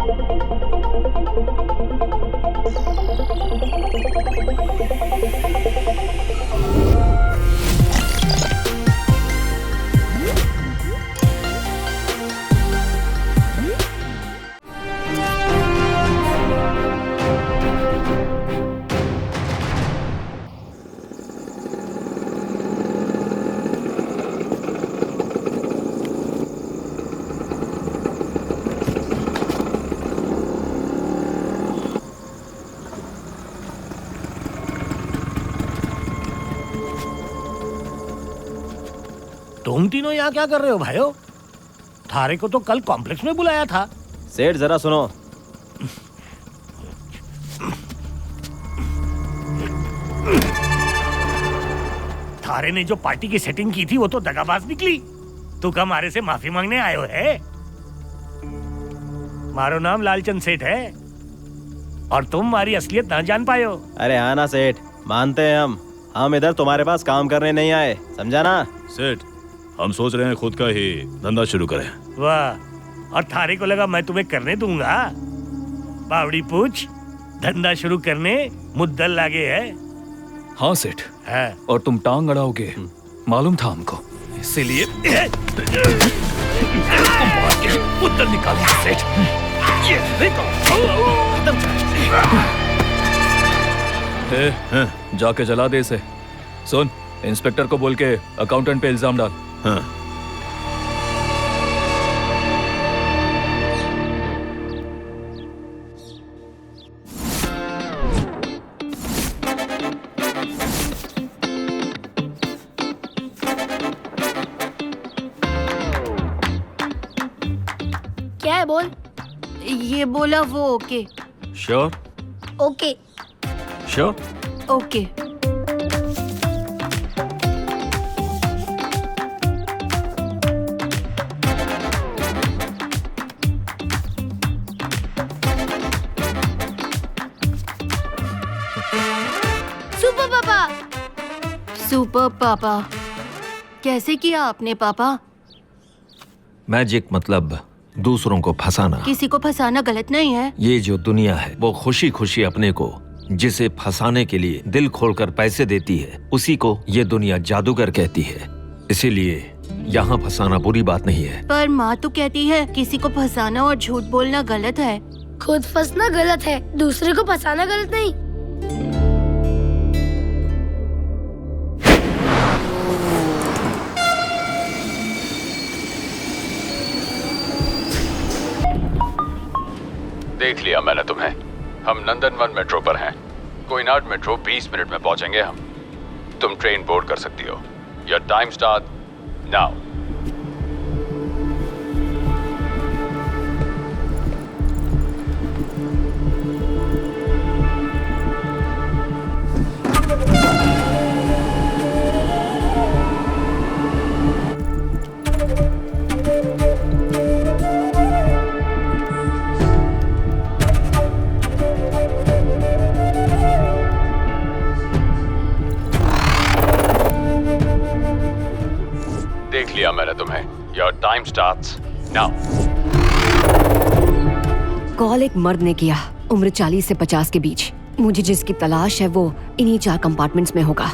तुम तीनों यहाँ क्या कर रहे हो भाइयों? थारे को तो कल कॉम्प्लेक्स में बुलाया था। सेठ जरा सुनो। थारे ने जो पार्टी की सेटिंग की थी वो तो दगाबाज निकली। तू कब हमारे से माफी मांगने आयो है? मारो नाम लालचंद सेठ है और तुम हमारी असलियत ना जान पायो। अरे हाँ ना सेठ, मानते हैं हम इधर तुम्हारे पास काम करने नहीं आए, समझा ना? सेठ, हम सोच रहे हैं खुद का ही धंधा शुरू करें। वाह, और थारे को लगा मैं तुम्हें करने दूंगा? बावड़ी पूछ, धंधा शुरू करने मुद्दल लागे है। हाँ सेठ, है। और तुम टांग अड़ाओगे मालूम था हमको, इसीलिए मुद्दल निकालेंगे सेठ। जाके जला दे इसे। सुन, इंस्पेक्टर को बोल के अकाउंटेंट पे इल्जाम डाल। हाँ। क्या है बोल? ये बोला वो okay. Sure? Okay. Sure? Okay. Super पापा। सुपर पापा, कैसे किया आपने पापा? मैजिक मतलब दूसरों को फंसाना। किसी को फंसाना गलत नहीं है। ये जो दुनिया है वो खुशी खुशी अपने को जिसे फंसाने के लिए दिल खोलकर पैसे देती है, उसी को ये दुनिया जादूगर कहती है। इसीलिए यहाँ फंसाना बुरी बात नहीं है। पर माँ तो कहती है किसी को फंसाना और झूठ बोलना गलत है। खुद फंसना गलत है, दूसरे को फंसाना गलत नहीं। देख लिया मैंने तुम्हें। हम नंदनवन मेट्रो पर हैं। कोयनाड मेट्रो 20 मिनट में पहुंचेंगे हम। तुम ट्रेन बोर्ड कर सकती हो। Your time start now. देख लिया मैंने तुम्हें। Your time starts now. Call एक मर्द ने किया, उम्र 40 से 50 के बीच। मुझे जिसकी तलाश है वो इन्हीं 4 कंपार्टमेंट्स में होगा।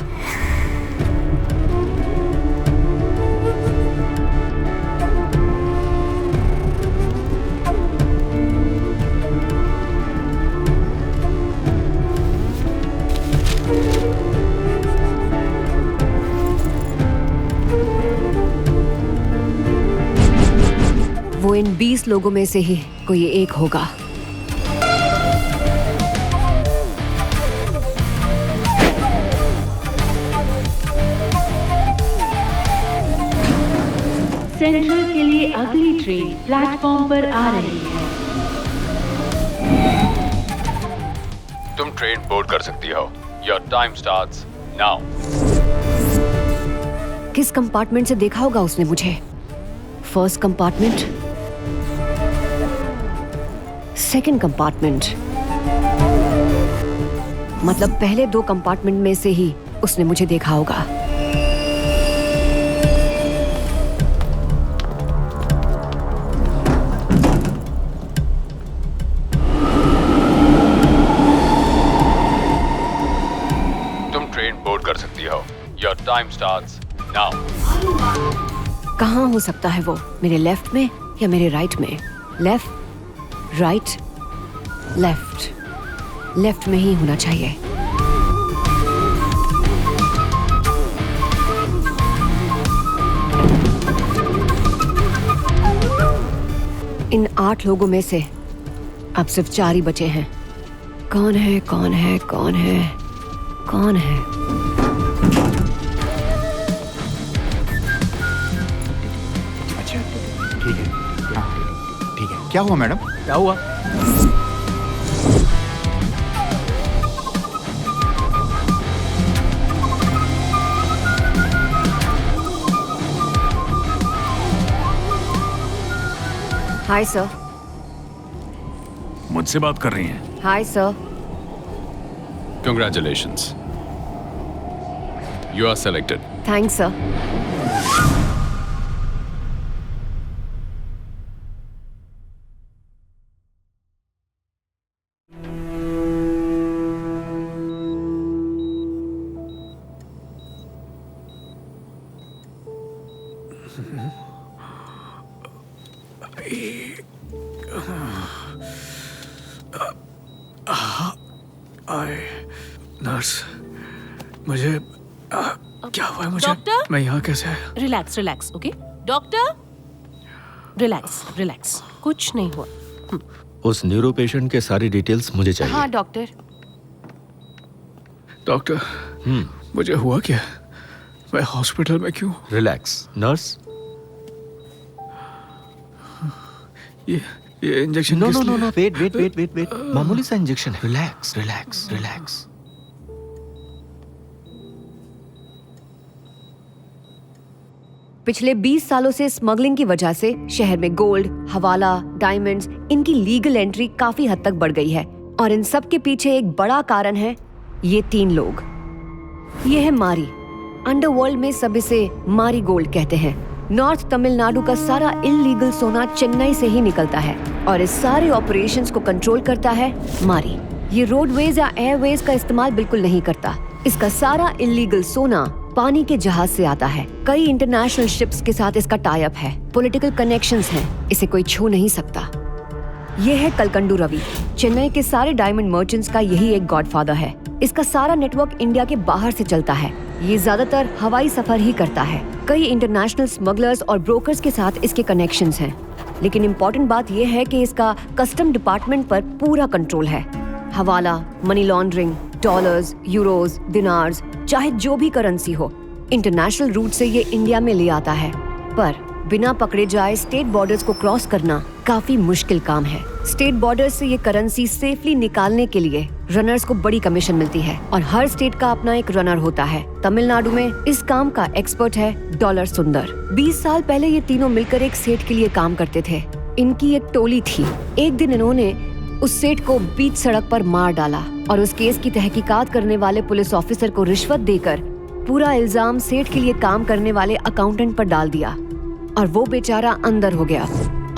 वो इन 20 लोगों में से ही कोई एक होगा। सेंट्रल के लिए अगली ट्रेन प्लेटफॉर्म पर आ रही है। तुम ट्रेन बोर्ड कर सकती हो। Your time starts now. किस कंपार्टमेंट से देखा होगा उसने मुझे? फर्स्ट कंपार्टमेंट, सेकंड कंपार्टमेंट, मतलब पहले 2 कंपार्टमेंट में से ही उसने मुझे देखा होगा। बोर्ड कर सकती हो। Your time starts now. कहाँ हो सकता है वो? मेरे लेफ्ट में या मेरे राइट में? Left, right, left. लेफ्ट में ही होना चाहिए। इन 8 लोगों में से अब सिर्फ 4 ही बचे हैं। कौन है, कौन है, कौन है, कौन है? अच्छा ठीक है, ठीक है। क्या हुआ मैडम? क्या हुआ? Hi sir. मुझसे बात कर रही हैं? Hi sir. Congratulations. You are selected. Thanks sir. Nurse, मुझे क्या हुआ है? मुझे डॉक्टर? मैं यहाँ कैसे आया? Relax relax, okay doctor? Relax relax, कुछ नहीं हुआ। उस न्यूरो पेशेंट के सारी डिटेल्स मुझे चाहिए। हाँ डॉक्टर। डॉक्टर, मुझे हुआ क्या? मैं हॉस्पिटल में क्यों? Relax nurse. ये इंजेक्शन नो किस नो लिए? No no, wait wait wait wait wait, मामूली सा इंजेक्शन है। Relax relax relax. पिछले 20 सालों से स्मगलिंग की वजह से शहर में गोल्ड, हवाला, डायमंड्स, इनकी लीगल एंट्री काफी हद तक बढ़ गई है। और इन सब के पीछे एक बड़ा कारण है ये 3 लोग। ये है मारी। अंडरवर्ल्ड में सब इसे मारी गोल्ड कहते हैं। नॉर्थ तमिलनाडु का सारा इल्लीगल सोना चेन्नई से ही निकलता है और इस सारे ऑपरेशंस को कंट्रोल करता है मारी। ये रोडवेज या एयरवेज का इस्तेमाल बिल्कुल नहीं करता। इसका सारा इल्लीगल सोना पानी के जहाज से आता है। कई इंटरनेशनल शिप्स के साथ इसका टाई अप है। पॉलिटिकल कनेक्शंस हैं। इसे कोई छू नहीं सकता। ये है कलकंडू रवि। चेन्नई के सारे डायमंड मर्चेंट्स का यही एक गॉडफादर है। इसका सारा नेटवर्क इंडिया के बाहर से चलता है। ये ज्यादातर हवाई सफर ही करता है। कई इंटरनेशनल स्मगलर्स और ब्रोकर्स के साथ इसके कनेक्शंस हैं। लेकिन इम्पोर्टेंट बात यह है कि इसका कस्टम डिपार्टमेंट पर पूरा कंट्रोल है। हवाला, मनी लॉन्ड्रिंग, डॉलर्स, यूरोज, दिनार्स, चाहे जो भी करेंसी हो, इंटरनेशनल रूट से ये इंडिया में ले आता है। पर बिना पकड़े जाए स्टेट बॉर्डर्स को क्रॉस करना काफी मुश्किल काम है। स्टेट बॉर्डर्स से ये करेंसी सेफली निकालने के लिए रनर्स को बड़ी कमीशन मिलती है और हर स्टेट का अपना एक रनर होता है। तमिलनाडु में इस काम का एक्सपर्ट है डॉलर सुंदर। 20 साल पहले ये तीनों मिलकर एक सेठ के लिए काम करते थे। इनकी एक टोली थी। एक दिन इन्होंने उस सेठ को बीच सड़क पर मार डाला और उस केस की तहकीकात करने वाले पुलिस ऑफिसर को रिश्वत देकर पूरा इल्जाम सेठ के लिए काम करने वाले अकाउंटेंट पर डाल दिया और वो बेचारा अंदर हो गया।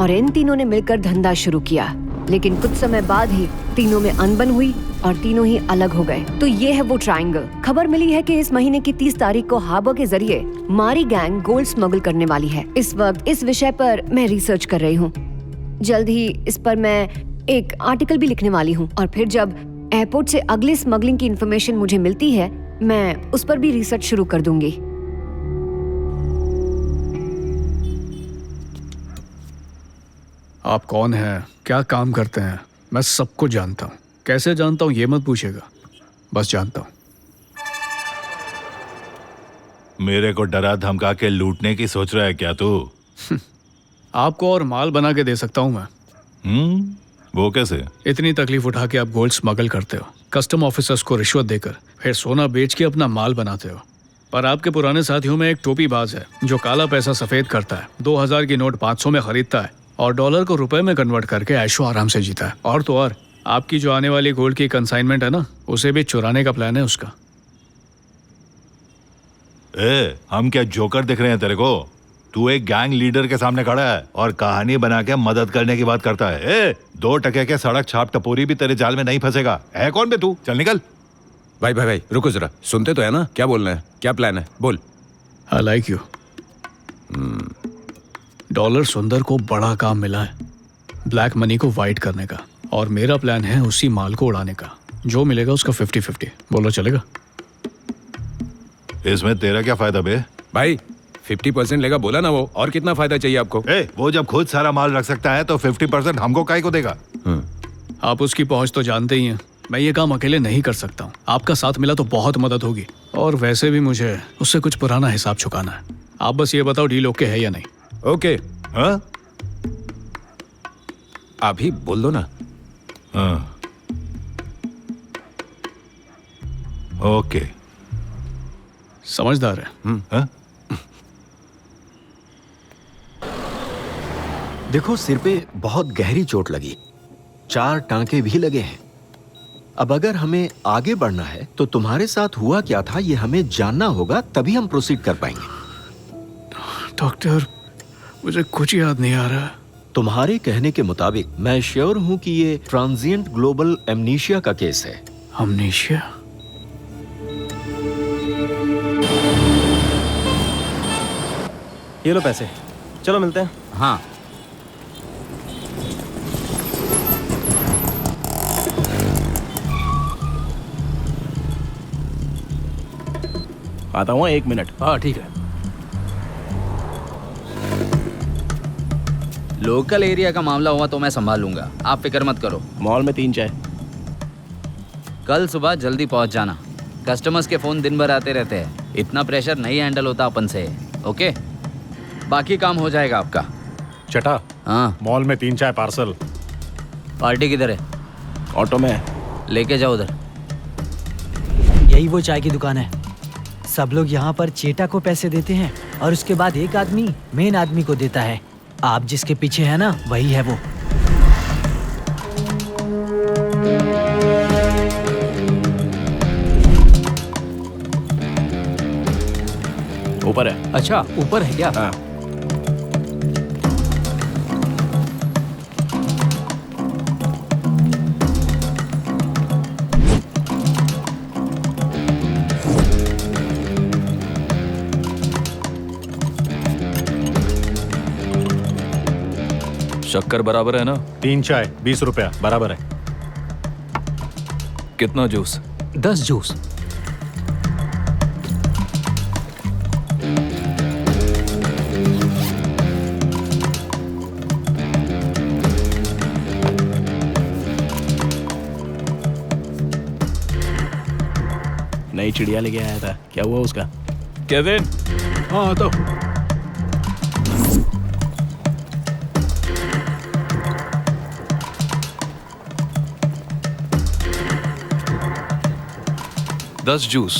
और इन तीनों ने मिलकर धंधा शुरू किया। लेकिन कुछ समय बाद ही तीनों में अनबन हुई और तीनों ही अलग हो गए। तो ये है वो ट्रायंगल। खबर मिली है कि इस महीने की 30 तारीख को हार्बर के जरिए मारी गैंग गोल्ड स्मगल करने वाली है। इस वक्त इस विषय पर मैं रिसर्च कर रही हूँ। जल्द ही इस पर मैं एक आर्टिकल भी लिखने वाली हूँ और फिर जब एयरपोर्ट से अगले स्मगलिंग की इन्फॉर्मेशन मुझे मिलती है मैं उस पर भी रिसर्च शुरू कर दूंगी। आप कौन हैं? क्या काम करते हैं? मैं सबको जानता हूँ। कैसे जानता हूँ ये मत पूछेगा, बस जानता हूँ। मेरे को डरा धमका के लूटने की सोच रहा है क्या तू? आपको और माल बना के दे सकता हूँ मैं। वो कैसे? इतनी तकलीफ उठा के आप गोल्ड स्मगल करते हो, कस्टम ऑफिसर्स को रिश्वत देकर, फिर सोना बेच के अपना माल बनाते हो। पर आपके पुराने साथियों में एक टोपी बाज है जो काला पैसा सफेद करता है। 2000 की नोट 500 में खरीदता है और डॉलर को रुपए में कन्वर्ट करके ऐशो आराम से जीता है। और तो और आपकी जो आने वाली गोल्ड की कंसाइनमेंट है ना, उसे भी चुराने का प्लान है उसका। हम क्या जोकर दिख रहे हैं तेरे को? तू एक गैंग लीडर के सामने खड़ा है और कहानी बना के मदद करने की बात करता है। 2 टके के सड़क छाप टपोरी भी तेरे जाल में नहीं फंसेगा। है कौन बे तू? चल निकल। भाई भाई भाई रुको जरा, सुनते तो है ना, क्या बोलना है, क्या प्लान है, बोल। I like you. डॉलर सुंदर को बड़ा काम मिला है, ब्लैक मनी को वाइट करने का, और मेरा प्लान है उसी माल को उड़ाने का। जो मिलेगा उसका 50-50। बोलो चलेगा? इसमें तेरा क्या फायदा बे? भाई 50% लेगा बोला ना वो, और कितना फायदा चाहिए आपको? वो जब खुद सारा माल रख सकता है तो 50% हमको काहे को देगा? आप उसकी पहुंच तो जानते ही हैं। मैं ये काम अकेले नहीं कर सकता हूँ, आपका साथ मिला तो बहुत मदद होगी, और वैसे भी मुझे उससे कुछ पुराना हिसाब चुकाना है। आप बस ये बताओ डील ओके है या नहीं? ओके। हाँ? अभी बोल दो ना। हाँ। ओके। समझदार है। हाँ? देखो, सिर पे बहुत गहरी चोट लगी, 4 टांके भी लगे हैं। अब अगर हमें आगे बढ़ना है तो तुम्हारे साथ हुआ क्या था ये हमें जानना होगा, तभी हम प्रोसीड कर पाएंगे। डॉक्टर, मुझे कुछ याद नहीं आ रहा। तुम्हारे कहने के मुताबिक मैं श्योर हूं कि ये ट्रांजिएंट ग्लोबल एमनीशिया का केस है। एमनीशिया? ये लो पैसे, चलो मिलते हैं। हाँ। आता हूँ 1 मिनट। हाँ ठीक है। लोकल एरिया का मामला हुआ तो मैं संभाल लूंगा, आप फिक्र मत करो। मॉल में 3 चाय। कल सुबह जल्दी पहुंच जाना, कस्टमर्स के फोन दिन भर आते रहते हैं, इतना प्रेशर नहीं हैंडल होता अपन से। ओके, बाकी काम हो जाएगा आपका। चटा। हाँ। मॉल में 3 चाय पार्सल। पार्टी किधर है? ऑटो में। लेके जाओ उधर। यही वो चाय की दुकान है। सब लोग यहाँ पर चेटा को पैसे देते हैं और उसके बाद एक आदमी मेन आदमी को देता है। आप जिसके पीछे है ना, वही है वो। ऊपर है। अच्छा, ऊपर है क्या? हाँ। शक्कर बराबर है ना? 3 चाय 20 रुपया बराबर है। कितना जूस? 10 जूस। नई चिड़िया लेके आया था, क्या हुआ उसका? केविन। हाँ तो 10 जूस।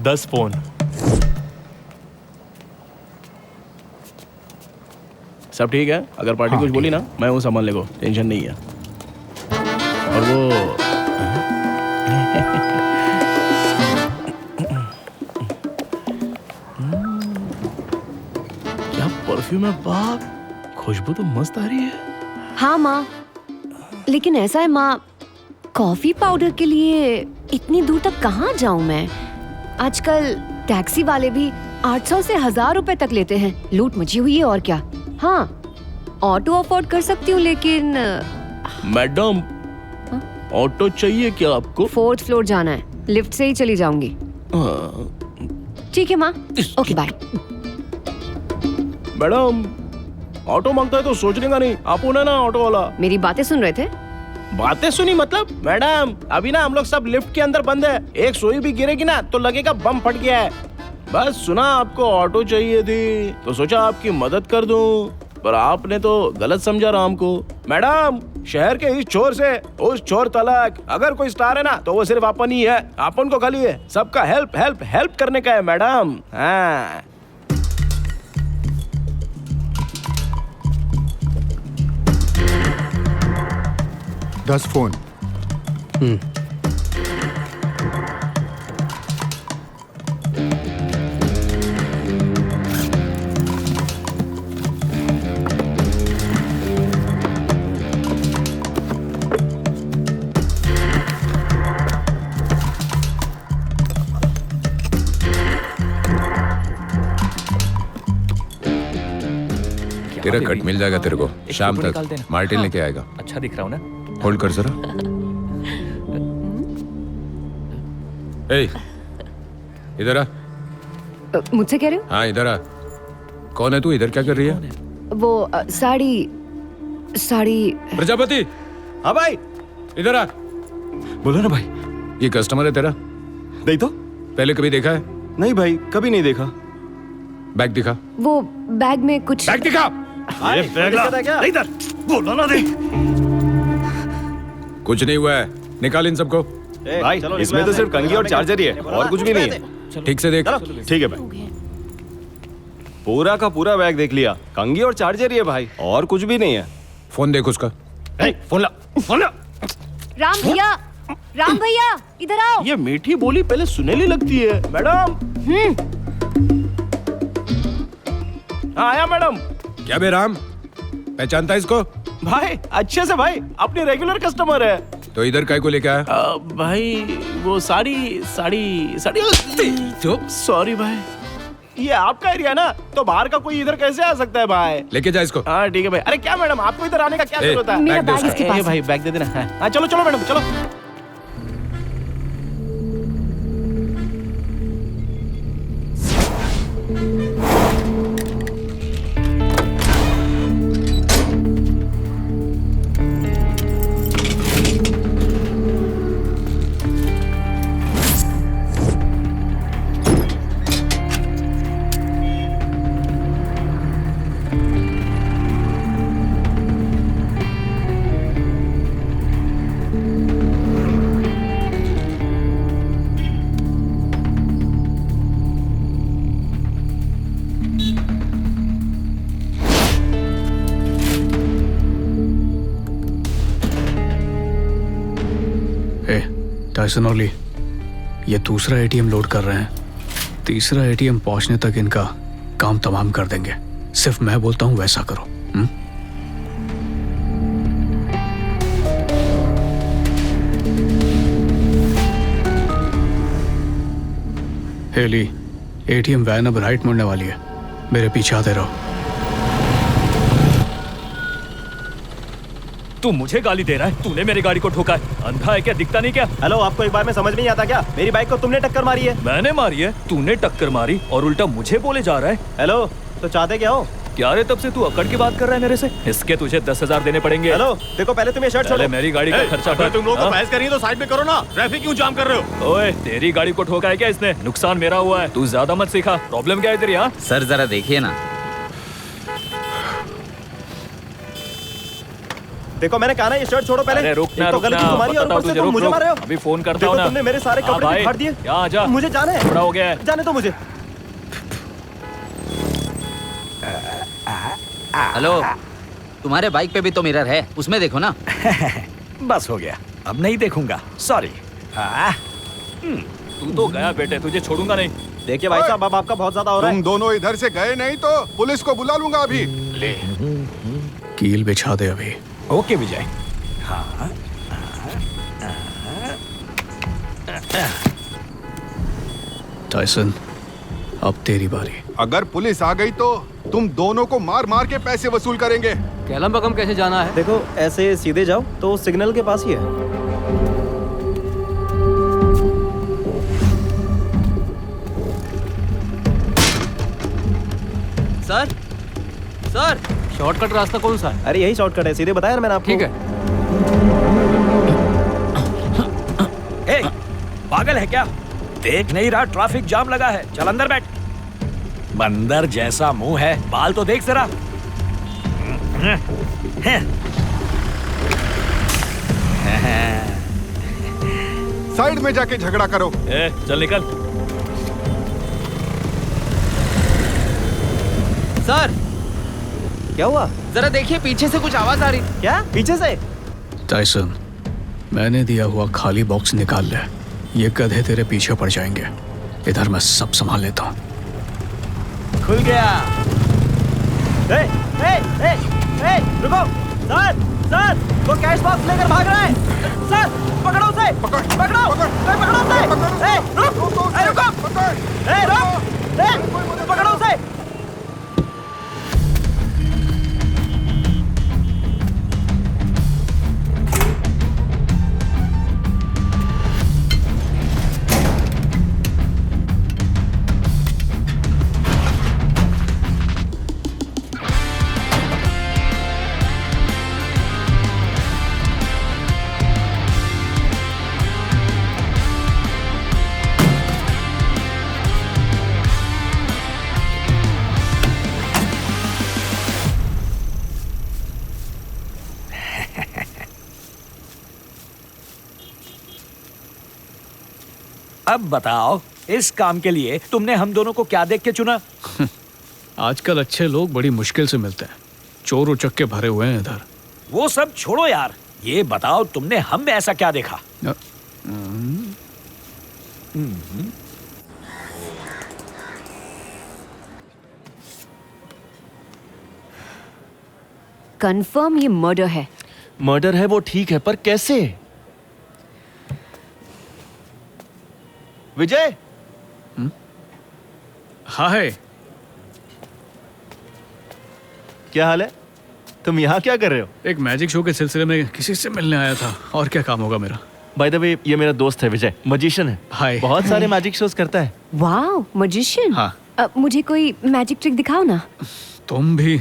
दस फोन। सब ठीक है, अगर पार्टी कुछ बोली ना, मैं वो सामान ले को, टेंशन नहीं है। और वो क्या परफ्यूम है बाप, खुशबू तो मस्त आ रही है। हाँ माँ, लेकिन ऐसा है माँ, कॉफी पाउडर के लिए इतनी दूर तक कहाँ जाऊँ मैं? आजकल टैक्सी वाले भी 800 से 1000 रुपए तक लेते हैं। लूट मची हुई है और क्या। हाँ, ऑटो अफोर्ड कर सकती हूँ, लेकिन मैडम ऑटो चाहिए क्या आपको? 4th फ्लोर जाना है, लिफ्ट से ही चली जाऊंगी। ठीक है माँ, ओके बाय। मैडम ऑटो मांगता है तो सोचने का नहीं, आप ना ऑटो वाला। मेरी बातें सुन रहे थे? बातें सुनी मतलब? मैडम अभी ना हम लोग सब लिफ्ट के अंदर बंद है, एक सोई भी गिरेगी ना तो लगेगा बम फट गया है। बस सुना आपको ऑटो चाहिए थी तो सोचा आपकी मदद कर दूं, पर आपने तो गलत समझा राम को। मैडम शहर के इस छोर से उस छोर तलक अगर कोई स्टार है ना तो वो सिर्फ अपन ही है। अपन को खाली है सबका हेल्प हेल्प हेल्प करने का है मैडम। हाँ 10 फोन। तेरा कट मिल जाएगा तेरे को शाम फोटो निकाल तक देना। मार्टिन हाँ। लेके आएगा। अच्छा दिख रहा हूँ ना? होल्ड कर जरा। ए, इधर आ। मुझसे कह रहे हो? हाँ इधर आ। कौन है तू? इधर क्या कर रही है? वो साड़ी प्रजापति। हाँ भाई। इधर आ। बोलो ना भाई। ये कस्टमर है तेरा? नहीं तो। पहले कभी देखा है? नहीं भाई, कभी नहीं देखा। बैग दिखा। वो बैग में कुछ बैग दिखा। ये बैग ला इधर, बोलो ना दे। कुछ नहीं हुआ है, निकाल इन सबको। भाई इसमें तो सिर्फ कंघी और चार्जर ही है और कुछ भी नहीं है। ठीक से देख। ठीक है भाई। पूरा का पूरा बैग देख लिया, कंघी और चार्जर ही है भाई, और कुछ भी नहीं है। फोन देख उसका। फोन ला, फोन ला। राम भैया इधर आओ। ये मीठी बोली पहले सुनेली लगती है। मैडम। आया मैडम। क्या बे राम, पहचानता है इसको? भाई अच्छे से भाई, अपनी रेगुलर कस्टमर है। तो इधर काय को लेके आया? भाई वो साड़ी सॉरी भाई, ये आपका एरिया ना, तो बाहर का कोई इधर कैसे आ सकता है भाई? लेके जा इसको। हाँ ठीक है भाई। अरे क्या मैडम, आपको इधर आने का क्या जरूरत है? मेरा बैग इसके पास है। भाई बैग दे देना। हाँ चलो चलो मैडम चलो। टाइसन और ली, ये दूसरा एटीएम लोड कर रहे हैं। तीसरा एटीएम पहुंचने तक इनका काम तमाम कर देंगे। सिर्फ मैं बोलता हूं वैसा करो। हे ली, एटीएम वैन अब राइट मुड़ने वाली है, मेरे पीछे आते रहो। तू मुझे गाली दे रहा है? तूने मेरी गाड़ी को ठोका है, अंधा है क्या, दिखता नहीं क्या? हेलो, आपको एक बार में समझ नहीं आता क्या? मेरी बाइक को तुमने टक्कर मारी है। मैंने मारी है? तूने टक्कर मारी और उल्टा मुझे बोले जा रहा है। हेलो, तो चाहते क्या हो? क्या रे, तब से तू अकड़ की बात कर रहा है मेरे से? इसके तुझे 10,000 देने पड़ेंगे। हेलो देखो, पहले तुम ये शर्ट छोड़ो। मेरी गाड़ी का खर्चा अगर तुम लोग तो बहस कर रही हो तो साइड में करो ना, ट्रैफिक क्यों जाम कर रहे हो? ओए, तेरी गाड़ी को ठोका है क्या इसने? नुकसान मेरा हुआ है, तू ज्यादा मत सिखा। प्रॉब्लम क्या है तेरी? यहाँ सर जरा देखिए ना। देखो मैंने कहा ना, ये शर्ट छोड़ो पहले। अरे रुक ना, तो गलती तुम्हारी और ऊपर से तुम मुझे मार रहे हो। अभी फोन करता हूँ ना। तुमने मेरे सारे कपड़े भी फाड़ दिए। यहाँ आजा, मुझे जाना है। बड़ा हो गया है, जाने दो मुझे। हेलो, तुम्हारे बाइक पे भी तो मिरर है, उसमें देखो ना। बस हो गया, अब नहीं देखूंगा, सॉरी। तू तो गया बेटे, तुझे छोड़ूंगा नहीं। देखिए भाई साहब, अब आपका बहुत ज्यादा हो रहा है। तुम दोनों इधर से गए नहीं तो पुलिस को बुला लूंगा अभी। ले, कील बिछा दे अभी। ओके विजय। हाँ। टाइसन, अब तेरी बारी। अगर पुलिस आ गई तो तुम दोनों को मार मार के पैसे वसूल करेंगे। कैलमबगम कैसे जाना है? देखो ऐसे सीधे जाओ तो सिग्नल के पास ही है। सर, सर, शॉर्टकट रास्ता कौन सा है? अरे यही शॉर्टकट है, सीधे बताया ना मैंने आपको। ठीक है। ए, पागल है क्या? देख नहीं रहा ट्रैफिक जाम लगा है? चल अंदर बैठ। बंदर जैसा मुंह है, बाल तो देख जरा। साइड में जाके झगड़ा करो। चल निकल। सर, क्या हुआ? जरा देखिए, पीछे से कुछ आवाज आ रही। क्या पीछे से? टाइसन, मैंने दिया हुआ खाली बॉक्स निकाल ले, ये गधे तेरे पीछे पड़ जाएंगे। इधर मैं सब संभाल लेता हूँ। खुल गया। रुको सर, सर वो कैश बॉक्स लेकर भाग रहा है। सर पकड़ो उसे, पकड़ो उसे। रुको, पकड़ो उसे। अब बताओ, इस काम के लिए तुमने हम दोनों को क्या देख के चुना? आजकल अच्छे लोग बड़ी मुश्किल से मिलते हैं। चोर उचक्के भरे हुए हैं इधर। वो सब छोड़ो यार, ये बताओ तुमने हम में ऐसा क्या देखा? कंफर्म ये मर्डर है। मर्डर है वो ठीक है, पर कैसे? विजय, हाय, क्या हाल है? तुम यहाँ क्या कर रहे हो? एक मैजिक शो के सिलसिले में किसी से मिलने आया था। और क्या काम होगा मेरा? बाय द वे, ये मेरा दोस्त है विजय, मजिशियन है। हाय। बहुत सारे मैजिक शोज करता है। Wow, magician. हाँ। मुझे कोई मैजिक ट्रिक दिखाओ ना। तुम भी?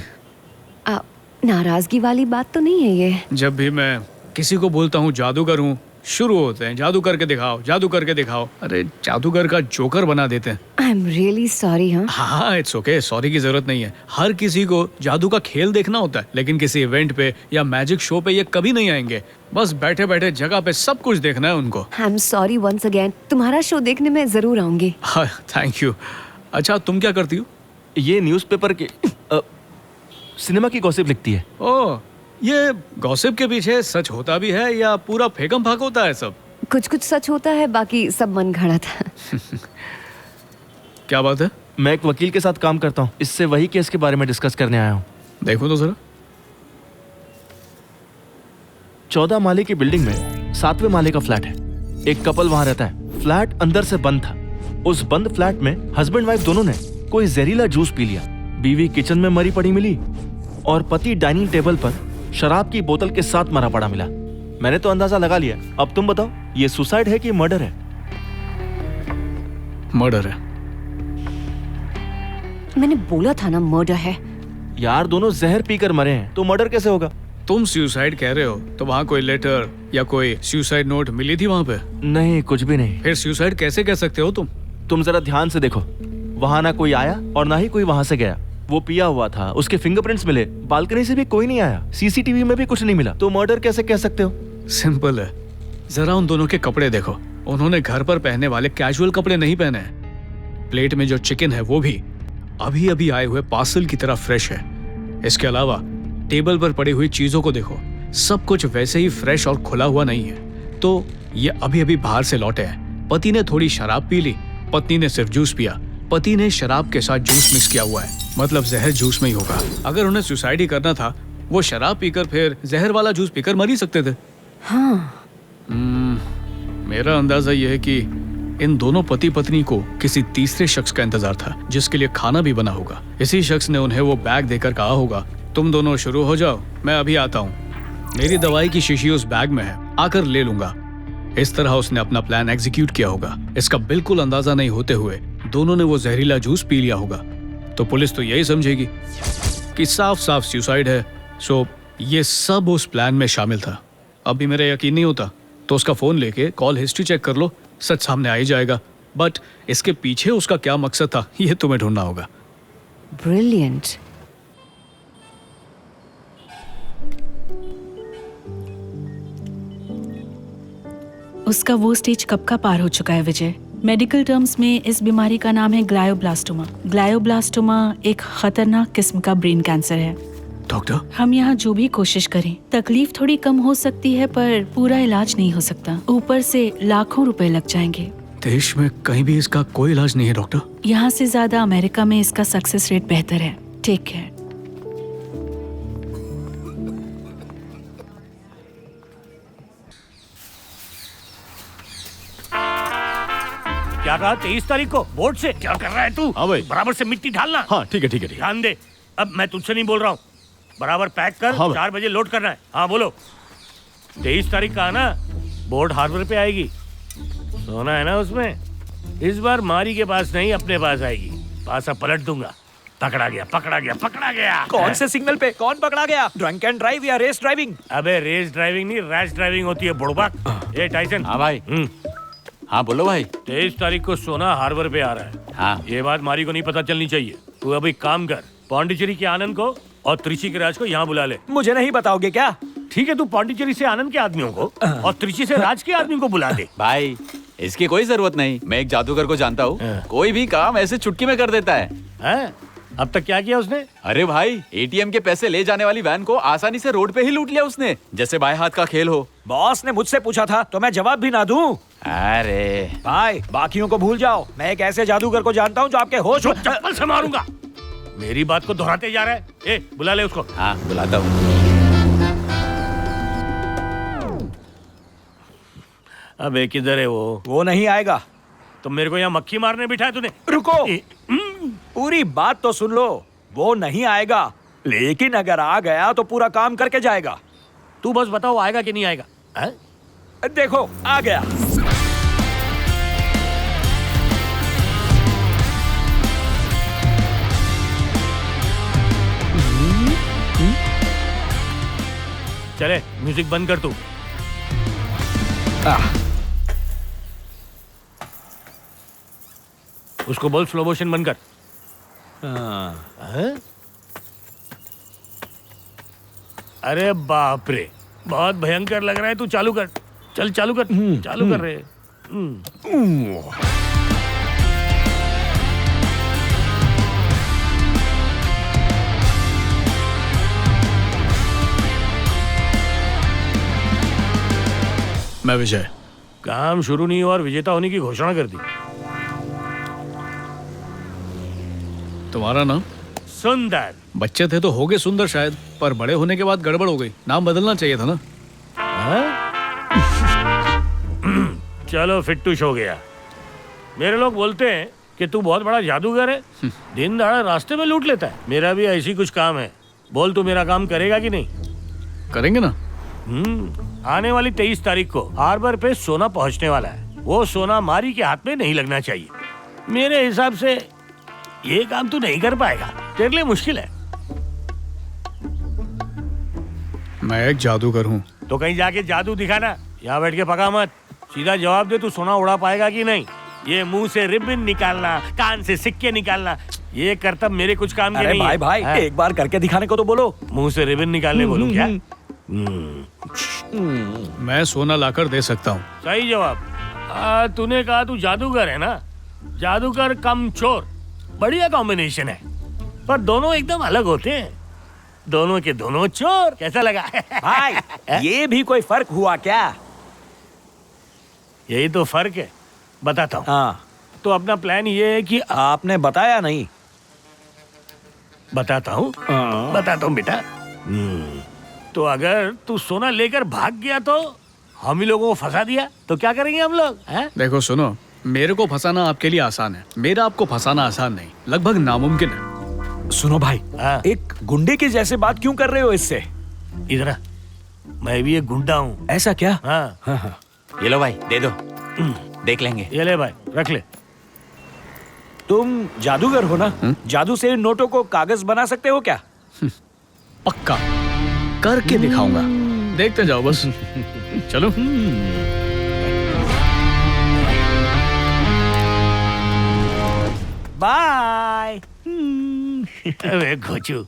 नाराजगी वाली बात तो नहीं है ये? जब भी मैं किसी को बोलता हूँ जादूगर हूँ, शुरू होते हैं जादू करके दिखाओ, जादू करके दिखाओ। अरे जादूगर का जोकर बना देते हैं। I am really sorry. हाँ, इट्स ओके, सॉरी की जरूरत नहीं है। हर किसी को जादू का खेल देखना होता है, लेकिन किसी इवेंट पे या मैजिक शो पे ये कभी नहीं आएंगे। बस बैठे बैठे जगह पे सब कुछ देखना है उनको। I am sorry once again. तुम्हारा शो देखने में जरूर आऊंगी। हाँ, थैंक यू। अच्छा, तुम क्या करती हो? ये न्यूज़पेपर के सिनेमा की गॉसिप लिखती है। ओह, ये गॉसिप के पीछे सच होता भी है या पूरा फेकम फाक होता है सब? कुछ कुछ सच होता है, बाकी सब मन गढ़ंत है। क्या बात है? मैं एक वकील के साथ काम करता हूँ, इससे वही केस के बारे में डिस्कस करने आया हूँ। देखो तो जरा। 14 माले की बिल्डिंग में 7वें माले का फ्लैट है। एक कपल वहां रहता है। फ्लैट अंदर से बंद था। उस बंद फ्लैट में हस्बैंड वाइफ दोनों ने कोई जहरीला जूस पी लिया। बीवी किचन में मरी पड़ी मिली और पति डाइनिंग टेबल पर शराब की बोतल के साथ मरा पड़ा मिला। मैंने तो अंदाजा लगा लिया। अब तुम बताओ, ये सुसाइड है कि मर्डर है? मर्डर है। मैंने बोला था ना मर्डर है। यार, दोनों जहर पीकर मरे हैं, तो मर्डर कैसे होगा? तुम सुसाइड कह रहे हो तो वहाँ कोई लेटर या कोई सुसाइड नोट मिली थी वहाँ पे? नहीं, कुछ भी नहीं। फिर सुसाइड कैसे कह सकते हो तुम? तुम जरा ध्यान से देखो, वहां ना कोई आया और ना ही कोई वहां से गया। वो पिया हुआ था, उसके फिंगरप्रिंट्स मिले, बालकनी से भी कोई नहीं आया, सीसीटीवी में भी कुछ नहीं मिला, तो मर्डर कैसे कह सकते हो? सिंपल है, जरा उन दोनों के कपड़े देखो। उन्होंने घर पर पहनने वाले कैजुअल कपड़े नहीं पहने हैं। प्लेट में जो चिकन है वो भी अभी अभी आए हुए पार्सल की तरह फ्रेश है। इसके अलावा टेबल पर पड़ी हुई चीजों को देखो, सब कुछ वैसे ही फ्रेश और खुला हुआ नहीं है। तो ये अभी अभी बाहर से लौटे हैं। पति ने थोड़ी शराब पी ली, पत्नी ने सिर्फ जूस पिया। पति ने शराब के साथ जूस मिक्स किया हुआ है, मतलब जहर जूस में ही होगा। अगर उन्हें सुसाइड ही करना था, वो शराब पीकर फिर जहर वाला जूस पीकर मर ही सकते थे। हाँ। मेरा अंदाजा यह है कि इन दोनों पति पत्नी को किसी तीसरे शख्स का इंतजार था, जिसके लिए खाना भी बना होगा। इसी शख्स ने उन्हें वो बैग देकर कहा होगा, तुम दोनों शुरू हो जाओ, मैं अभी आता हूँ। मेरी दवाई की शीशी उस बैग में है, आकर ले लूंगा। इस तरह उसने अपना प्लान एग्जीक्यूट किया होगा। इसका बिल्कुल अंदाजा नहीं होते हुए दोनों ने वो जहरीला जूस पी लिया होगा। तो पुलिस तो यही समझेगी कि साफ साफ सुसाइड है। सो ये सब उस प्लान में शामिल था। अभी मेरा यकीन नहीं होता तो उसका फोन लेके कॉल हिस्ट्री चेक कर लो, सच सामने आ ही जाएगा। बट इसके पीछे उसका क्या मकसद था, ये तुम्हें ढूंढना होगा। ब्रिलियंट। उसका वो स्टेज कब का पार हो चुका है विजय। मेडिकल टर्म्स में इस बीमारी का नाम है ग्लायोब्लास्टोमा। ग्लायोब्लास्टोमा एक खतरनाक किस्म का ब्रेन कैंसर है। डॉक्टर, हम यहाँ जो भी कोशिश करें, तकलीफ थोड़ी कम हो सकती है पर पूरा इलाज नहीं हो सकता। ऊपर से लाखों रुपए लग जाएंगे। देश में कहीं भी इसका कोई इलाज नहीं है डॉक्टर? यहाँ से ज्यादा अमेरिका में इसका सक्सेस रेट बेहतर है। Take care. क्या कहा? 23 तारीख को बोर्ड से? क्या कर रहा है तू? हाँ भाई। बराबर से मिट्टी ढालना। हाँ ठीक है ठीक है ठीक है। ध्यान दे, अब मैं तुझसे नहीं बोल रहा हूँ, बराबर पैक कर। हाँ 4 बजे लोड करना है। हाँ बोलो। 23 तारीख का आना, बोर्ड हार्बर पे आएगी। सोना है ना उसमें। इस बार मारी के पास नहीं, अपने पास आएगी। पासा पलट दूंगा। पकड़ा गया, पकड़ा गया, पकड़ा गया। कौन से सिग्नल पे? कौन पकड़ा गया? ड्रंक एंड ड्राइव या रेस ड्राइविंग? अबे रेस ड्राइविंग नहीं, रैश ड्राइविंग होती है बुड़बक। ये टाइसन। हाँ भाई। हाँ बोलो भाई। 23 तारीख को सोना हार्बर पे आ रहा है। हाँ। ये बात मारी को नहीं पता चलनी चाहिए। तू अभी काम कर, पांडिचेरी के आनंद को और त्रिची के राज को यहाँ बुला ले। मुझे नहीं बताओगे क्या? ठीक है, तू पांडिचेरी से आनंद के आदमियों को और त्रिची से राज के आदमी को बुला दे। भाई इसकी कोई जरूरत नहीं। मैं एक जादूगर को जानता हूँ, कोई भी काम ऐसे चुटकी में कर देता है। अब तक क्या किया उसने? अरे भाई, एटीएम के पैसे ले जाने वाली वैन को आसानी से रोड पे ही लूट लिया उसने, जैसे बाएं हाथ का खेल हो। बॉस ने मुझसे पूछा था तो मैं जवाब भी ना दूं। अरे भाई, बाकियों को भूल जाओ। मैं एक ऐसे जादूगर को जानता हूँ जो आपके होश चप्पल से मारूंगा। मेरी बात को दोहराते जा रहा है। ए, बुला ले उसको। हाँ, बुलाता हूँ। अबे किधर है वो? वो नहीं आएगा। तो मेरे को यहाँ मक्खी मारने बिठाया तूने? रुको, पूरी बात तो सुन लो। वो नहीं आएगा, लेकिन अगर आ गया तो पूरा काम करके जाएगा। तू बस बताओ आएगा कि नहीं आएगा? है? देखो, आ गया। चले, म्यूजिक बंद कर तू। उसको बोल स्लो मोशन बंद कर। अरे बाप रे, बहुत भयंकर लग रहा है। तू चालू कर, चल चालू कर, चालू कर रहे। मैं विजय। काम शुरू नहीं हुआ और विजेता होने की घोषणा कर दी। तुम्हारा नाम? सुंदर। बच्चे थे तो हो गए सुंदर शायद, पर बड़े होने के बाद गड़बड़ हो गई। नाम बदलना चाहिए था ना। चलो फिट्टूश हो गया। मेरे लोग बोलते हैं कि तू बहुत बड़ा जादूगर है, दिन दहाड़ा रास्ते में लूट लेता है। मेरा भी ऐसी कुछ काम है। बोल तू मेरा काम करेगा कि नहीं? करेंगे ना। आने वाली 23 तारीख को हार्बर पे सोना पहुंचने वाला है। वो सोना मारी के हाथ में नहीं लगना चाहिए। मेरे हिसाब से ये काम तू नहीं कर पाएगा, तेरे लिए मुश्किल है। मैं एक जादूगर हूँ। तो कहीं जाके जादू दिखाना, यहाँ बैठ के पका मत। सीधा जवाब दे, तू सोना उड़ा पाएगा कि नहीं? ये मुंह से रिबन निकालना, कान से सिक्के निकालना, ये करतब मेरे कुछ काम के नहीं है। भाई, एक बार करके दिखाने को तो बोलो। मुंह से रिबन निकालने बोलूं क्या? मैं सोना लाकर दे सकता हूँ। सही जवाब। तूने कहा तू जादूगर है ना? जादूगर कम चोर, बढ़िया कॉम्बिनेशन है। पर दोनों एकदम अलग होते हैं। दोनों के दोनों चोर। कैसा लगा? भाई, ये भी कोई फर्क हुआ क्या? यही तो फर्क है, बताता हूँ। तो अपना प्लान ये है कि आपने बताया नहीं। बताता हूँ बेटा। तो अगर तू सोना लेकर भाग गया तो हम ही लोगों को फंसा दिया तो क्या करेंगे हम लोग? देखो सुनो, मेरे को फंसाना आपके लिए आसान है, मेरा आपको फंसाना आसान नहीं, लगभग नामुमकिन है। सुनो भाई, एक गुंडे के जैसे बात क्यों कर रहे हो इससे? इधर मैं भी एक गुंडा हूँ। ऐसा क्या? हाँ। ये लो भाई, दे दो, देख लेंगे। ये ले भाई, रख ले। तुम जादूगर हो ना? जादू से नोटों को कागज बना सकते हो क्या? पक्का करके दिखाऊंगा, देखते जाओ बस। चलो। बाय। अबे घोचू,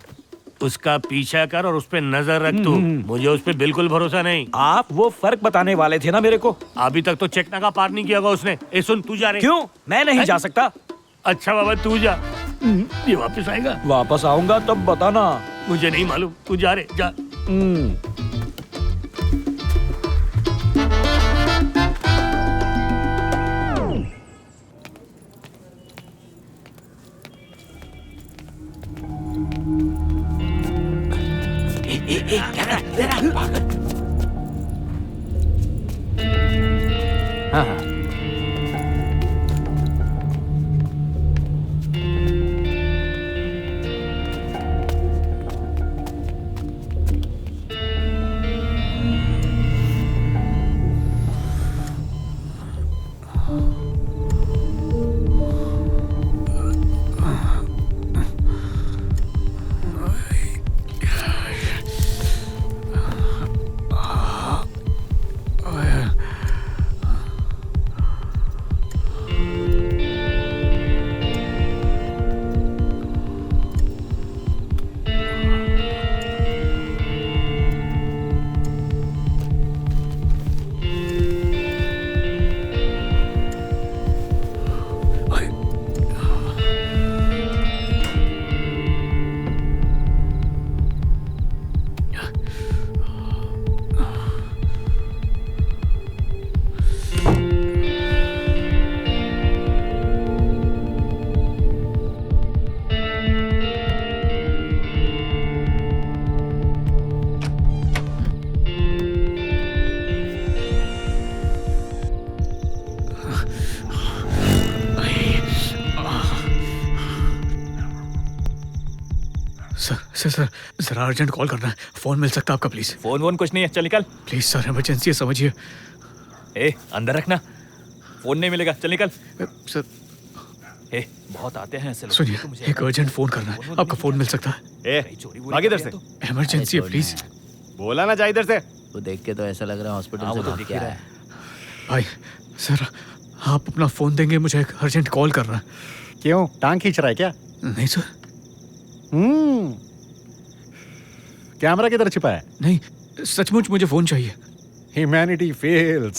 उसका पीछा कर और उस पे नजर रख तू। मुझे उस पे बिल्कुल भरोसा नहीं। आप वो फर्क बताने वाले थे ना मेरे को। अभी तक तो चेक नाका पार नहीं किया होगा उसने। ए सुन, तू जा रहे? क्यों? मैं नहीं जा सकता। अच्छा बाबा, तू जा। ये वापस आएगा? वापस आऊंगा तब बताना। मुझे नहीं मालूम, तू जा रहे, जा। हाँ। सर जरा अर्जेंट कॉल करना है, फोन मिल सकता है आपका प्लीज? फोन वोन कुछ नहीं है, चल निकल। प्लीज सर, इमरजेंसी है, समझिए। ए अंदर रखना, फोन नहीं मिलेगा, चल निकल। सर ए बहुत आते हैं ऐसे लोग। सुनिए, एक अर्जेंट फोन करना है, आपका फोन मिल सकता है? भाग इधर से। इमरजेंसी है प्लीज। बोला ना, जा इधर से। वो देख के तो ऐसा लग रहा है हॉस्पिटल से भाग के आया है। भाई सर, आप अपना फोन देंगे, मुझे एक अर्जेंट कॉल करना है। क्यों, टांग खींच रहा है क्या? नहीं सर। कैमरा किधर छिपा है? नहीं, सचमुच मुझे फोन चाहिए। Humanity fails.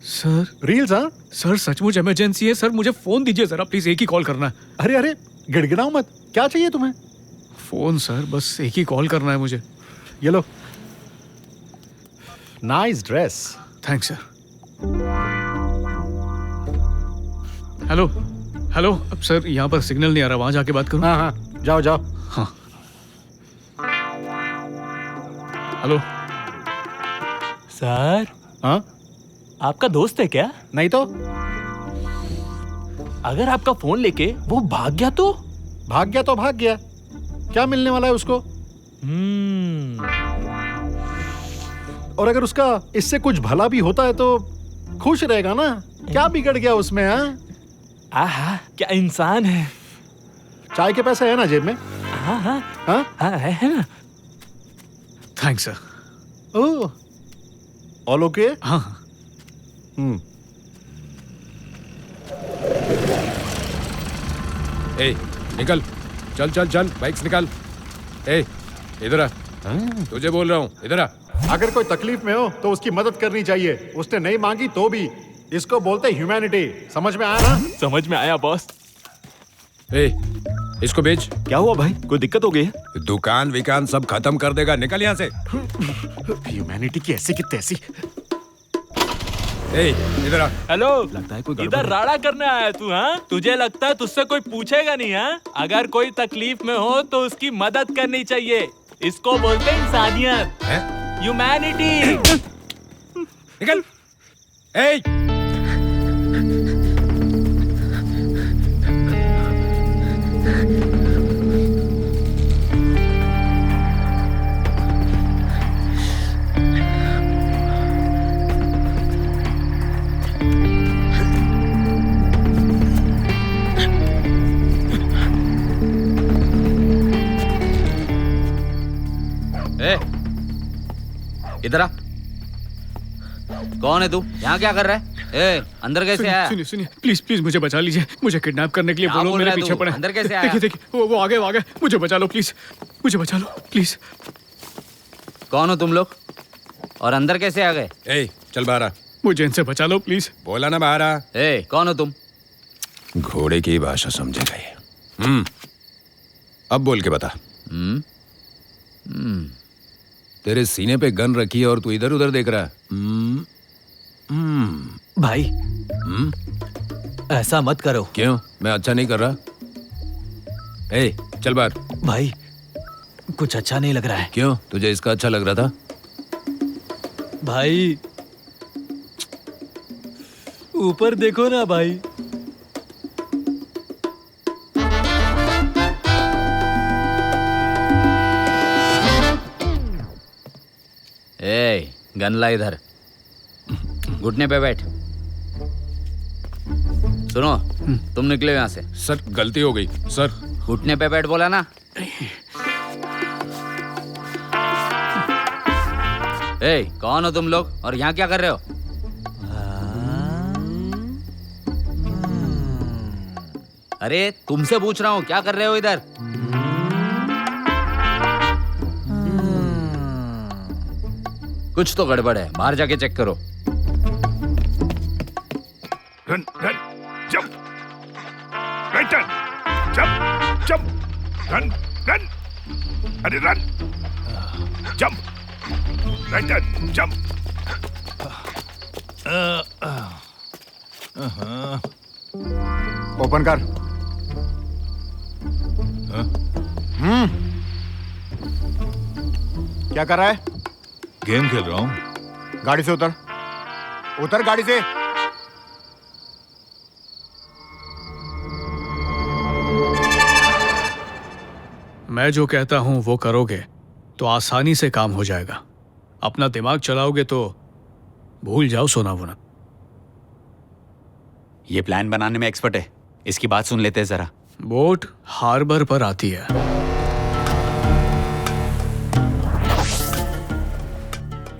Sir reels? हाँ सर, सचमुच इमरजेंसी है सर, मुझे फोन दीजिए जरा प्लीज, एक ही कॉल करना है। अरे अरे, गिड़गिड़ाओ मत, क्या चाहिए तुम्हें? फोन सर, बस एक ही कॉल करना है मुझे। ये लो। Nice dress. Thanks sir. Hello hello, अब सर यहाँ पर सिग्नल नहीं आ रहा, वहां जाके बात करूं? हाँ हाँ, जाओ जाओ। हाँ हेलो सर। हाँ, आपका दोस्त है क्या? नहीं तो। अगर आपका फोन लेके वो भाग गया तो? भाग गया तो भाग गया, क्या मिलने वाला है उसको? और अगर उसका इससे कुछ भला भी होता है तो खुश रहेगा ना। क्या बिगड़ गया उसमें? हाँ आहा, क्या इंसान है। चाय के पैसे है ना जेब में? हाँ हाँ हाँ हाँ है ना। Thanks sir. Oh, all okay? हाँ। ए निकल, चल चल चल, बाइक्स निकाल। ए इधर आ, तुझे बोल रहा हूँ, इधर आ। अगर कोई तकलीफ में हो तो उसकी मदद करनी चाहिए, उसने नहीं मांगी तो भी। इसको बोलते ह्यूमैनिटी। समझ में आया ना? समझ में आया बॉस। ए इसको बेच। क्या हुआ भाई, कोई दिक्कत हो गई है? दुकान विकान सब खत्म कर देगा, निकल यहाँ से। ह्यूमैनिटी की ऐसी की तैसी। ए इधर आ। हेलो, लगता है कोई गड़बड़ इधर है। राड़ा करने आया तू? हाँ, तुझे लगता है तुझसे कोई पूछेगा नहीं? हाँ, अगर कोई तकलीफ में हो तो उसकी मदद करनी चाहिए, इसको बोलते हैं इंसानियत, ह्यूमैनिटी। निकल। ए इधर आ। कौन है तू? यहाँ क्या कर रहा है? ए, अंदर कैसे आया? सुनिए सुनिए, प्लीज प्लीज मुझे बचा लीजिए, मुझे किडनैप करने के लिए क्या बोलो, बोल मेरे रहा है पीछे तू? पड़े। अंदर कैसे आया? देखिए देखिए, वो आ गए, मुझे बचा लो प्लीज, मुझे बचा लो प्लीज। कौन हो तुम लोग और अंदर कैसे आ गए? ए चल बाहर आ। मुझे इनसे बचा लो प्लीज। बोला ना बाहर आ। ए, कौन हो तुम? घोड़े की भाषा समझेगा ये। अब बोल के बता। तेरे सीने पे गन रखी है और तू इधर उधर देख रहा है। भाई ऐसा मत करो। क्यों, मैं अच्छा नहीं कर रहा? ए चल बाहर। भाई कुछ अच्छा नहीं लग रहा है। क्यों, तुझे इसका अच्छा लग रहा था? भाई ऊपर देखो ना भाई। ए, गन ला इधर, घुटने पे बैठ। सुनो, तुम निकले यहाँ से। सर गलती हो गई सर। घुटने पे बैठ बोला ना। ए, कौन हो तुम लोग और यहाँ क्या कर रहे हो? अरे तुमसे पूछ रहा हूँ, क्या कर रहे हो इधर? कुछ तो गड़बड़ है, बाहर जाके चेक करो। Run run jump, right turn, jump jump, run run, अरे run, jump, right turn, jump. Open कर। क्या कर रहा है? गेम खेल रहा हूँ। गाड़ी से उतर, उतर गाड़ी से। मैं जो कहता हूं वो करोगे तो आसानी से काम हो जाएगा। अपना दिमाग चलाओगे तो भूल जाओ सोना वोना। ये प्लान बनाने में एक्सपर्ट है, इसकी बात सुन लेते हैं जरा। बोट हार्बर पर आती है।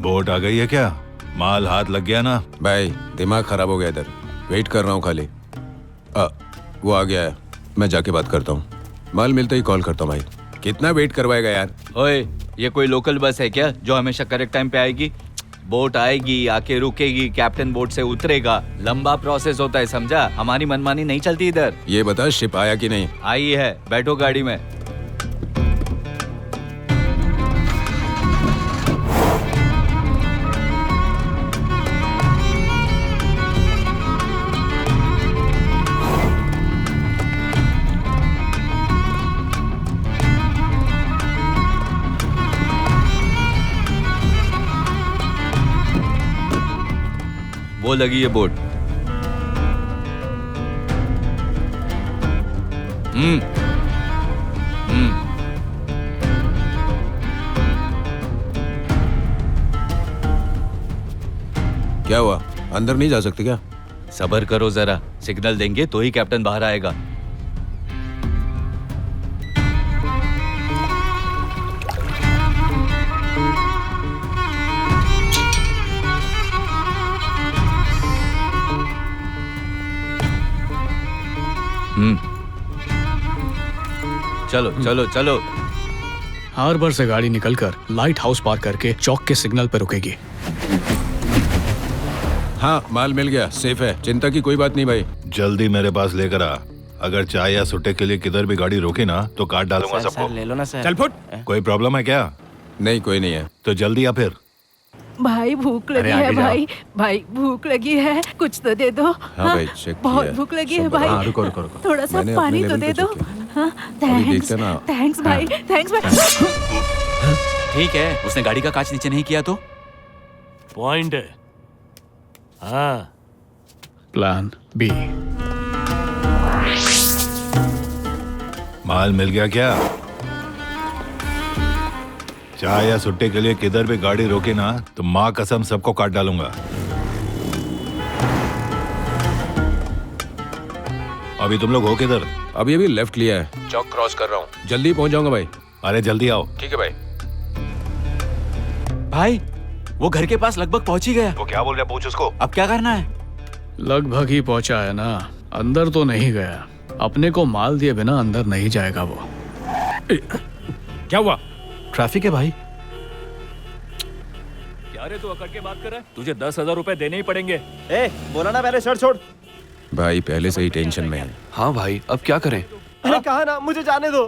बोट आ गई है क्या? माल हाथ लग गया ना? भाई दिमाग खराब हो गया इधर, वेट कर रहा हूँ खाली। वो आ गया है, मैं जाके बात करता हूँ। माल मिलते ही कॉल करता हूँ भाई। कितना वेट करवाएगा यार? ओए, ये कोई लोकल बस है क्या जो हमेशा करेक्ट टाइम पे आएगी? बोट आएगी, आके रुकेगी, कैप्टन बोट से उतरेगा, लंबा प्रोसेस होता है, समझा? हमारी मनमानी नहीं चलती इधर। ये बता शिप आया कि नहीं? आई है, बैठो गाड़ी में। वो लगी है बोट। क्या हुआ, अंदर नहीं जा सकते क्या? सब्र करो जरा, सिग्नल देंगे तो ही कैप्टन बाहर आएगा। चलो चलो चलो। हार्बर से गाड़ी निकलकर लाइट हाउस पार करके चौक के सिग्नल पर रुकेगी। हाँ, माल मिल गया, सेफ है, चिंता की कोई बात नहीं भाई। जल्दी मेरे पास लेकर आ। अगर चाय या सुट्टे के लिए किधर भी गाड़ी रोके ना तो काट डालूंगा सबको। ले लो ना सर। चल फुट। कोई प्रॉब्लम है क्या? नहीं, कोई नहीं है। तो जल्दी आ फिर। भाई भूख लगी है भाई, भाई भूख लगी है, कुछ तो दे दो। हाँ भाई, चेक बहुत किया। भूख लगी है भाई। हाँ, रुको। थोड़ा सा मैंने पानी अपने तो लेवल दे पे दो। चेक किया। हाँ, अभी देखते ना। थैंक्स भाई, थैंक्स भाई। ठीक है, उसने गाड़ी का कांच नीचे नहीं किया तो? पॉइंट है। हाँ, प्लान बी। माल मिल गया क्या? चाय या सुट्टे के लिए किधर भी गाड़ी रोके ना तो माँ कसम सबको काट डालूंगा। अभी तुम लोग हो किधर? अभी लेफ्ट लिया है, चौक क्रॉस कर रहा हूँ, जल्दी पहुंच जाऊंगा भाई। अरे जल्दी आओ। ठीक है भाई। भाई वो घर के पास लगभग पहुंच ही गया। वो क्या बोल रहा है, पूछ उसको। अब क्या करना है? लगभग ही पहुंचा है ना, अंदर तो नहीं गया। अपने को माल दिए बिना अंदर नहीं जाएगा वो। क्या हुआ? ट्रैफिक है भाई। क्या रे तू अकड़ के बात कर रहा है? तुझे 10,000 रुपए देने ही पड़ेंगे। बोला ना पहले शर्ट छोड़। भाई पहले से ही टेंशन में है। हाँ भाई, अब क्या करें? अरे कहा ना, मुझे जाने दो।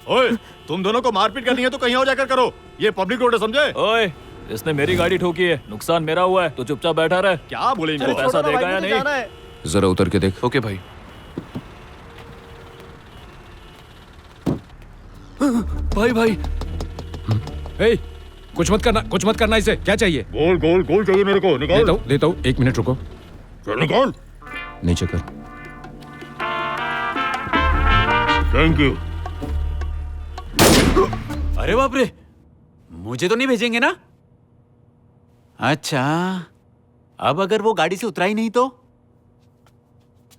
ओए, तुम दोनों को मारपीट करनी है तो कहीं और जाकर करो, ये पब्लिक रोड है, समझे? ओए, इसने मेरी गाड़ी ठोकी है, नुकसान मेरा हुआ है, तो चुपचाप बैठा रहे। क्या बोले इनको? पैसा देगा या नहीं? जरा उतर के देख। ओके भाई। भाई ए, कुछ मत करना इसे। क्या चाहिए? गोल चाहिए मेरे को। निकाल। देता हूँ, 1 मिनट रुको। निकाल। नीचे कर। Thank you. अरे बाप रे, मुझे तो नहीं भेजेंगे ना? अच्छा, अब अगर वो गाड़ी से उतरा ही नहीं तो?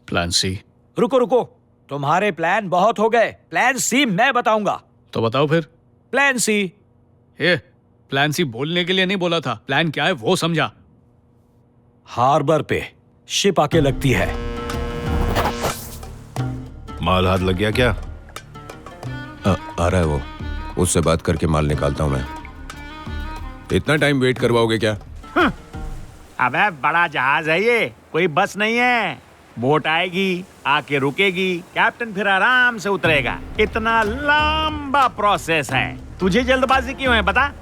Plan C. रुको, तुम्हारे प्लान बहुत हो गए, प्लान सी मैं बताऊंगा। तो बताओ फिर। Plan C. प्लान सी बोलने के लिए नहीं बोला था, प्लान क्या है वो समझा। हार्बर पे शिप आके लगती है। माल हाथ लग गया क्या? आ रहा है वो, उससे बात करके माल निकालता हूँ मैं। इतना टाइम वेट करवाओगे क्या? अबे बड़ा जहाज है ये, कोई बस नहीं है। बोट आएगी, आके रुकेगी, कैप्टन फिर आराम से उतरेगा। इतना लंबा प्रोसेस है। तुझे जल्दबाजी क्यों है बता?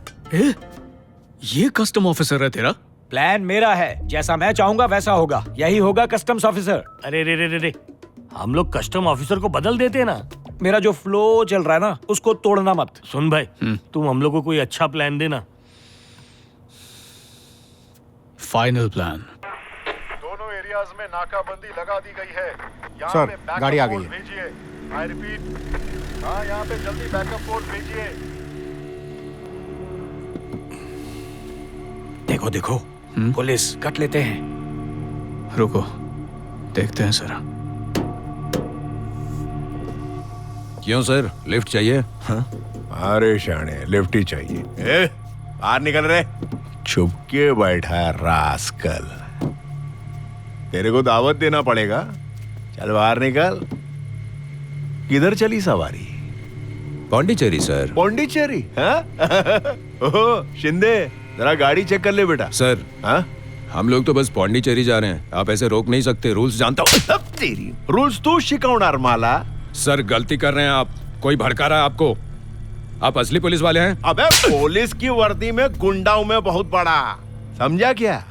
ये कस्टम ऑफिसर है तेरा? प्लान मेरा है, जैसा मैं चाहूंगा वैसा होगा, यही होगा कस्टम्स ऑफिसर। अरे रे, हम लोग कस्टम ऑफिसर को बदल देते हैं ना। मेरा जो फ्लो चल रहा है ना, उसको तोड़ना मत। सुन भाई, तुम हम लोग को कोई अच्छा प्लान देना। Final plan. दोनों एरियाज में नाकाबंदी लगा दी गई है। सर, गाड़ी आ गई है। I repeat, हाँ यहाँ पे जल्दी बैकअप फोर्स भेजिए। देखो देखो पुलिस कट लेते हैं। रुको देखते हैं सर। क्यों सर, लिफ्ट चाहिए? हाँ? अरे शाने लिफ्ट ही चाहिए। ए, बाहर निकल रहे। छुप के बैठा है रास्कल। तेरे को दावत देना पड़ेगा। चल बाहर निकल। किधर चली सवारी? पौंडीचेरी सर। पौंडीचेरी? हाँ? ओह शिंदे, जरा गाड़ी चेक कर ले बेटा। सर हाँ? हम लोग तो बस पौंडीचेरी जा रहे हैं, आप ऐसे रोक नहीं सकते, रूल्स जानता हूँ। तेरी रूल्स तू शिकवणार माला। सर गलती कर रहे हैं आप, कोई भड़का रहा है आपको। आप असली पुलिस वाले हैं? अबे पुलिस की वर्दी में गुंडा हूं मैं बहुत बड़ा, समझा क्या?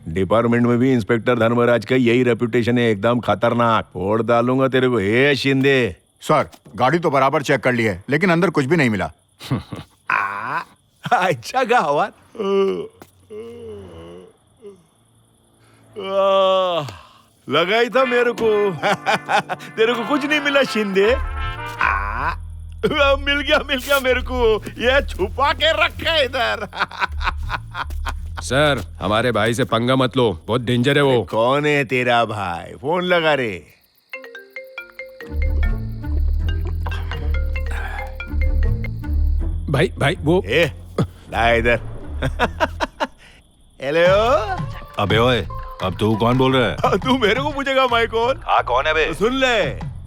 डिपार्टमेंट में भी इंस्पेक्टर धर्मराज का यही रेपुटेशन है, एकदम खतरनाक। फोड़ डालूंगा तेरे को। ए शिंदे। सर गाड़ी तो बराबर चेक कर ली है, लेकिन अंदर कुछ भी नहीं मिला। अच्छा गावात लगा ही था मेरे को। तेरे को कुछ नहीं मिला शिंदे? मिल गया मेरे को। ये छुपा के रखा है इधर। सर हमारे भाई से पंगा मत लो, बहुत डेंजर है वो। कौन है तेरा भाई? फोन लगा रे। भाई वो ला इधर। हेलो। अबे ओए, अब तू कौन बोल रहा है? तू मेरे को पूछेगा मैं कौन? हाँ कौन है बे? तो सुन ले,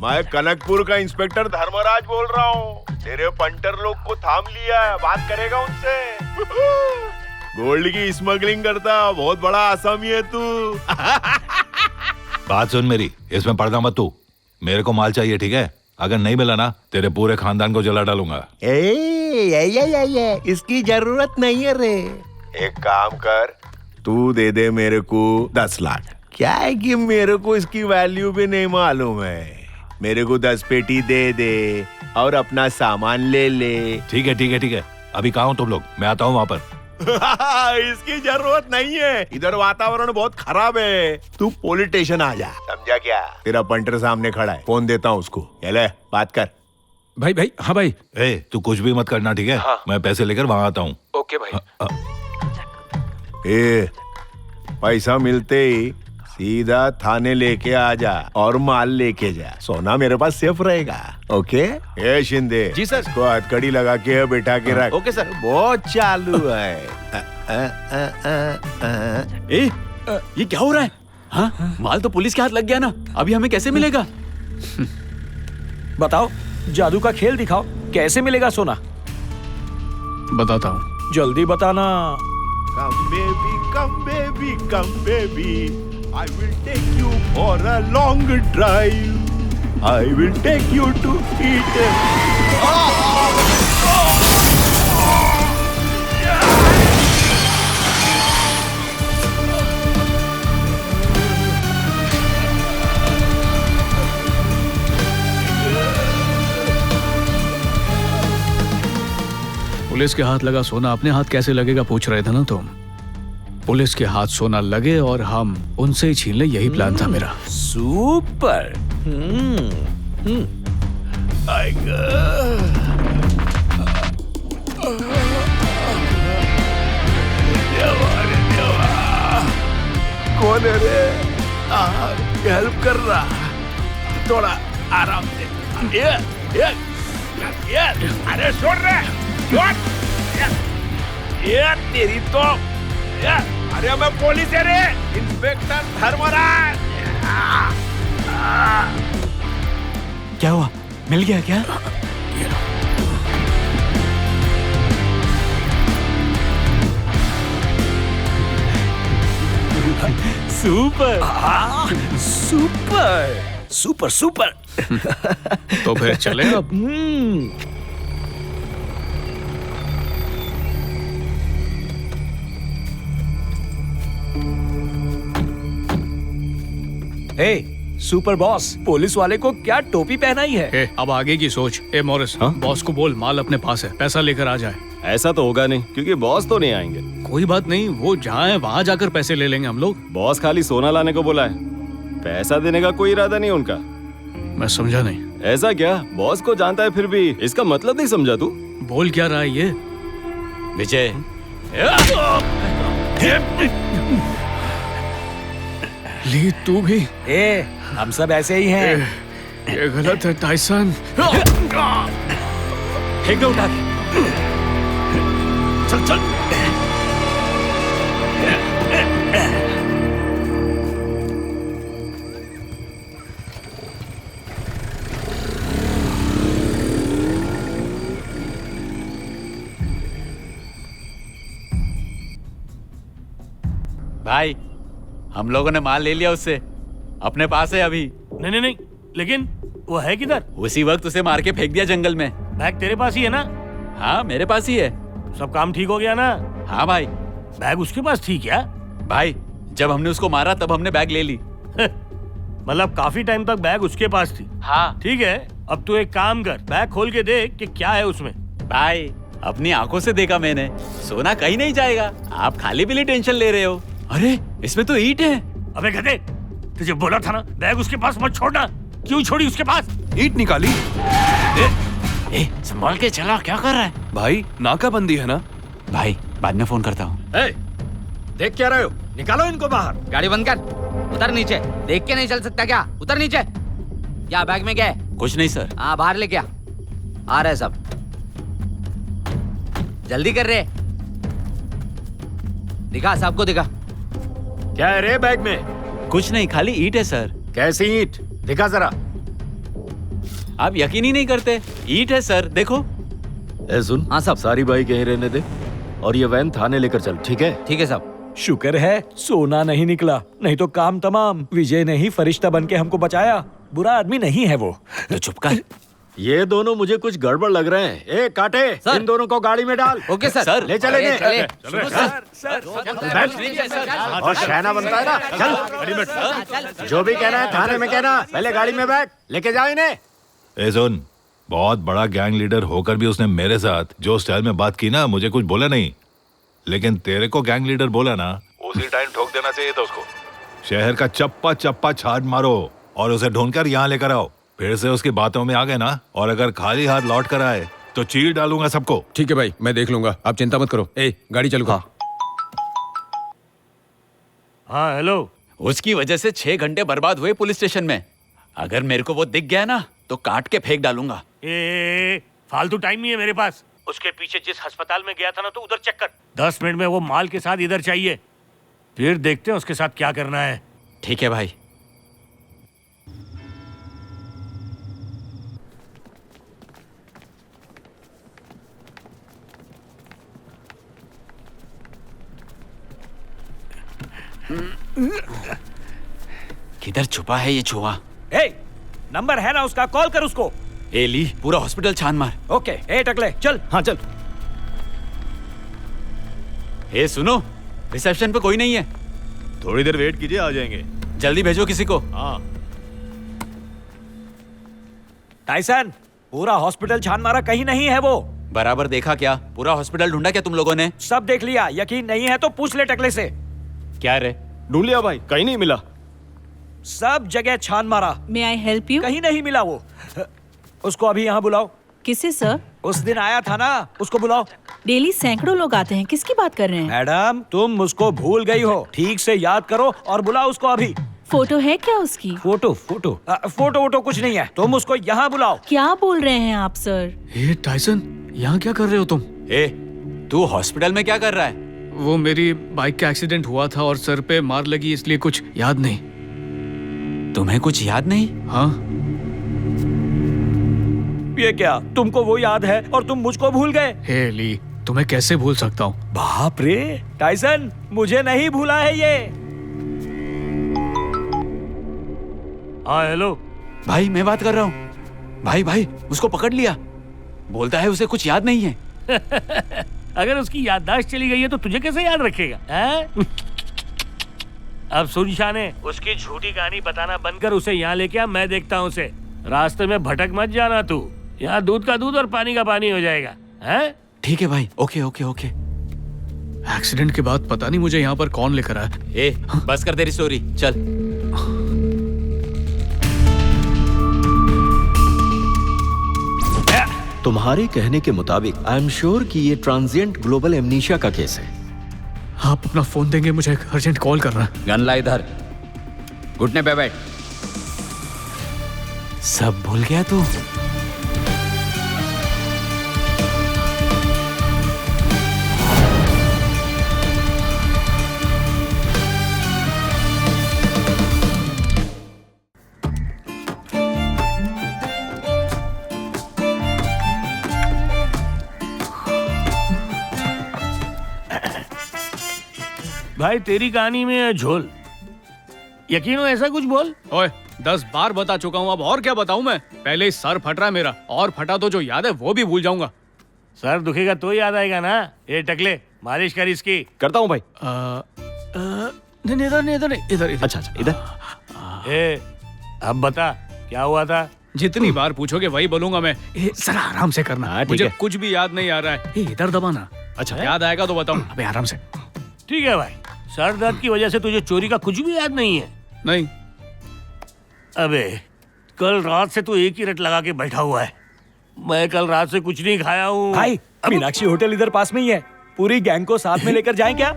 मैं कनकपुर का इंस्पेक्टर धर्मराज बोल रहा हूँ। तेरे पंटर लोग को थाम लिया है, बात करेगा उनसे। गोल्ड की स्मगलिंग करता बहुत बड़ा आसामी है तू। बात सुन मेरी, इसमें पर्दा मत तू। मेरे को माल चाहिए, ठीक है? अगर नहीं मिला ना, तेरे पूरे खानदान को जला डालूंगा। इसकी जरूरत नहीं है रे। एक काम कर, तू दे दे मेरे को 10 लाख। क्या है कि मेरे को इसकी वैल्यू भी नहीं मालूम है। मेरे को 10 पेटी दे दे और अपना सामान ले ले। ठीक है। अभी कहाँ हो तुम लोग? मैं आता हूँ वहाँ पर। इसकी जरूरत नहीं है, इधर वातावरण बहुत खराब है। तू पुलिस स्टेशन आ जा, समझा क्या? तेरा पंटर सामने खड़ा है, फोन देता हूँ उसको। ले बात कर। भाई हाँ भाई। ए तू कुछ भी मत करना, ठीक है? हाँ। मैं पैसे लेकर वहाँ आता हूँ। ओके भाई। पैसा मिलते ही सीधा थाने लेके आ जा और माल लेके जा। सोना मेरे पास सेफ रहेगा। ओके? ए शिंदे। जी सर। इसको हथकड़ी लगा के बैठा के रख। Okay sir. बहुत चालू है। ये क्या हो रहा है? हाँ? माल तो पुलिस के हाथ लग गया ना, अभी हमें कैसे मिलेगा? बताओ, जादू का खेल दिखाओ, कैसे मिलेगा सोना? बताता हूँ। जल्दी बताना। Come baby, I will take you for a long drive. I will take you to eat. Police के हाथ लगा सोना अपने हाथ कैसे लगेगा पूछ रहे थे ना तुम? पुलिस के हाथ सोना लगे और हम उनसे ही छीन ले, यही प्लान था मेरा। सुपर। कौन है रे? हेल्प कर रहा, थोड़ा आराम से। ये अरे छोड़ रे, छोड़। ये तेरी तो अरे मैं पुलिस है रे, इंस्पेक्टर धर्मराज। क्या हुआ? मिल गया क्या? Super super super super. तो फिर चले अब। सुपर बॉस, पुलिस वाले को क्या टोपी पहनाई है? अब आगे की सोच। मॉरिस, बॉस को बोल माल अपने पास है, पैसा लेकर आ जाए। ऐसा तो होगा नहीं, क्योंकि बॉस तो नहीं आएंगे। कोई बात नहीं, वो जहाँ है वहाँ जाकर पैसे ले लेंगे हम लोग। बॉस खाली सोना लाने को बोला है, पैसा देने का कोई इरादा नहीं उनका। मैं समझा नहीं। ऐसा क्या? बॉस को जानता है फिर भी इसका मतलब नहीं समझा तू? बोल क्या रहा है ये? विजय, ली तू भी? हम सब ऐसे ही हैं। ये गलत है टाइसन। फेंक दो उठा के। चल चल। भाई, हम लोगों ने माल ले लिया उससे, अपने पास है अभी। नहीं, लेकिन वो है किधर? उसी वक्त उसे मार के फेंक दिया जंगल में। बैग तेरे पास ही है ना? हाँ, मेरे पास ही है। सब काम ठीक हो गया ना? हाँ भाई। बैग उसके पास थी क्या? भाई, जब हमने उसको मारा तब हमने बैग ले ली। मतलब काफी टाइम तक बैग उसके पास थी? हाँ। ठीक है, अब तू एक काम कर, बैग खोल के देख कि क्या है उसमें। भाई, अपनी आंखों से देखा मैंने, सोना कहीं नहीं जाएगा। आप खाली पीली टेंशन ले रहे हो। अरे, इसमें तो ईंट है। अबे गधे, तुझे बोला था ना बैग उसके पास मत छोड़ना। क्यों छोड़ी उसके पास? ईंट निकाली। संभाल के चला, क्या कर रहा है? भाई, नाकाबंदी है ना? भाई, बाद में फोन करता हूँ। देख क्या रहे हो? निकालो इनको बाहर। गाड़ी बंद कर, उतर नीचे। देख के नहीं चल सकता क्या? उतर नीचे। क्या बैग में क्या है? कुछ नहीं सर। हाँ, बाहर लेके आ रहे सब। जल्दी कर रहे। दिखा, सबको दिखा। क्या है रे बैग में? कुछ नहीं, खाली ईंट है सर। कैसी ईंट? दिखा जरा। आप यकीन ही नहीं करते। ईंट है सर, देखो। सुन, हाँ सब सारी बाइक यहीं रहने दे और ये वैन थाने लेकर चल, ठीक है? ठीक है साहब। शुक्र है सोना नहीं निकला, नहीं तो काम तमाम। विजय ने ही फरिश्ता बन के हमको बचाया। बुरा आदमी नहीं है वो। तो चुप कर। ये दोनों मुझे कुछ गड़बड़ लग रहे हैं। ए काटे, इन दोनों को गाड़ी में डाल। Okay sir. ले चलेंगे। सर। और शहना बनता है ना? चल। जो भी कहना है थाने में कहना। पहले गाड़ी में बैठ, लेके जाओ इन्हें। ए सुन, बहुत बड़ा गैंग लीडर होकर भी उसने मेरे साथ जो स्टाइल में बात की ना, मुझे कुछ बोला नहीं। लेकिन तेरे को गैंग लीडर बोला ना, उसी टाइम ठोक देना चाहिए था उसको। शहर का चप्पा चप्पा छाट मारो और उसे ढूंढकर यहाँ लेकर आओ। फिर से उसकी बातों में आ गए ना, और अगर खाली हाथ लौट कर आए तो चीर डालूंगा सबको। ठीक है भाई, मैं देख लूंगा, आप चिंता मत करो। ए, गाड़ी चालू कर। हाँ, हेलो। उसकी वजह से 6 घंटे बर्बाद हुए पुलिस स्टेशन में। अगर मेरे को वो दिख गया ना तो काट के फेंक डालूंगा। फालतू टाइम नहीं है मेरे पास। उसके पीछे जिस अस्पताल में गया था ना, तो उधर चेक कर। 10 मिनट में वो माल के साथ इधर चाहिए, फिर देखते हैं उसके साथ क्या करना है। ठीक है भाई। किधर छुपा है ये चूहा? नंबर है ना उसका, कॉल कर उसको। ए ली, पूरा हॉस्पिटल छान मार। ओके। टकले चल। हाँ चल। ए सुनो, रिसेप्शन पे कोई नहीं है। थोड़ी देर वेट कीजिए, आ जाएंगे। जल्दी भेजो किसी को। हाँ। टाइसन, पूरा हॉस्पिटल छान मारा, कहीं नहीं है वो। बराबर देखा क्या? पूरा हॉस्पिटल ढूंढा क्या तुम लोगों ने? सब देख लिया। यकीन नहीं है तो पूछ ले टकले से। क्या रे? ढूंढ लिया भाई, कहीं नहीं मिला। सब जगह छान मारा। मे आई हेल्प यू? कहीं नहीं मिला वो। उसको अभी यहाँ बुलाओ। किसे सर? उस दिन आया था ना, उसको बुलाओ। डेली सैकड़ों लोग आते हैं, किसकी बात कर रहे हैं? मैडम, तुम उसको भूल गई हो। ठीक से याद करो और बुलाओ उसको अभी। फोटो है क्या उसकी? फोटो वोटो कुछ नहीं है। तुम उसको यहाँ बुलाओ। क्या बोल रहे हैं आप सर? टाइसन, यहाँ क्या कर रहे हो तुम? तू हॉस्पिटल में क्या कर रहा है? वो मेरी बाइक का एक्सीडेंट हुआ था और सर पे मार लगी, इसलिए कुछ याद नहीं। तुम्हें कुछ याद नहीं? हाँ। ये क्या, तुमको वो याद है और तुम मुझको भूल गए? हे ली, तुम्हें कैसे भूल सकता हूँ? बाप रे टाइसन, मुझे नहीं भूला है ये। हाँ हेलो भाई, मैं बात कर रहा हूँ। भाई उसको पकड़ लिया। बोलता है उसे कुछ याद नहीं है। अगर उसकी याददाश्त चली गई है तो तुझे कैसे याद रखेगा? अब सुन शाने, उसकी झूठी कहानी बताना बंद कर, उसे यहाँ लेके आ, मैं देखता हूँ उसे। रास्ते में भटक मत जाना तू, यहाँ दूध का दूध और पानी का पानी हो जाएगा। हैं? ठीक है भाई, ओके। एक्सीडेंट के बाद पता नहीं मुझे यहाँ पर कौन लेकर आया। बस कर तेरी स्टोरी, चल। तुम्हारे कहने के मुताबिक आई एम श्योर कि ये ट्रांजिएंट ग्लोबल एमनीशिया का केस है। आप अपना फोन देंगे, मुझे एक अर्जेंट कॉल करना है। गन ला इधर, घुटने पे बैठ। सब भूल गया तू? भाई तेरी कहानी में है झोल, यकीन हो ऐसा कुछ बोल। ओए 10 बार बता चुका हूँ, अब और क्या बताऊं मैं? पहले ही सर फट रहा है मेरा, और फटा तो जो याद है वो भी भूल जाऊंगा। सर दुखेगा तो याद आएगा ना। ये टकले मालिश कर इसकी। करता हूँ भाई। नहीं इधर इधर। अच्छा इधर। ए अब बता क्या हुआ था? जितनी बार पूछोगे वही बोलूंगा मैं। जरा आराम से करना, मुझे कुछ भी याद नहीं आ रहा है। इधर दबाना। अच्छा याद आएगा तो बताऊं। अबे आराम से। ठीक है भाई, सर दर्द की वजह से तुझे चोरी का कुछ भी याद नहीं है? नहीं। अबे कल रात से तू एक ही रट लगा के बैठा हुआ है। मैं कल रात से कुछ नहीं खाया हूँ। भाई मीनाक्षी होटल इधर पास में ही है, पूरी गैंग को साथ में लेकर जाएं क्या?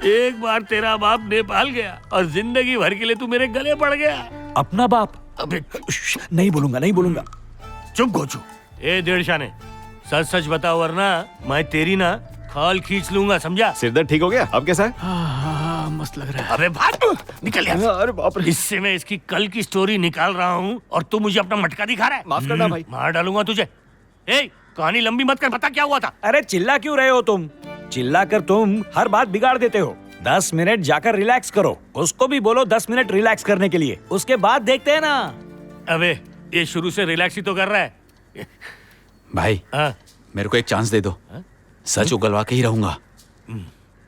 एक बार तेरा बाप नेपाल गया और जिंदगी भर के लिए तू मेरे गले पड़ गया। अपना बाप? अबे नहीं बोलूंगा। चुप गोचू। ए डेढ़ शाने, सच सच बता वरना मैं तेरी ना खाल खींच लूंगा, समझा? सिरदर्द ठीक हो गया? अब कैसा है? हाँ, मस्त लग रहा है। अबे भाग निकल यहाँ। अरे बाप रे। इससे मैं इसकी कल की स्टोरी निकाल रहा हूँ और तू मुझे अपना मटका दिखा रहा है। माफ करना भाई। मार डालूंगा तुझे। ए कहानी लंबी मत कर, बता क्या हुआ था? अरे चिल्ला क्यों रहे हो तुम? चिल्ला कर तुम हर बात बिगाड़ देते हो। 10 मिनट जाकर रिलैक्स करो। उसको भी बोलो 10 मिनट रिलैक्स करने के लिए, उसके बाद देखते हैं ना। अबे ये शुरू से रिलैक्स ही तो कर रहा है। भाई मेरे को एक चांस दे दो, सच उगलवा के ही रहूंगा।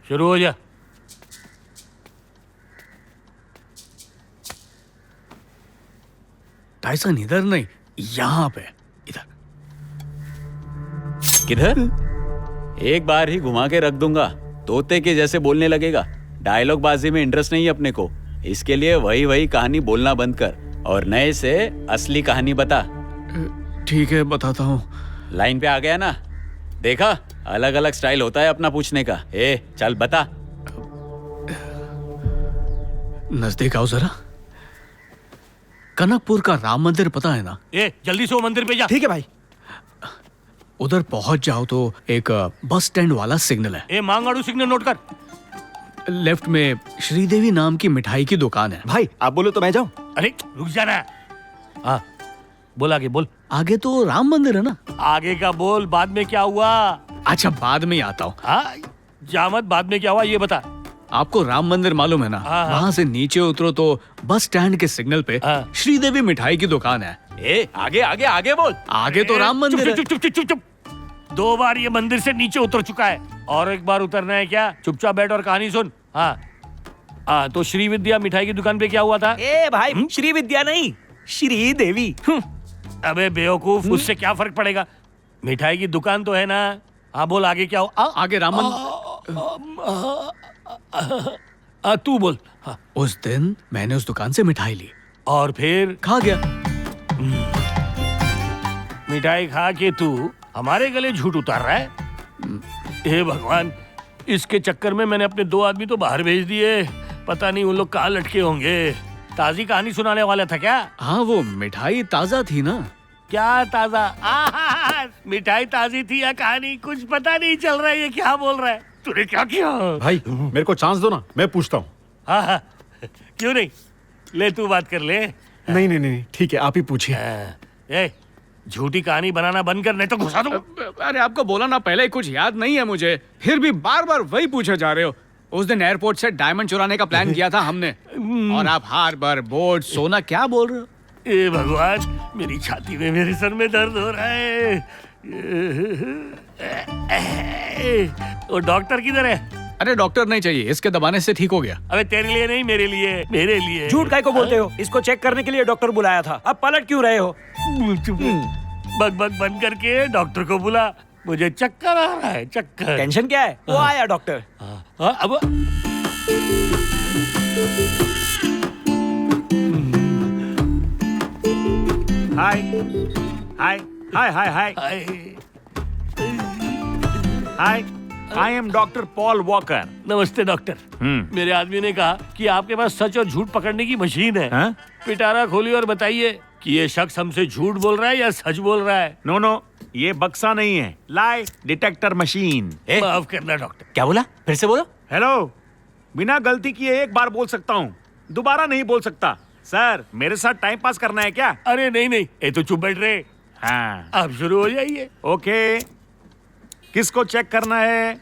शुरू हो जा। टाइसन इधर नहीं, यहाँ पे। किधर? एक बार ही घुमा के रख दूंगा, तोते के जैसे बोलने लगेगा। डायलॉग बाजी में इंटरेस्ट नहीं है अपने को, इसके लिए वही कहानी बोलना बंद कर और नए से असली कहानी बता। ठीक है बताता हूँ। लाइन पे आ गया ना? देखा अलग अलग स्टाइल होता है अपना पूछने का। ए चल बता। नजदीक आओ जरा। कनकपुर का राम मंदिर पता है ना? ए जल्दी से वो मंदिर पे जा। ठीक है भाई। उधर पहुंच जाओ तो एक बस स्टैंड वाला सिग्नल है। ए मांगाड़ू सिग्नल नोट कर। लेफ्ट में श्रीदेवी नाम की मिठाई की दुकान है। भाई आप बोलो तो मैं जाऊं? अरे रुक जाना। हाँ बोल, आगे बोल। आगे तो राम मंदिर है ना। आगे का बोल, बाद में क्या हुआ? अच्छा बाद में आता हूँ। हाँ जामत, बाद में क्या हुआ ये बता। आपको राम मंदिर मालूम है ना? वहाँ से नीचे उतरो तो बस स्टैंड के सिग्नल पे श्रीदेवी मिठाई की दुकान है। ए आगे आगे आगे बोल। आगे तो राम मंदिर है। चुप चुप चुप चुप। 2 बार ये मंदिर से नीचे उतर चुका है और एक बार उतरना है क्या? चुपचाप बैठ और कहानी सुन। हाँ तो श्री विद्या मिठाई की दुकान पे क्या हुआ था? ए भाई श्री विद्या नहीं, श्री देवी। अबे बेवकूफ, उससे क्या फर्क पड़ेगा? मिठाई की दुकान तो है ना। हाँ बोल आगे क्या हुआ? आगे राम तू बोल। उस दिन मैंने उस दुकान से मिठाई ली और फिर खा गया। मिठाई खा के तू हमारे गले झूठ उतार रहा है? हे भगवान, इसके चक्कर में मैंने अपने 2 आदमी तो बाहर भेज दिए। पता नहीं उन लोग कहाँ लटके होंगे। ताजी कहानी सुनाने वाला था क्या? हाँ वो मिठाई ताजा थी ना। क्या ताजा? मिठाई ताजी थी या कहानी? कुछ पता नहीं चल रहा है। ये क्या बोल रहा है? तूने क्या किया? भाई मेरे को चांस दो ना, मैं पूछता हूँ। हाँ क्यों नहीं, ले तू बात कर ले। नहीं ठीक है, आप ही पूछिए। झूठी कहानी बनाना बंद कर, नहीं तो घुसा दूं। अरे आपको बोला ना पहले, कुछ याद नहीं है मुझे, फिर भी बार बार वही पूछे जा रहे हो। उस दिन एयरपोर्ट से डायमंड चुराने का प्लान किया था हमने और आप हार्बर, बोट, सोना क्या बोल रहे हो? ए भगवान, मेरी छाती में, मेरे सर में दर्द हो रहा है। वो डॉक्टर किधर है? अरे डॉक्टर नहीं चाहिए, इसके दबाने से ठीक हो गया। अबे तेरे लिए नहीं, मेरे लिए, मेरे लिए। झूठ काहे को बोलते हो? इसको चेक करने के लिए डॉक्टर बुलाया था, अब पलट क्यों रहे हो? बक बक बंद करके डॉक्टर को बुला, मुझे चक्कर आ रहा है, चक्कर। टेंशन क्या है? वो आया डॉक्टर। अब hi hi hi hi hi hi I am doctor Paul Walker. नमस्ते डॉक्टर। मेरे आदमी ने कहा कि आपके पास सच और झूठ पकड़ने की मशीन है। पिटारा खोलिए और बताइए कि ये शख्स हमसे झूठ बोल रहा है या सच बोल रहा है। नो नो, ये बक्सा नहीं है, लाई डिटेक्टर मशीन। माफ करना डॉक्टर। क्या बोला? फिर से बोलो। हेलो, बिना गलती किए एक बार बोल सकता हूँ, दोबारा नहीं बोल सकता। सर, मेरे साथ टाइम पास करना है क्या? अरे नहीं नहीं, ये तो चुप बैठ रहे। हाँ, आप शुरू हो जाइए। ओके, किसको चेक करना है?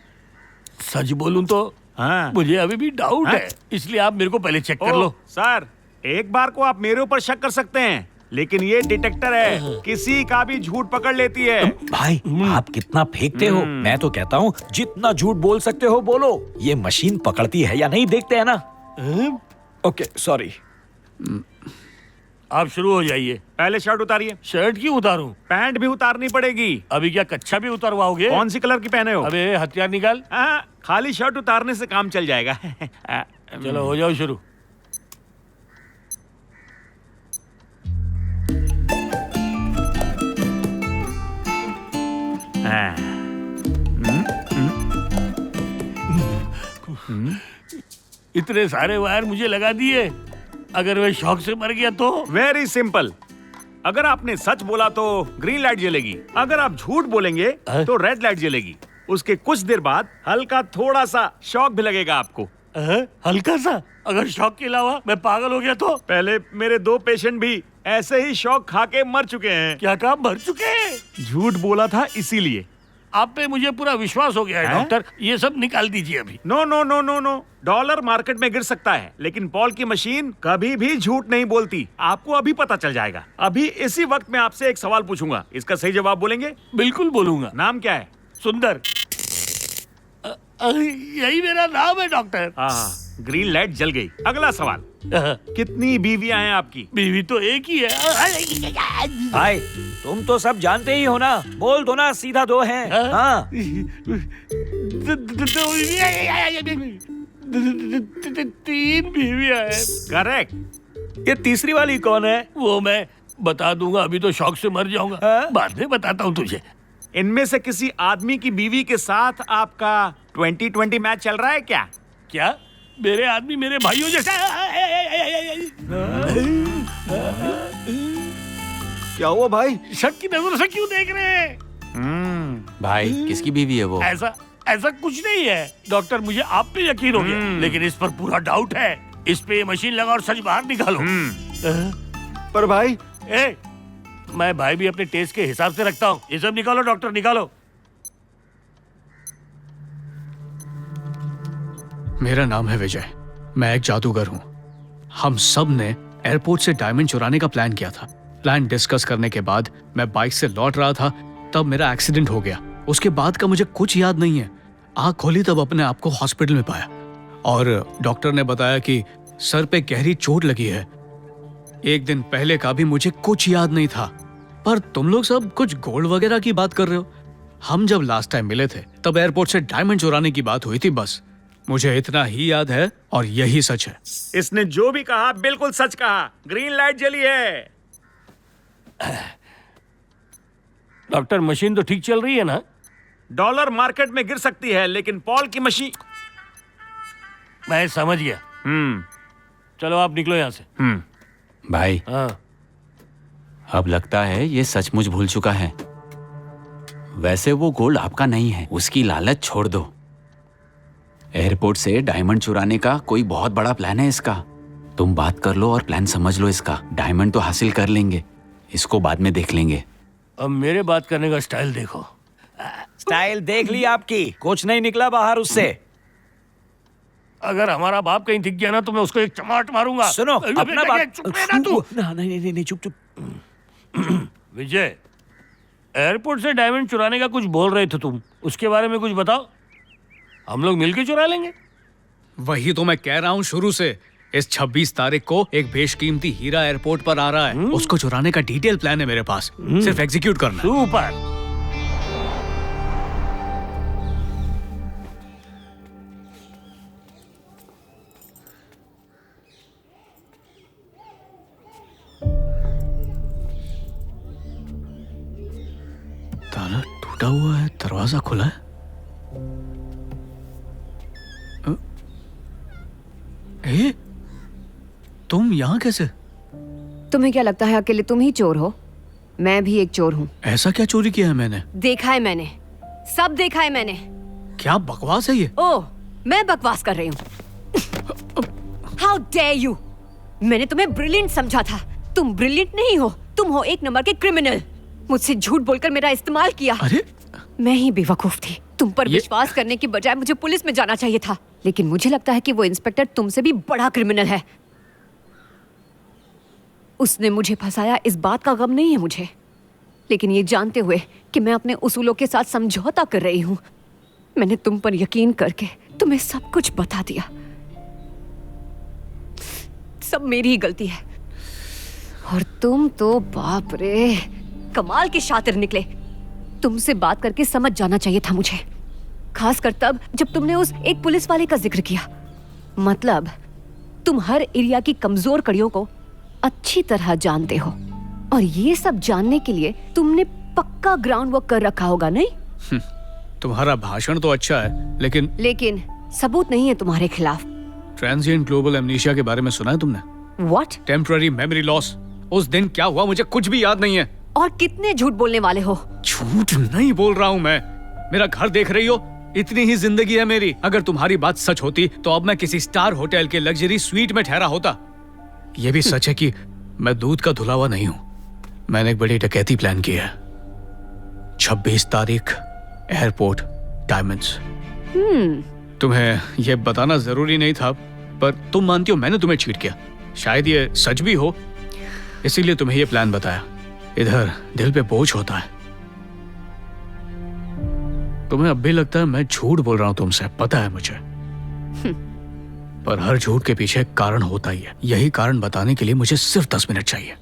सच बोलूं तो मुझे अभी भी डाउट है, इसलिए आप मेरे को पहले चेक कर लो। सर, एक बार को आप मेरे ऊपर शक कर सकते हैं, लेकिन ये डिटेक्टर है, किसी का भी झूठ पकड़ लेती है। भाई आप कितना फेंकते हो। मैं तो कहता हूँ जितना झूठ बोल सकते हो बोलो, ये मशीन पकड़ती है या नहीं देखते है ना। Okay sorry. आप शुरू हो जाइए। पहले शर्ट उतारिए। शर्ट क्यों उतारूं? पैंट भी उतारनी पड़ेगी। अभी क्या कच्छा भी उतरवाओगे? कौन सी कलर की पहने हो? अबे हथियार निकाल। खाली शर्ट उतारने से काम चल जाएगा। चलो हो जाओ शुरू। इतने सारे वायर मुझे लगा दिए, अगर मैं शौक से मर गया तो? वेरी सिंपल, अगर आपने सच बोला तो ग्रीन लाइट जलेगी, अगर आप झूठ बोलेंगे तो रेड लाइट जलेगी। उसके कुछ देर बाद हल्का थोड़ा सा शॉक भी लगेगा आपको। हल्का सा? अगर शॉक के अलावा मैं पागल हो गया तो? पहले मेरे 2 पेशेंट भी ऐसे ही शॉक खा के मर चुके हैं। क्या कहा? मर चुके हैं? झूठ बोला था इसीलिए। आप पे मुझे पूरा विश्वास हो गया है डॉक्टर, ये सब निकाल दीजिए अभी। No no no no no, dollar market में गिर सकता है, लेकिन पॉल की मशीन कभी भी झूठ नहीं बोलती। आपको अभी पता चल जाएगा। अभी इसी वक्त मैं आपसे एक सवाल पूछूंगा, इसका सही जवाब बोलेंगे? बिल्कुल बोलूंगा। नाम क्या है? सुंदर। यही मेरा नाम है डॉक्टर। ग्रीन लाइट जल गई। अगला सवाल, कितनी बीवियां हैं आपकी? बीवी तो एक ही है। भाई तुम तो सब जानते ही हो ना, बोल दो ना, सीधा 2 हैं। हाँ। 3 बीवियां हैं। करेक्ट। ये तीसरी वाली कौन है? वो मैं बता दूंगा, अभी तो शौक से मर जाऊंगा। बाद में बताता हूँ तुझे। इनमें से किसी आदमी की बीवी के साथ आपका 20-20 मैच चल रहा है क्या? क्या? मेरे आदमी मेरे भाइयों जैसा? क्या हुआ भाई? शक की नजर से क्यों देख रहे हैं? भाई किसकी बीवी है वो? ऐसा कुछ नहीं है डॉक्टर, मुझे आप पे यकीन हो गया, लेकिन इस पर पूरा डाउट है। इस पे मशीन लगा और सच बाहर निकालो। पर भाई मैं भाई भी अपने टेस्ट के हिसाब से रखता हूँ। ये सब निकालो डॉक्टर, निकालो। मेरा नाम है विजय, मैं एक जादूगर हूँ। हम सब ने एयरपोर्ट से डायमंड चुराने का प्लान किया था। प्लान डिस्कस करने के बाद मैं बाइक से लौट रहा था, तब मेरा एक्सीडेंट हो गया। उसके बाद का मुझे कुछ याद नहीं है। आँख खोली तब अपने आप को हॉस्पिटल में पाया और डॉक्टर ने बताया कि सर पे गहरी चोट लगी है। एक दिन पहले का भी मुझे कुछ याद नहीं था। पर तुम लोग सब कुछ गोल्ड वगैरह की बात कर रहे हो। हम जब लास्ट टाइम मिले थे तब एयरपोर्ट से डायमंड चुराने की बात हुई थी, बस मुझे इतना ही याद है और यही सच है। इसने जो भी कहा बिल्कुल सच कहा। ग्रीन लाइट जली है। डॉक्टर मशीन तो ठीक चल रही है ना? डॉलर मार्केट में गिर सकती है, लेकिन पॉल की मशीन। मैं समझ गया। चलो आप निकलो यहाँ से। भाई अब लगता है ये सचमुच भूल चुका है। वैसे वो गोल्ड आपका नहीं है, उसकी लालच छोड़ दो। एयरपोर्ट से डायमंड चुराने का कोई बहुत बड़ा प्लान है इसका। तुम बात कर लो और प्लान समझ लो इसका। डायमंड तो हासिल कर लेंगे, इसको बाद में देख लेंगे। अब मेरे बात करने का स्टाइल देखो। स्टाइल देख ली आपकी, कुछ नहीं निकला बाहर उससे। अगर हमारा बाप कहीं दिख गया ना तो मैं उसको एक चमाट मारूंगा। सुनो अपना बात। चुप रहना तू। नहीं चुप। विजय, एयरपोर्ट से डायमंड चुराने का कुछ बोल रहे थे तुम, उसके बारे में कुछ बताओ। हम लोग मिलके चुरा लेंगे। वही तो मैं कह रहा हूँ शुरू से। इस 26 तारीख को एक बेशकीमती हीरा एयरपोर्ट पर आ रहा है। उसको चुराने का डिटेल प्लान है मेरे पास, सिर्फ एग्जीक्यूट करना है। सुपर। लटका हुआ है, दरवाजा खुला है। ए, तुम यहाँ कैसे? तुम्हें क्या लगता है अकेले तुम ही चोर हो? मैं भी एक चोर हूँ। ऐसा क्या चोरी किया है मैंने? देखा है मैंने, सब देखा है मैंने। क्या बकवास है ये? ओह, मैं बकवास कर रही हूँ? How dare you! मैंने तुम्हें ब्रिलियंट समझा था। तुम ब्रिलियंट नहीं हो, तुम हो एक नंबर के क्रिमिनल। मुझसे झूठ बोलकर मेरा इस्तेमाल किया। अरे मैं ही बेवकूफ थी। तुम पर विश्वास करने की बजाय मुझे पुलिस में जाना चाहिए था। लेकिन मुझे लगता है कि वो इंस्पेक्टर तुमसे भी बड़ा क्रिमिनल है। उसने मुझे फंसाया, इस बात का गम नहीं है मुझे, लेकिन ये जानते हुए कि मैं अपने उसूलों के साथ समझौता कर रही हूँ, मैंने तुम पर यकीन करके तुम्हें सब कुछ बता दिया। सब मेरी ही गलती है। और तुम तो बाप रे, कमाल के शातिर निकले। तुमसे बात करके समझ जाना चाहिए था मुझे, खासकर तब जब तुमने उस एक पुलिस वाले का जिक्र किया। मतलब तुम हर एरिया की कमजोर कड़ियों को अच्छी तरह जानते हो, और ये सब जानने के लिए तुमने पक्का ग्राउंड वर्क कर रखा होगा, नहीं? तुम्हारा भाषण तो अच्छा है, लेकिन सबूत नहीं है तुम्हारे खिलाफ। ट्रांजिएंट ग्लोबल एमनीशिया के बारे में सुना है तुमने? What? Temporary memory loss. उस दिन क्या हुआ मुझे कुछ भी याद नहीं है। और कितने झूठ बोलने वाले हो? झूठ नहीं बोल रहा हूँ मैं। मेरा घर देख रही हो, इतनी ही जिंदगी है मेरी। अगर तुम्हारी बात सच होती तो अब मैं किसी स्टार होटल के लग्जरी स्वीट में ठहरा होता। ये भी सच है कि मैं दूध का धुलावा नहीं हूँ। मैंने एक बड़ी डकैती प्लान की है। 26 तारीख, एयरपोर्ट, डायमंड्स। तुम्हें यह बताना जरूरी नहीं था, पर तुम मानती हो मैंने तुम्हें चीट किया। शायद ये सच भी हो, इसीलिए तुम्हें यह प्लान बताया। इधर दिल पे बोझ होता है। तुम्हें अब भी लगता है मैं झूठ बोल रहा हूं तुमसे, पता है मुझे। पर हर झूठ के पीछे एक कारण होता ही है। यही कारण बताने के लिए मुझे सिर्फ 10 मिनट चाहिए।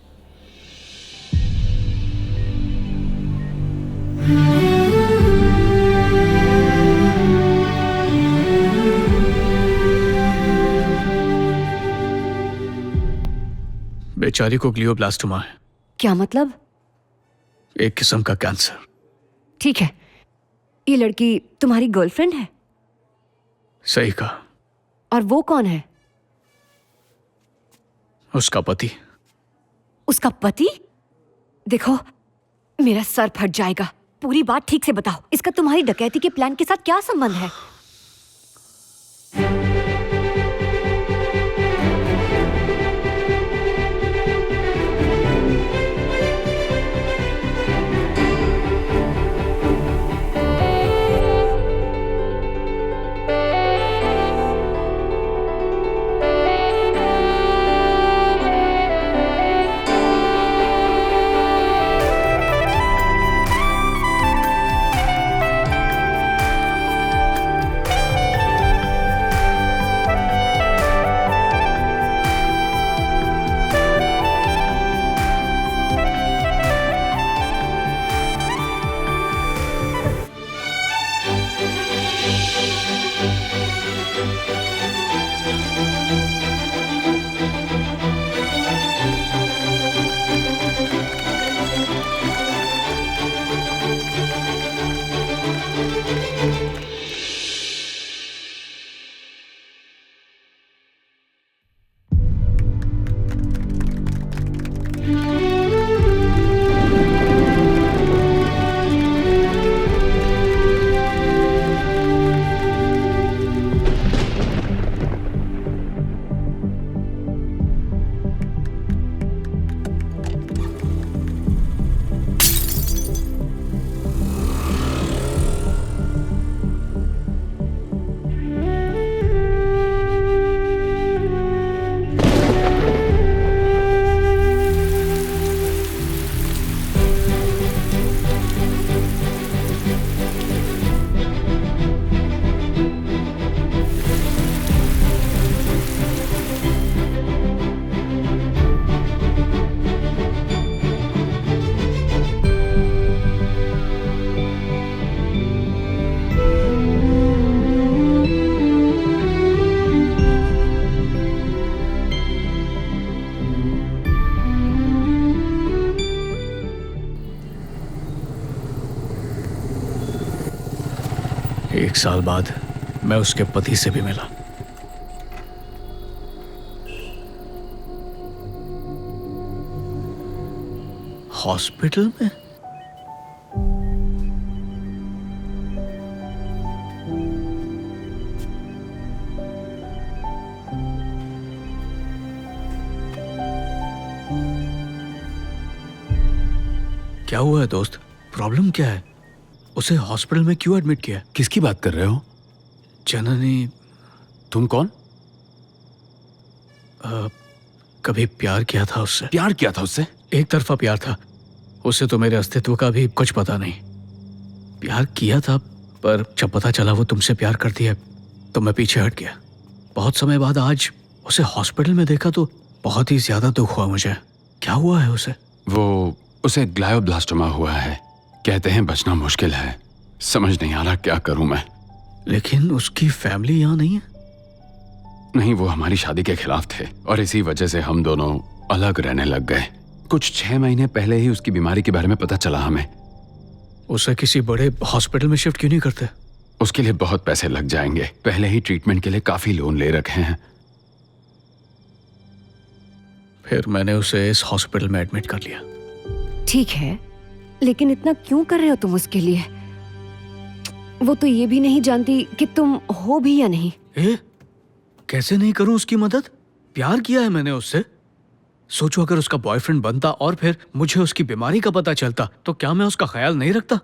बेचारी को ग्लियोब्लास्टोमा है। क्या मतलब? एक किस्म का कैंसर। ठीक है, ये लड़की तुम्हारी गर्लफ्रेंड है? सही कहा। और वो कौन है? उसका पति। उसका पति? देखो, मेरा सर फट जाएगा। पूरी बात ठीक से बताओ। इसका तुम्हारी डकैती के प्लान के साथ क्या संबंध है? साल बाद मैं उसके पति से भी मिला। हॉस्पिटल में? क्या हुआ है दोस्त? प्रॉब्लम क्या है? उसे हॉस्पिटल में क्यों एडमिट किया? किसकी बात कर रहे हो? जननी। तुम कौन? कभी प्यार किया था उससे। प्यार किया था उससे? एक तरफा प्यार था। उसे तो मेरे अस्तित्व का भी कुछ पता नहीं। प्यार किया था, पर जब पता चला वो तुमसे प्यार करती है तो मैं पीछे हट गया। बहुत समय बाद आज उसे हॉस्पिटल में देखा तो बहुत ही ज्यादा दुख हुआ मुझे। क्या हुआ है उसे? उसे ग्लायोब्लास्टोमा हुआ है। कहते हैं बचना मुश्किल है। समझ नहीं आ रहा क्या करूं मैं। लेकिन उसकी फैमिली यहाँ नहीं है? नहीं, वो हमारी शादी के खिलाफ थे और इसी वजह से हम दोनों अलग रहने लग गए। कुछ 6 महीने पहले ही उसकी बीमारी के बारे में पता चला हमें। उसे किसी बड़े हॉस्पिटल में शिफ्ट क्यों नहीं करते? उसके लिए बहुत पैसे लग जाएंगे। पहले ही ट्रीटमेंट के लिए काफी लोन ले रखे हैं। फिर मैंने उसे इस हॉस्पिटल में एडमिट कर लिया। ठीक है, लेकिन इतना क्यों कर रहे हो तुम उसके लिए? वो तो ये भी नहीं जानती कि तुम हो भी या नहीं। कैसे नहीं करूं उसकी मदद? प्यार किया है मैंने उससे। सोचो अगर उसका बॉयफ्रेंड बनता और फिर मुझे उसकी बीमारी का पता चलता तो क्या मैं उसका ख्याल नहीं रखता?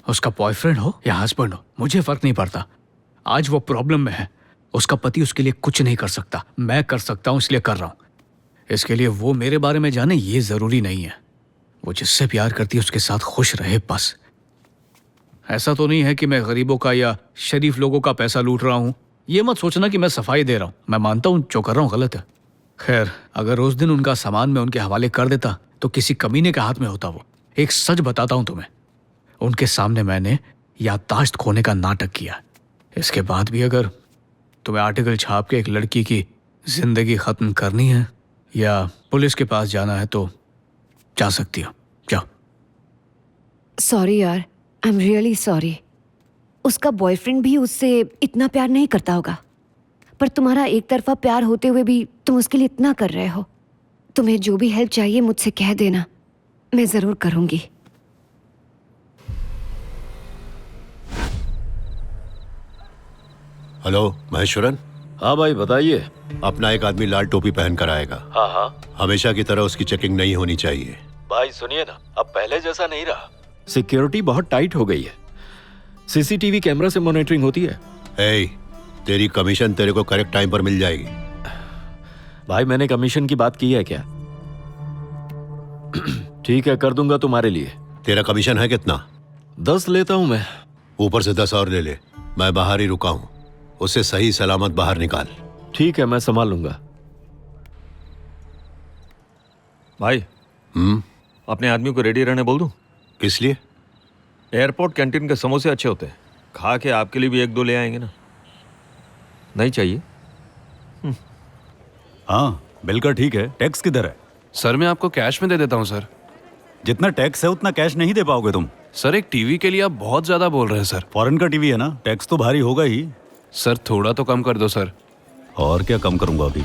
उसका बॉयफ्रेंड हो या हस्बैंड हो, मुझे फर्क नहीं पड़ता। आज वो प्रॉब्लम में है। उसका पति उसके लिए कुछ नहीं कर सकता। मैं कर सकता हूं, इसलिए कर रहा हूं। इसके लिए वो मेरे बारे में जाने ये जरूरी नहीं है। वो जिससे प्यार करती है उसके साथ खुश रहे बस। ऐसा तो नहीं है कि मैं गरीबों का या शरीफ लोगों का पैसा लूट रहा हूं। ये मत सोचना कि मैं सफाई दे रहा हूं। मैं मानता हूं जो कर रहा हूं गलत है। खैर, अगर उस दिन उनका सामान मैं उनके हवाले कर देता तो किसी कमीने के हाथ में होता वो। एक सच बताता हूं तुम्हें, उनके सामने मैंने याददाश्त खोने का नाटक किया। इसके बाद भी अगर तुम्हें आर्टिकल छाप के एक लड़की की जिंदगी खत्म करनी है या पुलिस के पास जाना है तो जा सकती हो, जाओ। सॉरी यार, आई एम रियली सॉरी। उसका बॉयफ्रेंड भी उससे इतना प्यार नहीं करता होगा, पर तुम्हारा एक तरफा प्यार होते हुए भी तुम उसके लिए इतना कर रहे हो। तुम्हें जो भी हेल्प चाहिए मुझसे कह देना, मैं जरूर करूंगी। हेलो महेश्वरन। हाँ भाई बताइए। अपना एक आदमी लाल टोपी पहन कर आएगा। हाँ हाँ। हमेशा की तरह उसकी चेकिंग नहीं होनी चाहिए। भाई सुनिए ना, अब पहले जैसा नहीं रहा। सिक्योरिटी बहुत टाइट हो गई है। सीसीटीवी कैमरा से मॉनिटरिंग होती है। ए, तेरी कमीशन तेरे को करेक्ट टाइम पर मिल जाएगी। भाई मैंने कमीशन की बात की है क्या? ठीक है, कर दूंगा तुम्हारे लिए। तेरा कमीशन है कितना? 10 लेता हूं मैं। ऊपर से 10 और ले ले। मैं बाहर ही रुका हूं, उसे सही सलामत बाहर निकाल। ठीक है, मैं संभाल लूंगा। भाई अपने आदमी को रेडी रहने बोल दूं? किस लिए? एयरपोर्ट कैंटीन के समोसे अच्छे होते हैं, खा के आपके लिए भी 1-2 ले आएंगे ना। नहीं चाहिए? हाँ, बिल का ठीक है। टैक्स किधर है? सर मैं आपको कैश में दे देता हूँ सर। जितना टैक्स है उतना कैश नहीं दे पाओगे तुम। सर एक टीवी के लिए आप बहुत ज्यादा बोल रहे हैं सर। फॉरेन का टीवी है ना, टैक्स तो भारी होगा ही। सर थोड़ा तो कम कर दो सर। और क्या कम करूंगा अभी?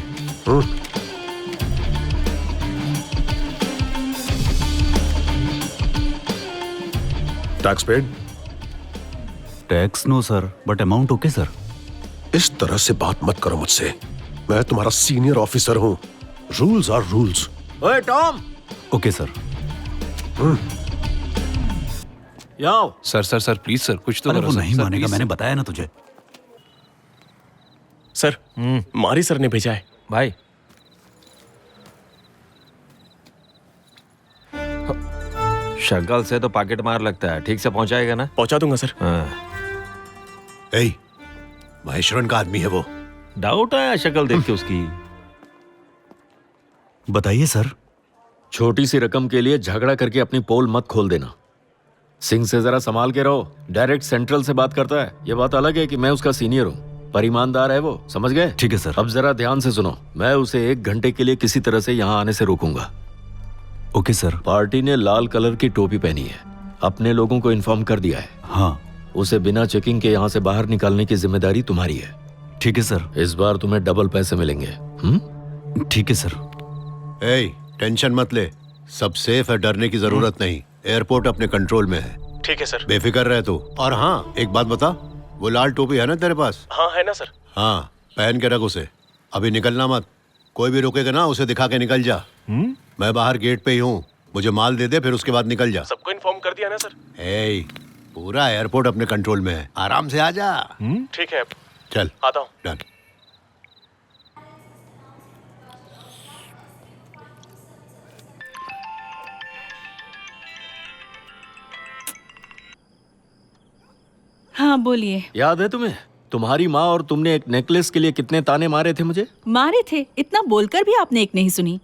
Tax paid? Tax no sir, but amount okay sir. इस तरह से बात मत करो मुझसे। मैं तुम्हारा सीनियर ऑफिसर हूं। Rules are rules. ओए टॉम। Okay sir. याओ। सर प्लीज सर, कुछ तो अरे करो वो सर, नहीं सर, मानेगा, प्लीज मैंने सर। बताया ना तुझे। सर मारी सर ने भेजा है। भाई शक्ल से तो पॉकेट मार लगता है। ठीक से पहुंचाएगा ना? पहुंचा दूंगा सर। ए, महेश्वरन का आदमी है वो। डाउट आया शक्ल देख के उसकी। बताइए सर। छोटी सी रकम के लिए झगड़ा करके अपनी पोल मत खोल देना। सिंह से जरा संभाल के रहो। डायरेक्ट सेंट्रल से बात करता है। ये बात अलग है कि मैं उसका सीनियर हूँ, पर ईमानदार है वो, समझ गए? ठीक है सर। अब जरा ध्यान से सुनो। मैं उसे 1 घंटे के लिए किसी तरह से यहाँ आने से रोकूंगा। Okay sir. पार्टी ने लाल कलर की टोपी पहनी है। अपने लोगों को इन्फॉर्म कर दिया है। हाँ। उसे बिना चेकिंग के यहाँ से बाहर निकालने की जिम्मेदारी तुम्हारी है। ठीक है सर। इस बार तुम्हें डबल पैसे मिलेंगे। ठीक है सर। ए, टेंशन मत ले, सब सेफ है, डरने की जरूरत नहीं। एयरपोर्ट अपने कंट्रोल में है। ठीक है सर। बेफिक्र रह तू। और हाँ, एक बात बता, वो लाल टोपी है ना तेरे पास? हाँ है ना सर। हाँ, पहन के रख उसे। अभी निकलना मत, कोई भी रोकेगा ना उसे दिखा के निकल जा। मैं बाहर गेट पे ही हूँ, मुझे माल दे दे, फिर उसके बाद निकल जा। सबको इन्फॉर्म कर दिया ना सर? ए, पूरा एयरपोर्ट अपने कंट्रोल में है, आराम से आ जा। ठीक है, चल आता हूँ। डन। हाँ बोलिए। याद है तुम्हें, तुम्हारी माँ और तुमने एक नेकलेस के लिए कितने ताने मारे थे मुझे? मारे थे? इतना बोलकर भी आपने एक नहीं सुनी।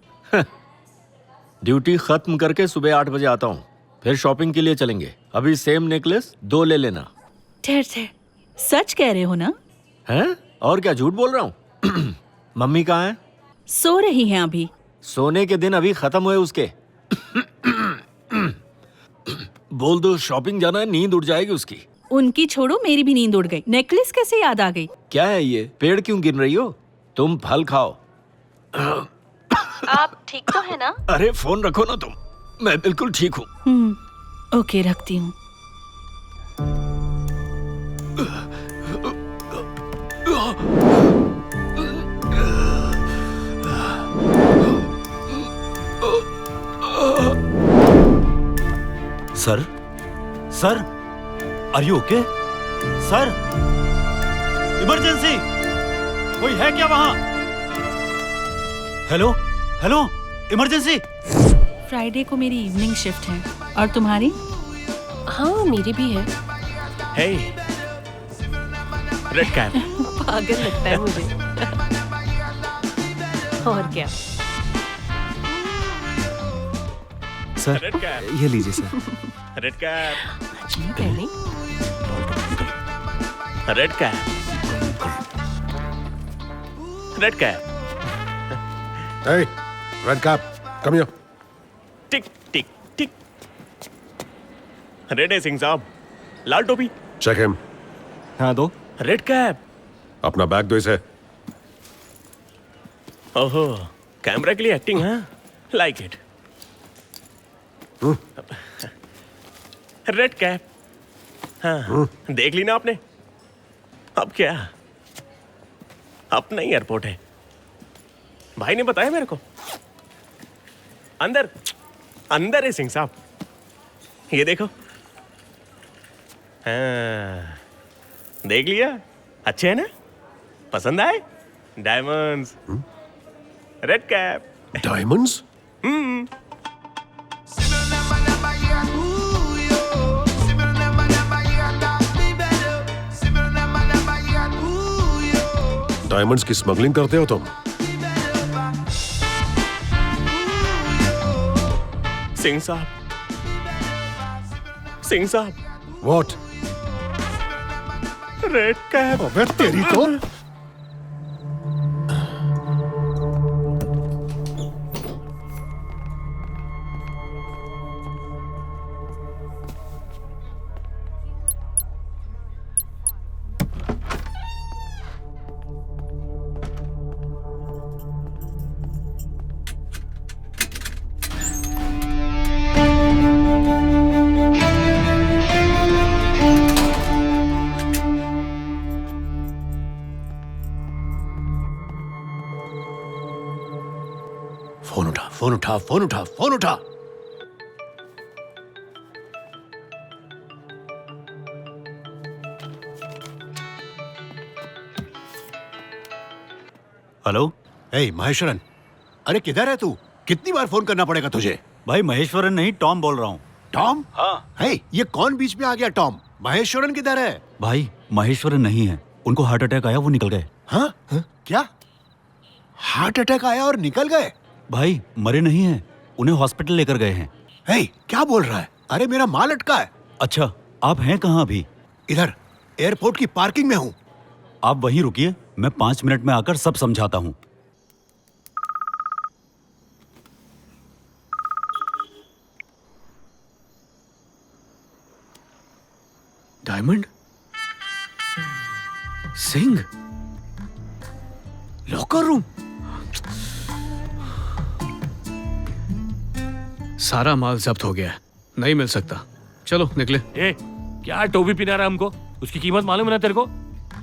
ड्यूटी खत्म करके सुबह 8 बजे आता हूँ, फिर शॉपिंग के लिए चलेंगे। अभी सेम नेकलेस 2 ले लेना। ठहर ठहर, सच कह रहे हो ना? हैं? और क्या झूठ बोल रहा हूँ? मम्मी कहाँ है? सो रही हैं अभी। सोने के दिन अभी खत्म हुए उसके। बोल दो शॉपिंग जाना है, नींद उड़ जाएगी उसकी। उनकी छोड़ो, मेरी भी नींद उड़ गई। नेकलेस कैसे याद आ गई? क्या है ये? पेड़ क्यों गिन रही हो? तुम फल खाओ। आप ठीक तो है ना? अरे फोन रखो ना तुम, मैं बिल्कुल ठीक हूँ। ओके, रखती हूँ। Sir, sir, are you okay? Sir, emergency, कोई है क्या वहां? Hello, hello, emergency. फ्राइडे को मेरी इवनिंग शिफ्ट है, और तुम्हारी? हाँ मेरी भी है। Hey, red cap. पागल लगता है मुझे। और क्या? Sir, red cap. ये लीजिए सर। Red cap. पहले red cap. Red cap. Hey, red cap, come here. Tick tick tick. Red है सिंह साहब, लाल टोपी। Check him. हाँ दो। Red cap. अपना बैग दो इसे। ओहो, कैमरा के लिए एक्टिंग है, लाइक इट। Red cap. हाँ, देख ली ना आपने? अब क्या, अपना ही एयरपोर्ट है। भाई ने बताया मेरे को। अंदर अंदर है सिंह साहब, ये देखो। हाँ, देख लिया? अच्छे है ना? पसंद आए? Diamonds. Red cap. Diamonds? Diamonds की स्मगलिंग करते हो तुम? सिंह साहब, सिंह साहब। What? Red cap. अबे तेरी तो। फोन उठा, फोन उठा, फोन उठा, फोन उठा। हेलो। ए महेश्वरन, अरे किधर है तू? कितनी बार फोन करना पड़ेगा तुझे? भाई महेश्वरन नहीं, टॉम बोल रहा हूँ। टॉम? हाँ। हे, ये कौन बीच में आ गया टॉम? महेश्वरन किधर है? भाई महेश्वरन नहीं है, उनको हार्ट अटैक आया, वो निकल गए। हाँ? क्या? हार्ट अटैक आया और निकल गए? भाई मरे नहीं हैं, उन्हें हॉस्पिटल लेकर गए हैं। हे, क्या बोल रहा है? अरे मेरा माल अटका है। अच्छा, आप हैं कहाँ अभी? इधर एयरपोर्ट की पार्किंग में हूँ। आप वहीं रुकिए, मैं 5 मिनट में आकर सब समझाता हूँ। डायमंड? Singh locker room. सारा माल जब्त हो गया है, नहीं मिल सकता। चलो निकले। क्या टोपी पिना रहा हमको? उसकी कीमत मालूम है ना तेरे को?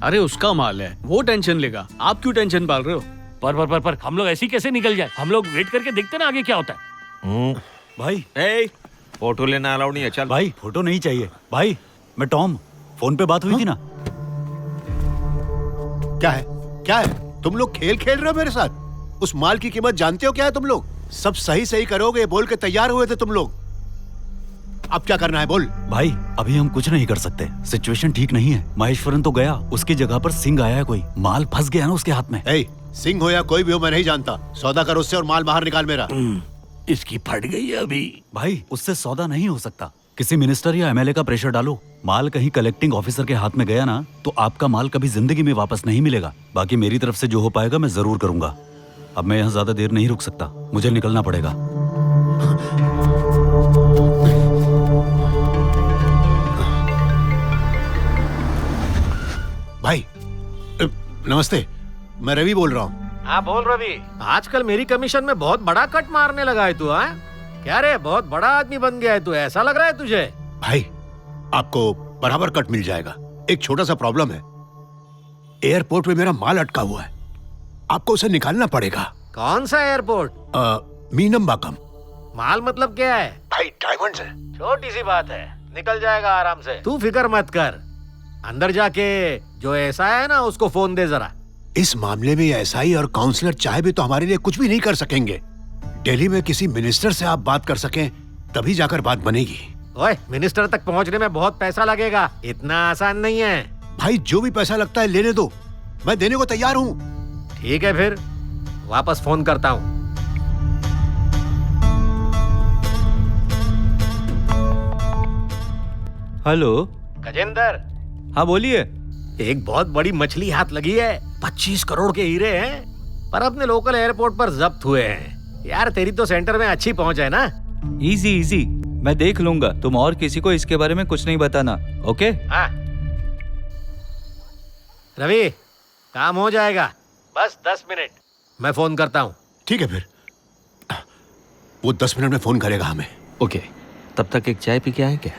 अरे उसका माल है, वो टेंशन लेगा, आप क्यों टेंशन पाल रहे हो? पर हम लोग ऐसे ही कैसे निकल जाए? हम लोग वेट करके देखते ना आगे क्या होता है। भाई फोटो लेना अलाउड नहीं है। चल भाई, फोटो नहीं चाहिए भाई। मैं टॉम, फोन पे बात हुई थी ना। क्या है क्या है? तुम लोग खेल खेल रहे हो मेरे साथ? उस माल की कीमत जानते हो क्या है तुम लोग? सब सही सही करोगे बोल के तैयार हुए थे तुम लोग। अब क्या करना है बोल। भाई अभी हम कुछ नहीं कर सकते, सिचुएशन ठीक नहीं है। महेश्वरन तो गया, उसकी जगह पर सिंह आया है। कोई माल फंस गया ना उसके हाथ में। सिंह हो या कोई भी हो मैं नहीं जानता। सौदा कर उससे और माल बाहर निकाल मेरा। इसकी फट गई है अभी। भाई उससे सौदा नहीं हो सकता, किसी मिनिस्टर या एमएलए का प्रेशर डालो। माल कहीं कलेक्टिंग ऑफिसर के हाथ में गया ना तो आपका माल कभी जिंदगी में वापस नहीं मिलेगा। बाकी मेरी तरफ से जो हो पाएगा मैं जरूर करूंगा। अब मैं यहाँ ज्यादा देर नहीं रुक सकता, मुझे निकलना पड़ेगा। भाई नमस्ते, मैं रवि बोल रहा हूँ। हाँ बोल रवि। आजकल मेरी कमीशन में बहुत बड़ा कट मारने लगा है तू। हाँ क्या रे, बहुत बड़ा आदमी बन गया है तू, ऐसा लग रहा है तुझे? भाई आपको बराबर कट मिल जाएगा। एक छोटा सा प्रॉब्लम है, एयरपोर्ट में मेरा माल अटका हुआ है, आपको उसे निकालना पड़ेगा। कौन सा एयरपोर्ट? मीनम्बाकम। माल मतलब क्या है? भाई डायमंड्स है। छोटी सी बात है, निकल जाएगा आराम से, तू फिक्र मत कर। अंदर जाके जो ऐसा है ना उसको फोन दे जरा। इस मामले में एसआई और काउंसलर चाहे भी तो हमारे लिए कुछ भी नहीं कर सकेंगे। दिल्ली में किसी मिनिस्टर से आप बात कर सकें तभी जाकर बात बनेगी। ओए, मिनिस्टर तक पहुंचने में बहुत पैसा लगेगा, इतना आसान नहीं है। भाई जो भी पैसा लगता है लेने दो, मैं देने को तैयार हूँ। ठीक है फिर वापस फोन करता हूँ। हेलो गजेंद्र। हाँ बोलिए। एक बहुत बड़ी मछली हाथ लगी है, 25 करोड़ के हीरे हैं, पर अपने लोकल एयरपोर्ट पर जब्त हुए हैं। यार तेरी तो सेंटर में अच्छी पहुंच है ना। इजी इजी, मैं देख लूंगा। तुम और किसी को इसके बारे में कुछ नहीं बताना, ओके? हाँ रवि, काम हो जाएगा, बस 10 मिनट, मैं फोन करता हूँ। ठीक है फिर, वो 10 मिनट में फोन करेगा हमें। ओके, तब तक एक चाय पी के आए क्या?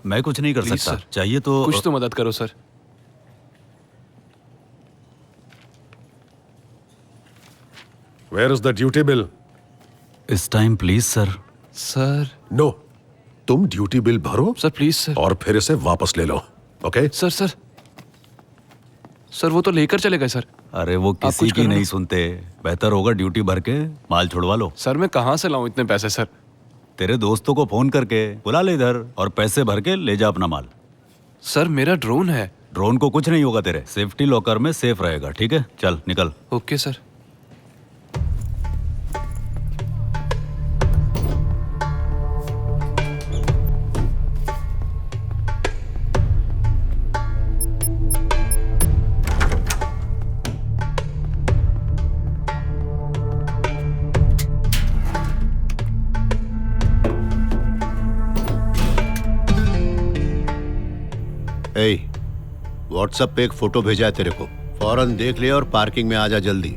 मैं कुछ नहीं कर Please, सकता, sir. चाहिए तो कुछ तो मदद करो sir. Where is the duty bill? इस time please sir. Sir no, तुम ड्यूटी बिल भरो सर, प्लीज सर, और फिर इसे वापस ले लो। ओके सर वो तो लेकर चले गए सर। अरे वो किसी कुछ की करो नहीं ना। सुनते, बेहतर होगा ड्यूटी भर के माल छुड़वा लो। सर मैं कहाँ से लाऊं इतने पैसे सर? तेरे दोस्तों को फोन करके बुला ले इधर और पैसे भर के ले जा अपना माल। सर मेरा ड्रोन है। ड्रोन को कुछ नहीं होगा, तेरे सेफ्टी लॉकर में सेफ रहेगा। ठीक है, चल निकल। Okay sir. व्हाट्सएप पे एक फोटो भेजा है तेरे को, फौरन देख ले और पार्किंग में आ जा जल्दी।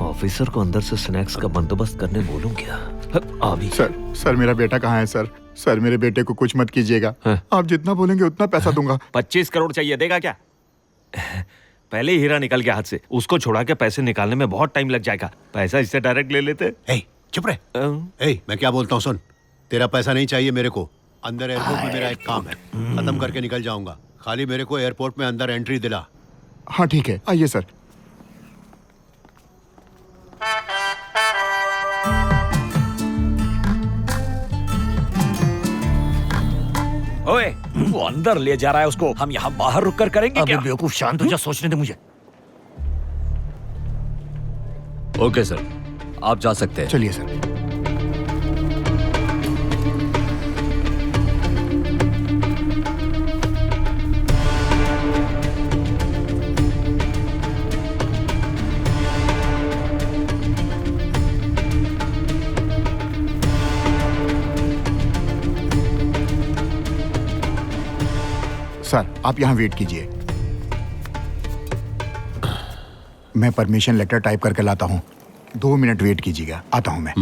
ऑफिसर को अंदर से स्नैक्स का बंदोबस्त करने बोलूं क्या? अभी सर मेरा बेटा कहाँ है? सर मेरे बेटे को कुछ मत कीजिएगा। आप जितना बोलेंगे उतना पैसा दूंगा। 25 करोड़ चाहिए, देगा क्या? पहले ही हीरा निकल गया हाथ से, उसको छोड़ा के पैसे निकालने में बहुत टाइम लग जाएगा। पैसा इससे डायरेक्ट ले लेते। चुप रहे। मैं क्या बोलता हूँ सुन, तेरा पैसा नहीं चाहिए मेरे को। अंदर एयरपोर्ट में मेरा एक काम है, खत्म करके निकल जाऊंगा। खाली मेरे को एयरपोर्ट में अंदर एंट्री दिला। हाँ ठीक है, आइए सर। ओए, वो अंदर ले जा रहा है उसको, हम यहाँ बाहर रुक कर करेंगे क्या? बेवकूफ, शांत हो जा, सोचने दे मुझे। ओके सर, आप जा सकते हैं। चलिए सर। सर आप यहाँ वेट कीजिए, मैं परमिशन लेटर टाइप करके लाता हूँ। 2 मिनट वेट कीजिएगा, आता हूँ मैं।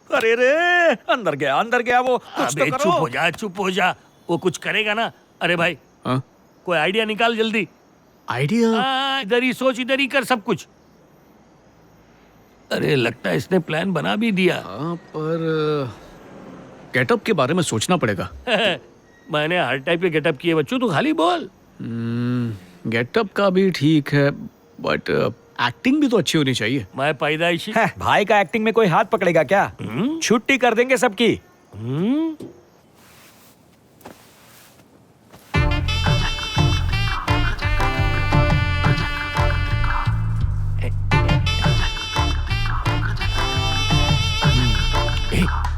अरे रे, अंदर गया वो। कुछ तो अबे करो। चुप हो जा। वो कुछ करेगा ना। अरे भाई कोई आइडिया निकाल जल्दी। आइडिया? इधर ही सोच, इधर ही कर सब कुछ। अरे लगता है इसने प्लान बना भी दिया। पर गेटअप के बारे में सोचना पड़ेगा। मैंने हर टाइप के गेटअप किए बच्चों, तू खाली बोल। गेटअप का भी ठीक है, बट एक्टिंग भी तो अच्छी होनी चाहिए। मैं पैदाइशी भाई का एक्टिंग में कोई हाथ पकड़ेगा क्या? छुट्टी कर देंगे सबकी।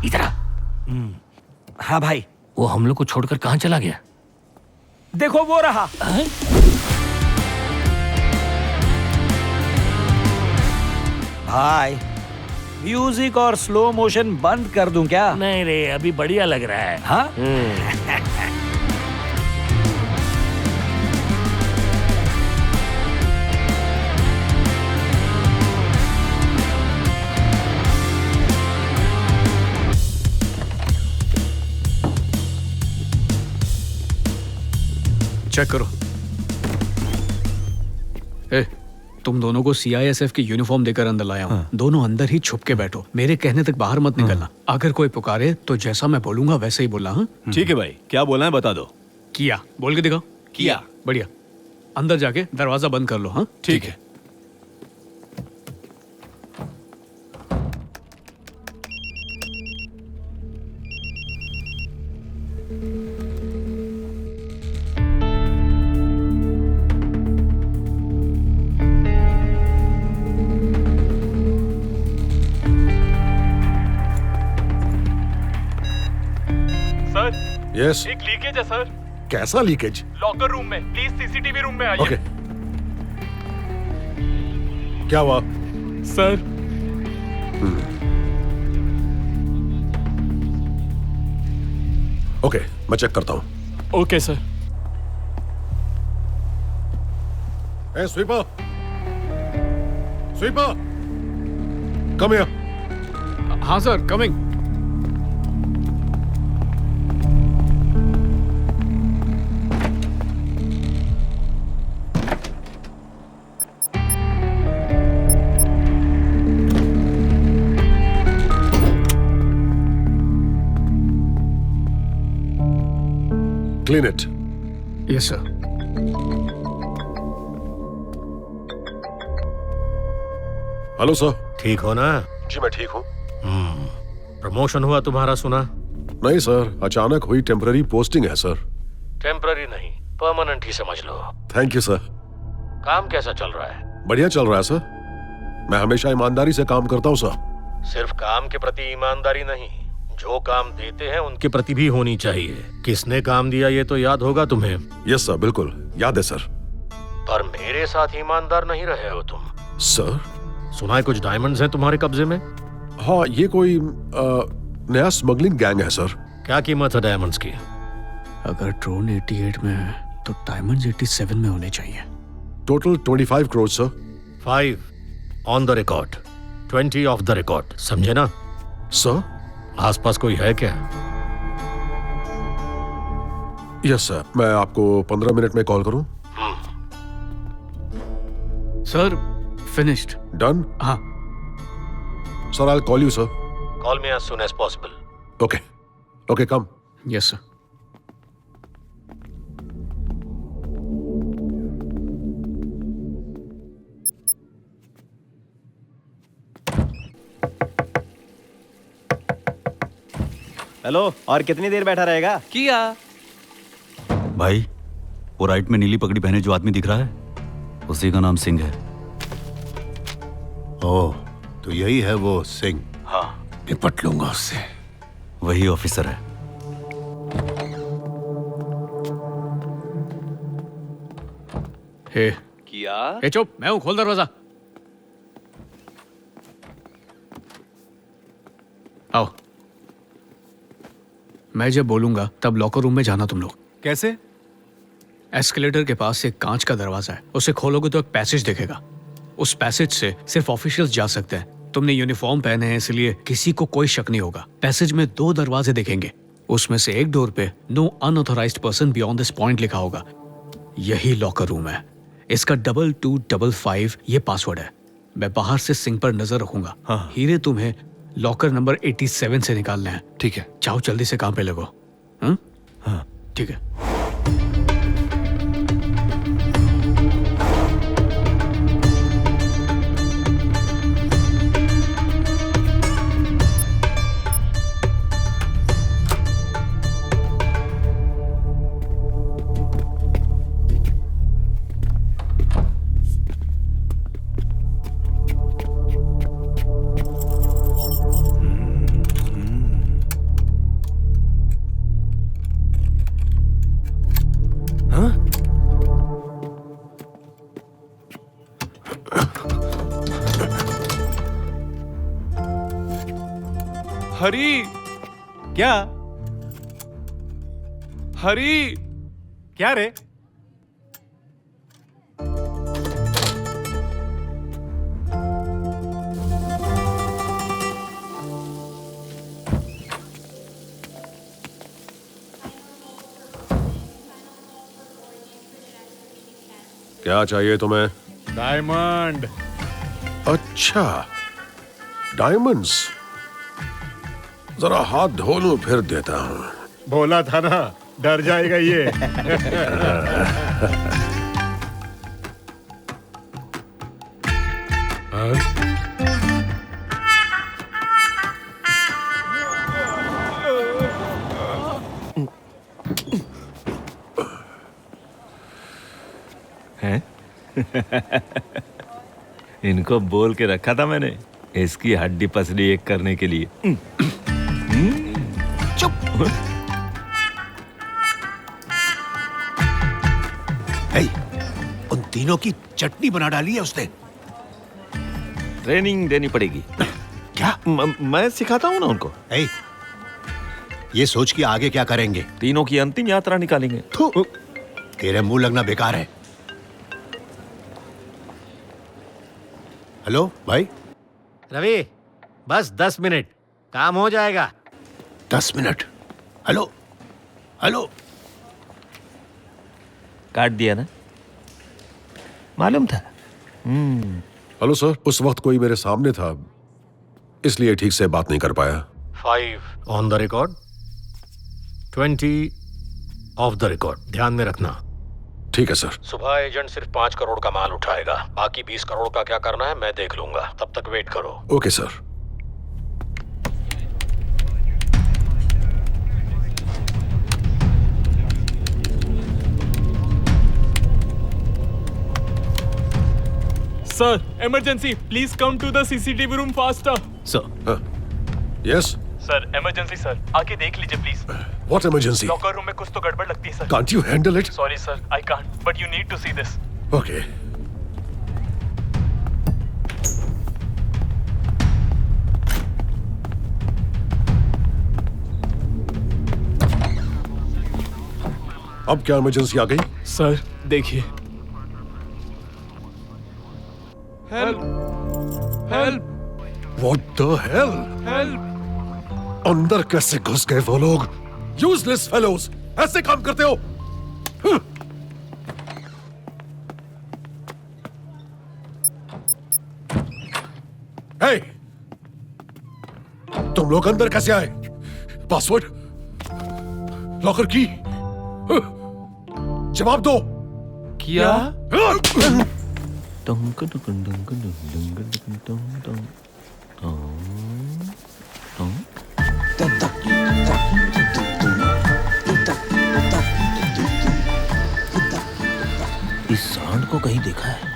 इधर आ। हाँ भाई। वो हम लोग को छोड़कर कहाँ चला गया? देखो वो रहा। भाई म्यूजिक और स्लो मोशन बंद कर दूं क्या? नहीं रे, अभी बढ़िया लग रहा है। हाँ? चेक करो। ए, तुम दोनों को CISF की यूनिफॉर्म देकर अंदर लाया हूँ। दोनों अंदर ही छुप के बैठो, मेरे कहने तक बाहर मत निकलना। अगर कोई पुकारे तो जैसा मैं बोलूंगा वैसे ही बोलना। हाँ ठीक है भाई, क्या बोलना है बता दो। किया बोल के दिखाओ। किया। बढ़िया। अंदर जाके दरवाजा बंद कर लो। हाँ ठीक है। यस। एक लीकेज है सर। कैसा लीकेज? लॉकर रूम में, प्लीज CCTV रूम में आइए। ओके। क्या हुआ? सर ओके, मैं चेक करता हूँ। Okay sir. ए स्वीपर, स्वीपर, कम हियर। हाँ sir, coming. Clean it. Yes, sir. Hello sir. ठीक हो ना? जी मैं ठीक हूँ। प्रमोशन हुआ तुम्हारा सुना? नहीं सर, अचानक हुई टेम्पररी पोस्टिंग है सर। टेम्पररी नहीं, परमानेंट ही समझ लो। Thank you sir. काम कैसा चल रहा है? बढ़िया चल रहा है सर। मैं हमेशा ईमानदारी से काम करता हूँ सर। सिर्फ काम के प्रति ईमानदारी नहीं, जो काम देते हैं उनके प्रति भी होनी चाहिए। किसने काम दिया ये तो याद होगा तुम्हें। यस सर, बिल्कुल याद है सर। पर मेरे साथ ईमानदार नहीं रहे हो तुम। सर सुना है कुछ डायमंड्स हैं तुम्हारे कब्जे में? हाँ, ये कोई नया स्मगलिंग गैंग है सर। क्या कीमत है डायमंड्स की? अगर ड्रोन 88 में है तो डायमंड्स 87 में होने चाहिए। Total 25 crore sir. 5 on the record, 20 of the record, समझे ना? सर आसपास कोई है क्या? यस सर, मैं आपको 15 मिनट में कॉल करूं? Sir finished. डन? हाँ sir, I will call you sir. Call me as soon as possible. Okay okay, come. Yes sir. Hello, और कितनी देर बैठा रहेगा? किया भाई, वो राइट में नीली पगड़ी पहने जो आदमी दिख रहा है, उसी का नाम सिंह है। ओह, तो यही है वो सिंह। हाँ, निपट लूंगा उससे। वही ऑफिसर है। हे किया? हे चुप, मैं हूं, खोल दरवाजा। आओ। मैं जब बोलूंगा तब लॉकर रूम में जाना तुम लोग। कैसे? एस्केलेटर के पास एक कांच का दरवाजा है, उसे खोलोगे तो एक पैसेज दिखेगा। उस पैसेज से सिर्फ ऑफिशियल्स जा सकते हैं। तुमने यूनिफॉर्म पहने हैं इसलिए किसी को कोई शक नहीं होगा। पैसेज में 2 दरवाजे दिखेंगे, उसमें से एक डोर पे no unauthorized person beyond this point लिखा होगा। यही लॉकर रूम है। इसका 2255 ये पासवर्ड है। मैं बाहर से सिंक पर नजर रखूंगा। हाँ। हीरे तुम्हें लॉकर नंबर 87 से निकालना है। ठीक है। जाओ जल्दी से काम पे लगो। हाँ ठीक है। हरी, क्या? हरी, क्या रे? क्या चाहिए तुम्हें? डायमंड। अच्छा, डायमंड्स। जरा हाथ धो लूं फिर देता हूं। बोला था ना, डर जाएगा ये। हैं? इनको बोल के रखा था मैंने, इसकी हड्डी पसली एक करने के लिए। चुप। हे, उन तीनों की चटनी बना डाली है उसने। ट्रेनिंग देनी पड़ेगी। क्या? मैं सिखाता हूँ ना उनको। हे, ये सोच के आगे क्या करेंगे? तीनों की अंतिम यात्रा निकालेंगे। तेरे मुंह लगना बेकार है। हेलो भाई। रवि, बस 10 मिनट, काम हो जाएगा। 10 मिनट? Hello hello. काट दिया ना, मालूम था। हेलो सर, उस वक्त कोई मेरे सामने था, इसलिए ठीक से बात नहीं कर पाया। 5 on the record, 20 of the record. ध्यान में रखना। ठीक है सर। सुबह एजेंट सिर्फ 5 करोड़ का माल उठाएगा, बाकी 20 करोड़ का क्या करना है मैं देख लूंगा। तब तक वेट करो। Okay sir. Sir, emergency, please come to the CCTV room faster. Sir. Yes sir, emergency sir, आके देख लीजिए please. What emergency? Locker room में कुछ तो गड़बड़ लगती है sir. Can't you handle it? Sorry sir, I can't, but you need to see this. Okay. अब क्या इमरजेंसी आ गई? सर देखिए। Help! Help! What the hell? Help! अंदर कैसे घुस गए वो लोग? Useless fellows! ऐसे काम करते हो? Hey! तुम लोग अंदर कैसे आए? पासवर्ड? लॉकर की? जवाब दो। क्या? इस सांड को कहीं देखा है?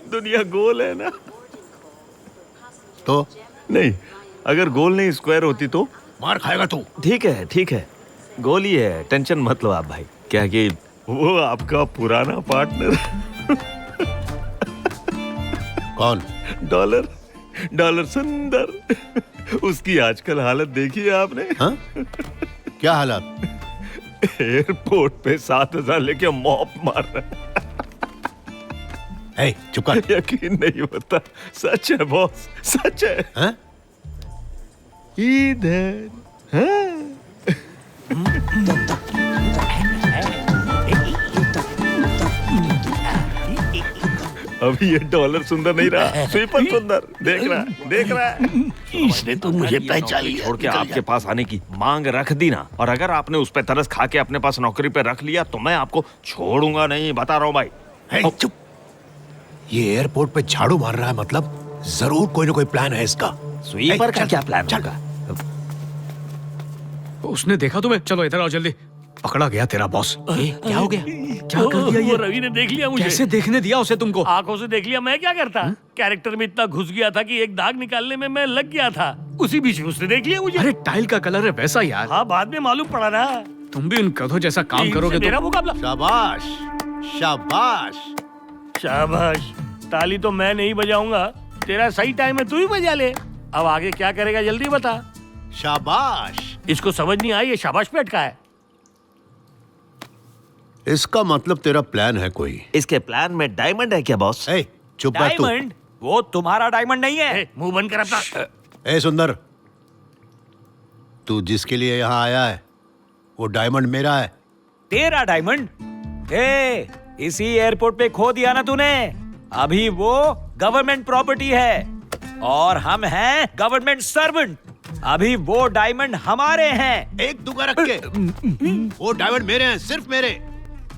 दुनिया गोल है ना? तो नहीं, अगर गोल नहीं स्क्वायर होती तो मार खाएगा तू। ठीक है, गोल ही है, टेंशन मत लो आप भाई। क्या कि वो आपका पुराना पार्टनर कौन? डॉलर डॉलर सुंदर। उसकी आजकल हालत देखी है आपने? हाँ? क्या हालत? एयरपोर्ट पे 7,000 लेके मॉप मार रहा है। चुप कर। यकीन नहीं होता, सच है बॉस, सच है। हाँ? इधर हाँ? अभी ये डॉलर सुंदर नहीं रहा, स्वीपर सुंदर। देख रहा है। इसने तो मुझे पहचान लिया। छोड़ के आपके पास आने की मांग रख दी ना, और अगर आपने उस पे तरस खा के अपने पास नौकरी पे रख लिया तो मैं आपको छोड़ूंगा नहीं, बता रहा हूँ भाई। चुप। ये एयरपोर्ट पे झाड़ू मार रहा है, मतलब जरूर कोई ना कोई प्लान है इसका। स्वीपर का क्या प्लान होगा? उसने देखा तुम्हें? चलो इधर आओ जल्दी। पकड़ा गया तेरा बॉस। क्या हो गया? क्या कर दिया ये? रवि ने देख लिया मुझे। कैसे देखने दिया उसे तुमको? आंखों से देख लिया। मैं क्या करता? कैरेक्टर में इतना घुस गया था कि एक दाग निकालने में मैं लग गया था। उसी बीच में उसने देख लिया मुझे। अरे टाइल का कलर है वैसा यार। हाँ, बाद में मालूम पड़ा ना। तुम भी उन गधों जैसा काम करोगे तो मेरा मुकाबला। शाबाश, शाबाश, शाबाश। ताली तो मैं नहीं बजाऊंगा, तेरा सही टाइम है, तू ही बजा ले। अब आगे क्या करेगा जल्दी बता। शाबाश। इसको समझ नहीं आई, ये शाबाश पे अटका है। इसका मतलब तेरा प्लान है कोई। इसके प्लान में डायमंड है क्या बॉस? चुप रह तू। डायमंड? वो तुम्हारा डायमंड नहीं है। मुंह बंद कर अपना। ए सुंदर, तू जिसके लिए यहाँ आया है वो डायमंड मेरा है। तेरा डायमंड? इसी एयरपोर्ट पे खो दिया ना तूने। अभी वो गवर्नमेंट प्रॉपर्टी है और हम हैं गवर्नमेंट सर्वेंट। अभी वो डायमंड हमारे हैं। एक दुगा रख के। वो डायमंड मेरे हैं, सिर्फ मेरे।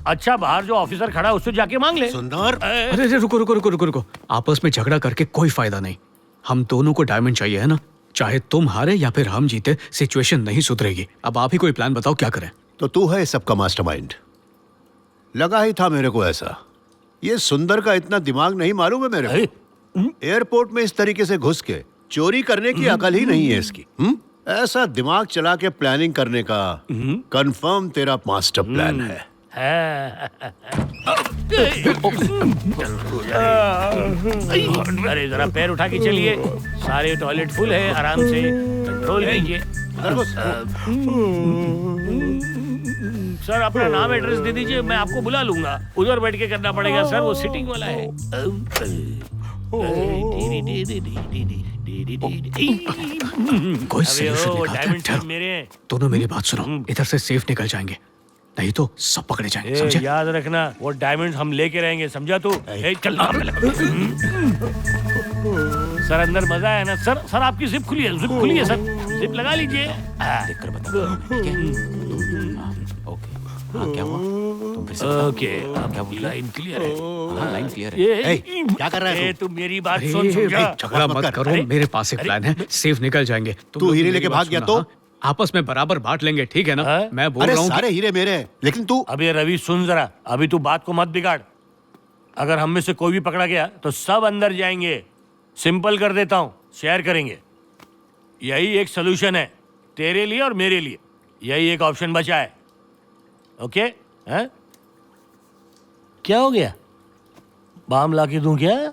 अच्छा, बाहर जो ऑफिसर खड़ा है उससे जाके मांग ले। सुंदर, अरे रुको। आपस में झगड़ा करके कोई फायदा नहीं। हम दोनों को डायमंड चाहिए है ना। चाहे तुम हारे या फिर हम जीते, सिचुएशन नहीं सुधरेगी। अब आप ही कोई प्लान बताओ, क्या करें? तो तू है सबका मास्टरमाइंड। लगा ही था मेरे को ऐसा। ये सुंदर का इतना दिमाग नहीं मालूम है मेरे को। एयरपोर्ट में इस तरीके से घुस के चोरी करने की अकल ही नहीं है इसकी। ऐसा दिमाग चला के प्लानिंग करने का कंफर्म तेरा मास्टर प्लान है। अरे जरा पैर उठा के चलिए। सारे टॉयलेट फुल है, आराम से कंट्रोल कीजिए। सर, अपना नाम एड्रेस दे दीजिए, मैं आपको बुला लूंगा। उधर बैठ के करना पड़ेगा सर, वो सिटिंग वाला है। कोई सॉल्यूशन निकालते हैं। डायमंड मेरे हैं। दोनों मेरी बात सुनो, इधर से सेफ निकल जाएंगे, नहीं तो सब पकड़े जाएंगे, समझे? याद रखना, वो डायमंड हम लेके रहेंगे, समझा तू? चल। सर, अंदर मजा है ना? सर आपकी जिप खुली है, जिप खुली है सर, जिप लगा लीजिए। देखकर बता। क्या हुआ? तुम फिर से बताओ। ओके, क्या बोल? लाइन क्लियर है। हाँ, लाइन क्लियर है। क्या कर रहा है तू? मेरी बात सुन, समझा? झगड़ा मत करो, मेरे पास एक प्लान है, सेफ निकल जाएंगे। तू हीरे लेके भाग गया तो आपस में बराबर बांट लेंगे, ठीक है ना? मैं बोल रहा हूँ सारे हीरे मेरे हैं, लेकिन तू। अबे रवि सुन जरा, अभी तू बात को मत बिगाड़। अगर हम में से कोई भी पकड़ा गया तो सब अंदर जाएंगे। सिंपल कर देता हूँ, शेयर करेंगे। यही एक सोल्यूशन है तेरे लिए और मेरे लिए। यही एक ऑप्शन बचा है। ओके? हैं? क्या हो गया? बाम ला के दूं क्या?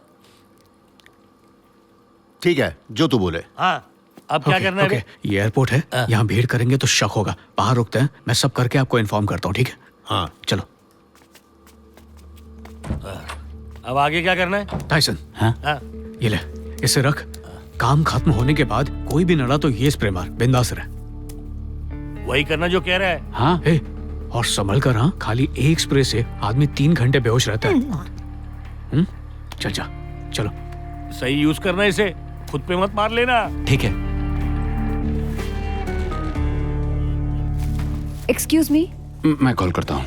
ठीक है, जो तू बोले। हाँ, अब क्या करना है? ये एयरपोर्ट है, यहाँ भीड़ करेंगे तो शक होगा। बाहर रुकते हैं, मैं सब करके आपको इन्फॉर्म करता हूँ, ठीक है? हाँ चलो। अब आगे क्या करना है? टाइसन, हाँ? ये ले, इसे रख। काम खत्म होने के बाद कोई भी नड़ा तो ये स्प्रे मार, बिंदास रह। वही करना जो कह रहा है। हाँ, और संभल कर। हाँ, खाली एक स्प्रे से आदमी 3 घंटे बेहोश रहता है। चल जा, चलो। सही यूज करना इसे, खुद पे मत मार लेना। ठीक है। एक्सक्यूज मी, मैं कॉल करता हूँ।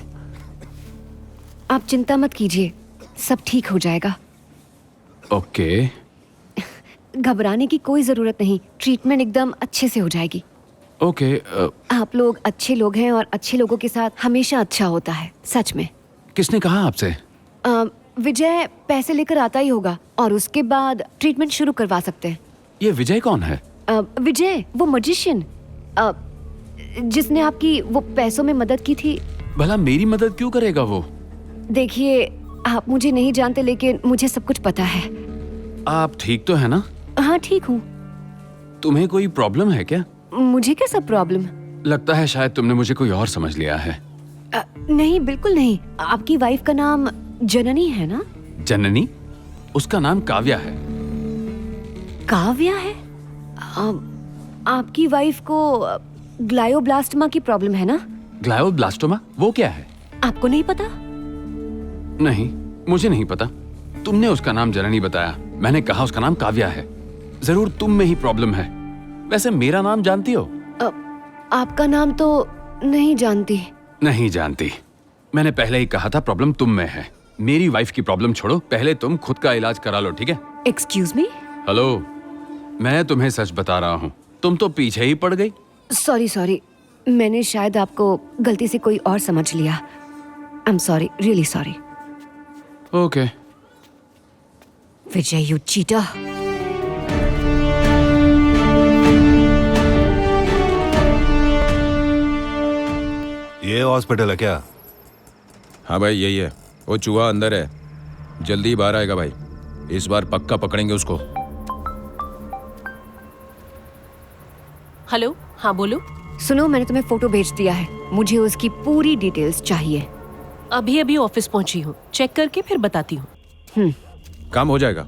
आप चिंता मत कीजिए, सब ठीक हो जाएगा। ओके। घबराने की कोई जरूरत नहीं, ट्रीटमेंट एकदम अच्छे से हो जाएगी। ओके। आप लोग अच्छे लोग हैं और अच्छे लोगों के साथ हमेशा अच्छा होता है, सच में। किसने कहा आपसे? विजय पैसे लेकर आता ही होगा और उसके बाद ट्रीटमेंट शुरू करवा सकते हैं। ये विजय कौन है? विजय, वो मजिशियन जिसने आपकी वो पैसों में मदद की थी। भला मेरी मदद क्यों करेगा वो? देखिए, आप मुझे नहीं जानते लेकिन मुझे सब कुछ पता है। आप ठीक तो है ना? हाँ ठीक हूँ। तुम्हें कोई प्रॉब्लम है क्या? मुझे क्या सब प्रॉब्लम? लगता है शायद तुमने मुझे कोई और समझ लिया है। नहीं बिल्कुल नहीं। आपकी वाइफ का नाम जननी है ना? जननी? उसका नाम काव्या है। काव्या है? आपकी वाइफ को ग्लायोब्लास्टोमा की प्रॉब्लम है ना? ग्लायोब्लास्टोमा? वो क्या है? आपको नहीं पता? नहीं, मुझे नहीं पता। तुमने उसका नाम जननी बताया, मैंने कहा उसका नाम काव्या है। जरूर तुम में ही प्रॉब्लम है। वैसे मेरा नाम जानती हो? आपका नाम तो नहीं जानती। नहीं जानती। मैंने पहले ही कहा था प्रॉब्लम तुम में है। मेरी वाइफ की प्रॉब्लम छोड़ो, पहले तुम खुद का इलाज करा लो, ठीक है? Excuse me? हेलो, मैं तुम्हें सच बता रहा हूँ, तुम तो पीछे ही पड़ गई। सॉरी, मैंने शायद आपको गलती से कोई और समझ लिया। आई am sorry, really sorry. Okay. Vijay, you cheater. ये हॉस्पिटल है क्या? हाँ भाई यही है। वो चूहा अंदर है, जल्दी बाहर आएगा भाई। इस बार पक्का पकड़ेंगे उसको। हेलो, हाँ बोलो। सुनो, मैंने तुम्हें फोटो भेज दिया है, मुझे उसकी पूरी डिटेल्स चाहिए। अभी अभी ऑफिस पहुंची हूँ, चेक करके फिर बताती हूँ। काम हो जाएगा।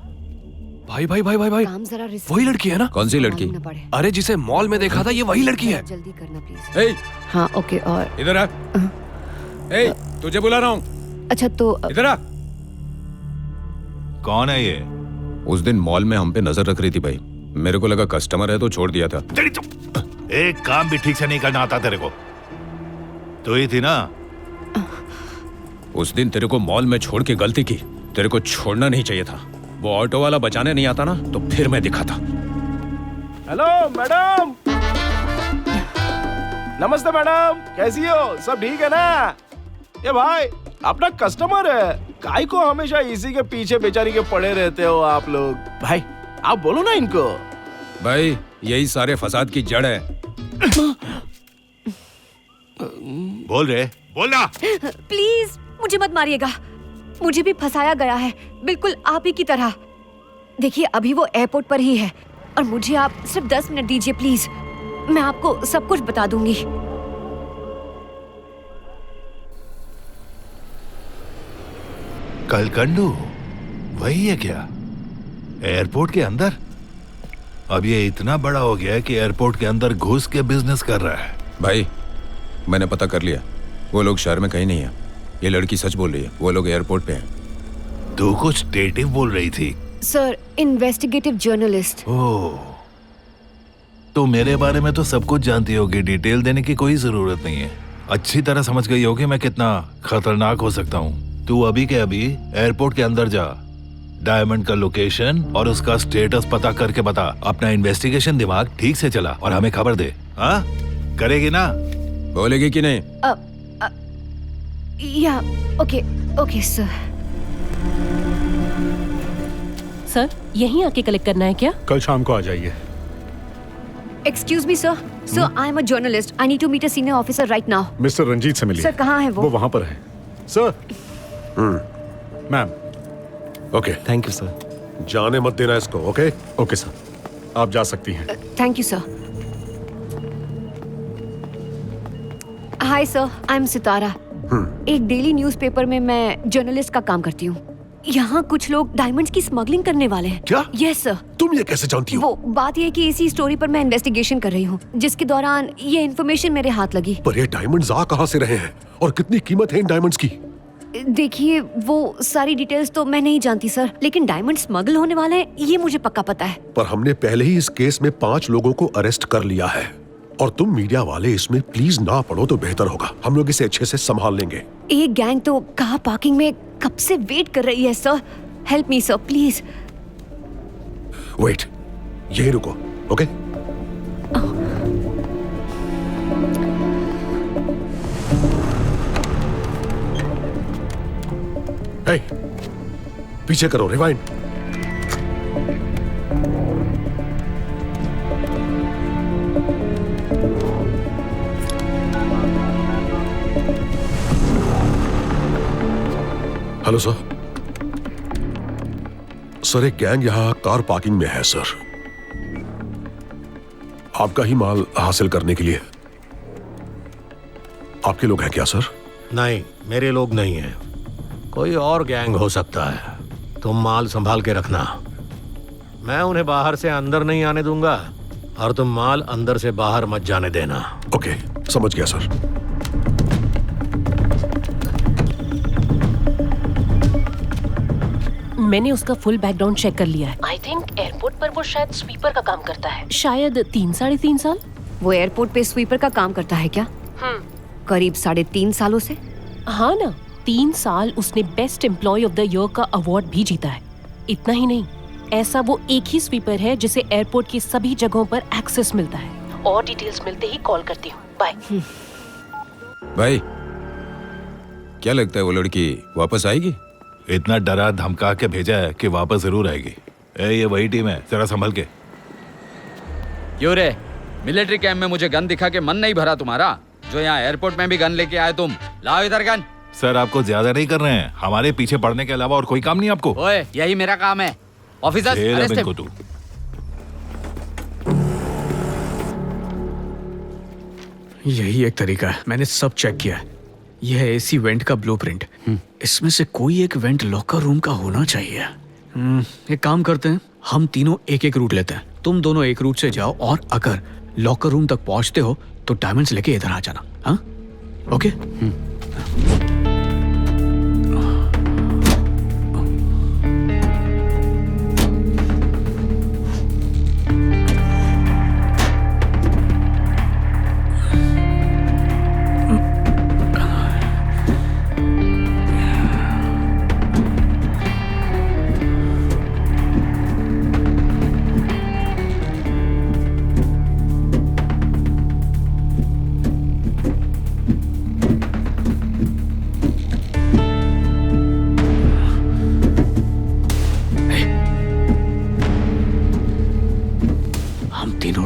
भाई भाई भाई भाई भाई, काम जरा वही लड़की है ना? कौन सी लड़की? अरे जिसे मॉल में देखा था, ये वही लड़की है। जल्दी करना प्लीज। ए, हाँ ओके। और इधर आ। ए, तुझे बुला रहा हूँ। अच्छा तो इधर आ। कौन है ये? उस दिन मॉल में हम पे नजर रख रही थी भाई, मेरे को लगा कस्टमर है तो छोड़ दिया था। एक काम भी ठीक से नहीं करना आता तेरे को। तो ही थी ना? उस दिन तेरे को मॉल में छोड़ के गलती की, तेरे को छोड़ना नहीं चाहिए था। वो ऑटो वाला बचाने नहीं आता ना, तो फिर मैं दिखा था। Hello madam. नमस्ते मैडम, कैसी हो? सब ठीक है ना? ये भाई अपना कस्टमर है, काहे को हमेशा इसी के पीछे बेचारी के पड़े रहते हो आप लोग? भाई आप बोलो ना इनको। भाई यही सारे फसाद की जड़ है। बोल रहे, बोलना। प्लीज मुझे मत मारिएगा, मुझे भी फंसाया गया है, बिल्कुल आप ही की तरह। देखिए अभी वो एयरपोर्ट पर ही है और मुझे आप सिर्फ 10 मिनट दीजिए प्लीज, मैं आपको सब कुछ बता दूंगी। कलकंडू वही है क्या? एयरपोर्ट के अंदर? अब ये इतना बड़ा हो गया है कि एयरपोर्ट के अंदर घुस के बिजनेस कर रहा है। भाई मैंने पता कर लिया, वो लोग शहर में कहीं नहीं है। ये लड़की सच बोल रही है, वो लोग एयरपोर्ट पे हैं। तू कुछ टेटिव बोल रही थी। Sir, investigative journalist. ओह, तो मेरे बारे में तो सब कुछ जानती होगी, डिटेल देने की कोई जरूरत नहीं है। अच्छी तरह समझ गई होगी मैं कितना खतरनाक हो सकता हूँ। तू अभी के अभी एयरपोर्ट के अंदर जा, डायमंड का लोकेशन और उसका स्टेटस पता करके बता। अपना इन्वेस्टिगेशन दिमाग ठीक से चला और हमें खबर दे। हाँ, करेगी ना? बोलेगी कि नहीं? या ओके सर। सर, यहीं आके कलेक्ट करना है क्या? कल शाम को आ जाइए। Excuse me sir, I am a journalist, I need to meet a senior officer right now. Mister Ranjit से मिलिए। सर कहाँ है वो? वो वहां पर है sir. Ma'am. Okay thank you sir. जाने मत देना इसको। ओके ओके सर, आप जा सकती हैं। Thank you sir. Hi sir, I am Sitara. एक डेली न्यूज़पेपर में मैं जर्नलिस्ट का काम करती हूँ। यहाँ कुछ लोग डायमंड्स की स्मगलिंग करने वाले हैं। क्या? Yes sir. तुम ये कैसे जानती हो? वो बात ये है कि इसी स्टोरी पर मैं इन्वेस्टिगेशन कर रही हूँ, जिसके दौरान ये इन्फॉर्मेशन मेरे हाथ लगी। पर ये डायमंड्स आ कहाँ से रहे हैं और कितनी कीमत है इन डायमंड्स की? देखिए वो सारी डिटेल्स तो मैं नहीं जानती सर, लेकिन डायमंड स्मगल होने वाले हैं ये मुझे पक्का पता है। पर हमने पहले ही इस केस में 5 लोगों को अरेस्ट कर लिया है और तुम मीडिया वाले इसमें प्लीज ना पढ़ो तो बेहतर होगा। हम लोग इसे अच्छे से संभाल लेंगे। एक गैंग तो कार पार्किंग में कब से वेट कर रही है sir. Help me sir please. Wait, यही रुको। ओके हे, पीछे करो, रिवाइंड। Hello sir. सर एक गैंग यहाँ कार पार्किंग में है सर, आपका ही माल हासिल करने के लिए। आपके लोग हैं क्या सर? नहीं, मेरे लोग नहीं हैं, कोई और गैंग हो सकता है। तुम माल संभाल के रखना, मैं उन्हें बाहर से अंदर नहीं आने दूंगा और तुम माल अंदर से बाहर मत जाने देना। ओके, समझ गया सर। मैंने उसका फुल बैकग्राउंड चेक कर लिया है। आई थिंक एयरपोर्ट पर वो शायद स्वीपर का काम करता है, शायद 3-3.5 साल। वो एयरपोर्ट पे स्वीपर का काम करता है क्या? करीब 3.5 सालों से। हाँ ना, 3 साल उसने best employee of the year का अवार्ड भी जीता है। इतना ही नहीं, ऐसा वो एक ही स्वीपर है जिसे एयरपोर्ट की सभी जगहों पर एक्सेस मिलता है। और डिटेल्स मिलते ही कॉल करती हूँ। बाय। भाई, क्या लगता है वो लड़की वापस आएगी? इतना डरा धमका के भेजा है कि वापस जरूर आएगी। ये वही टीम है, जरा संभल के। क्यों रे, मिलिट्री कैंप में मुझे गन दिखा के मन नहीं भरा तुम्हारा, जो यहाँ एयरपोर्ट में भी गन लेके आए तुम? लाओ इधर गन। सर आपको ज्यादा नहीं कर रहे हैं, हमारे पीछे पड़ने के अलावा और कोई काम नहीं आपको। ओए, यही मेरा काम है। Officer, arrest him. तू यही एक तरीका है, मैंने सब चेक किया है। यह है एसी वेंट का ब्लूप्रिंट। इसमें से कोई एक वेंट लॉकर रूम का होना चाहिए। एक काम करते हैं, हम तीनों एक एक रूट लेते हैं, तुम दोनों एक रूट से जाओ और अगर लॉकर रूम तक पहुंचते हो तो डायमंड्स लेके इधर आ जाना। हाँ, ओके?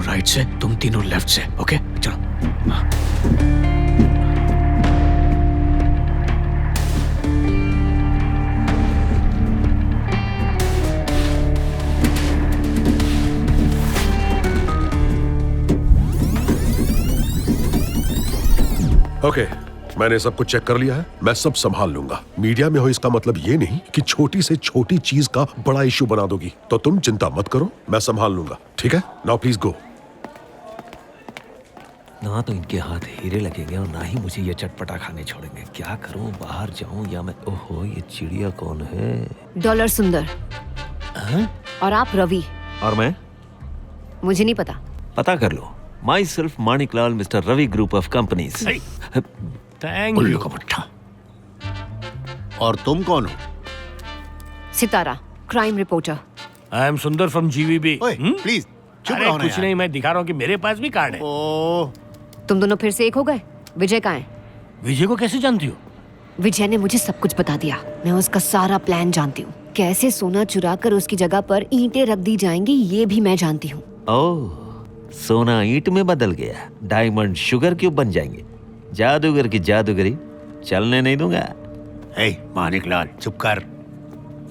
राइट से, तुम तीनों लेफ्ट से। ओके, चलो। ओके, मैंने सब कुछ चेक कर लिया है, मैं सब संभाल लूंगा। मीडिया में हो इसका मतलब ये नहीं कि छोटी से छोटी चीज का बड़ा इश्यू बना दोगी, तो तुम चिंता मत करो, मैं संभाल लूंगा। ठीक है, नाउ प्लीज गो। ना तो इनके हाथ हीरे लगेंगे और ना ही मुझे ये चटपटा खाने छोड़ेंगे। क्या करूं, बाहर जाऊं या मैं? ओहो, ये चिड़िया कौन है? डॉलर सुंदर। और आप रवि। और मैं? मुझे नहीं पता। पता कर लो। My self Maniklal, mister Ravi group of companies. Thank you. और तुम कौन हो? Sitara, crime reporter. I am Sundar from GVB. Please चुप रहो ना कुछ यार। नहीं, मैं दिखा रहा हूँ कि मेरे पास भी कार्ड है। तुम दोनों फिर से एक हो गए? विजय कहाँ है? विजय को कैसे जानती हो? विजय ने मुझे सब कुछ बता दिया। मैं उसका सारा प्लान जानती हूँ। कैसे सोना चुरा कर उसकी जगह पर ईंटें रख दी जाएंगी ये भी मैं जानती हूँ। ओह, सोना ईंट में बदल गया, डायमंड शुगर क्यूब बन जाएंगे। जादूगर की जादूगरी चलने नहीं दूंगा। माणिकलाल चुप कर।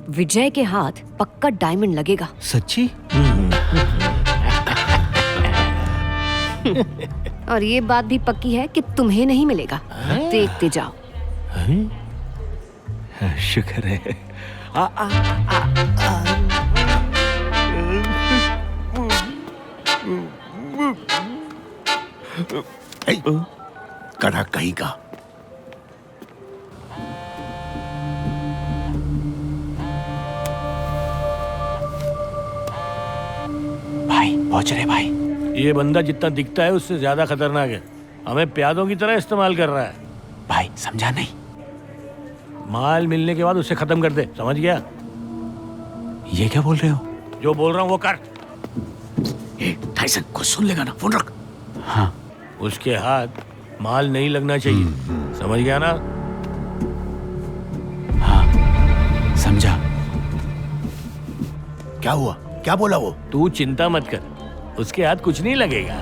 विजय के हाथ पक्का डायमंड लगेगा। सच्ची? और ये बात भी पक्की है कि तुम्हें नहीं मिलेगा। देखते जाओ। शुक्र है। कड़ा कहीं का। भाई पहुंच रहे भाई। ये बंदा जितना दिखता है उससे ज्यादा खतरनाक है। हमें प्यादों की तरह इस्तेमाल कर रहा है। भाई समझा नहीं? माल मिलने के बाद उसे खत्म कर दे, समझ गया? ये क्या बोल रहे हो? जो बोल रहा हूँ वो कर। टाइसन, कुछ सुन लेगा ना, फोन रख। हाँ। उसके हाथ माल नहीं लगना चाहिए, समझ गया ना? हाँ, समझा। क्या हुआ? क्या बोला वो? तू चिंता मत कर, उसके हाथ कुछ नहीं लगेगा।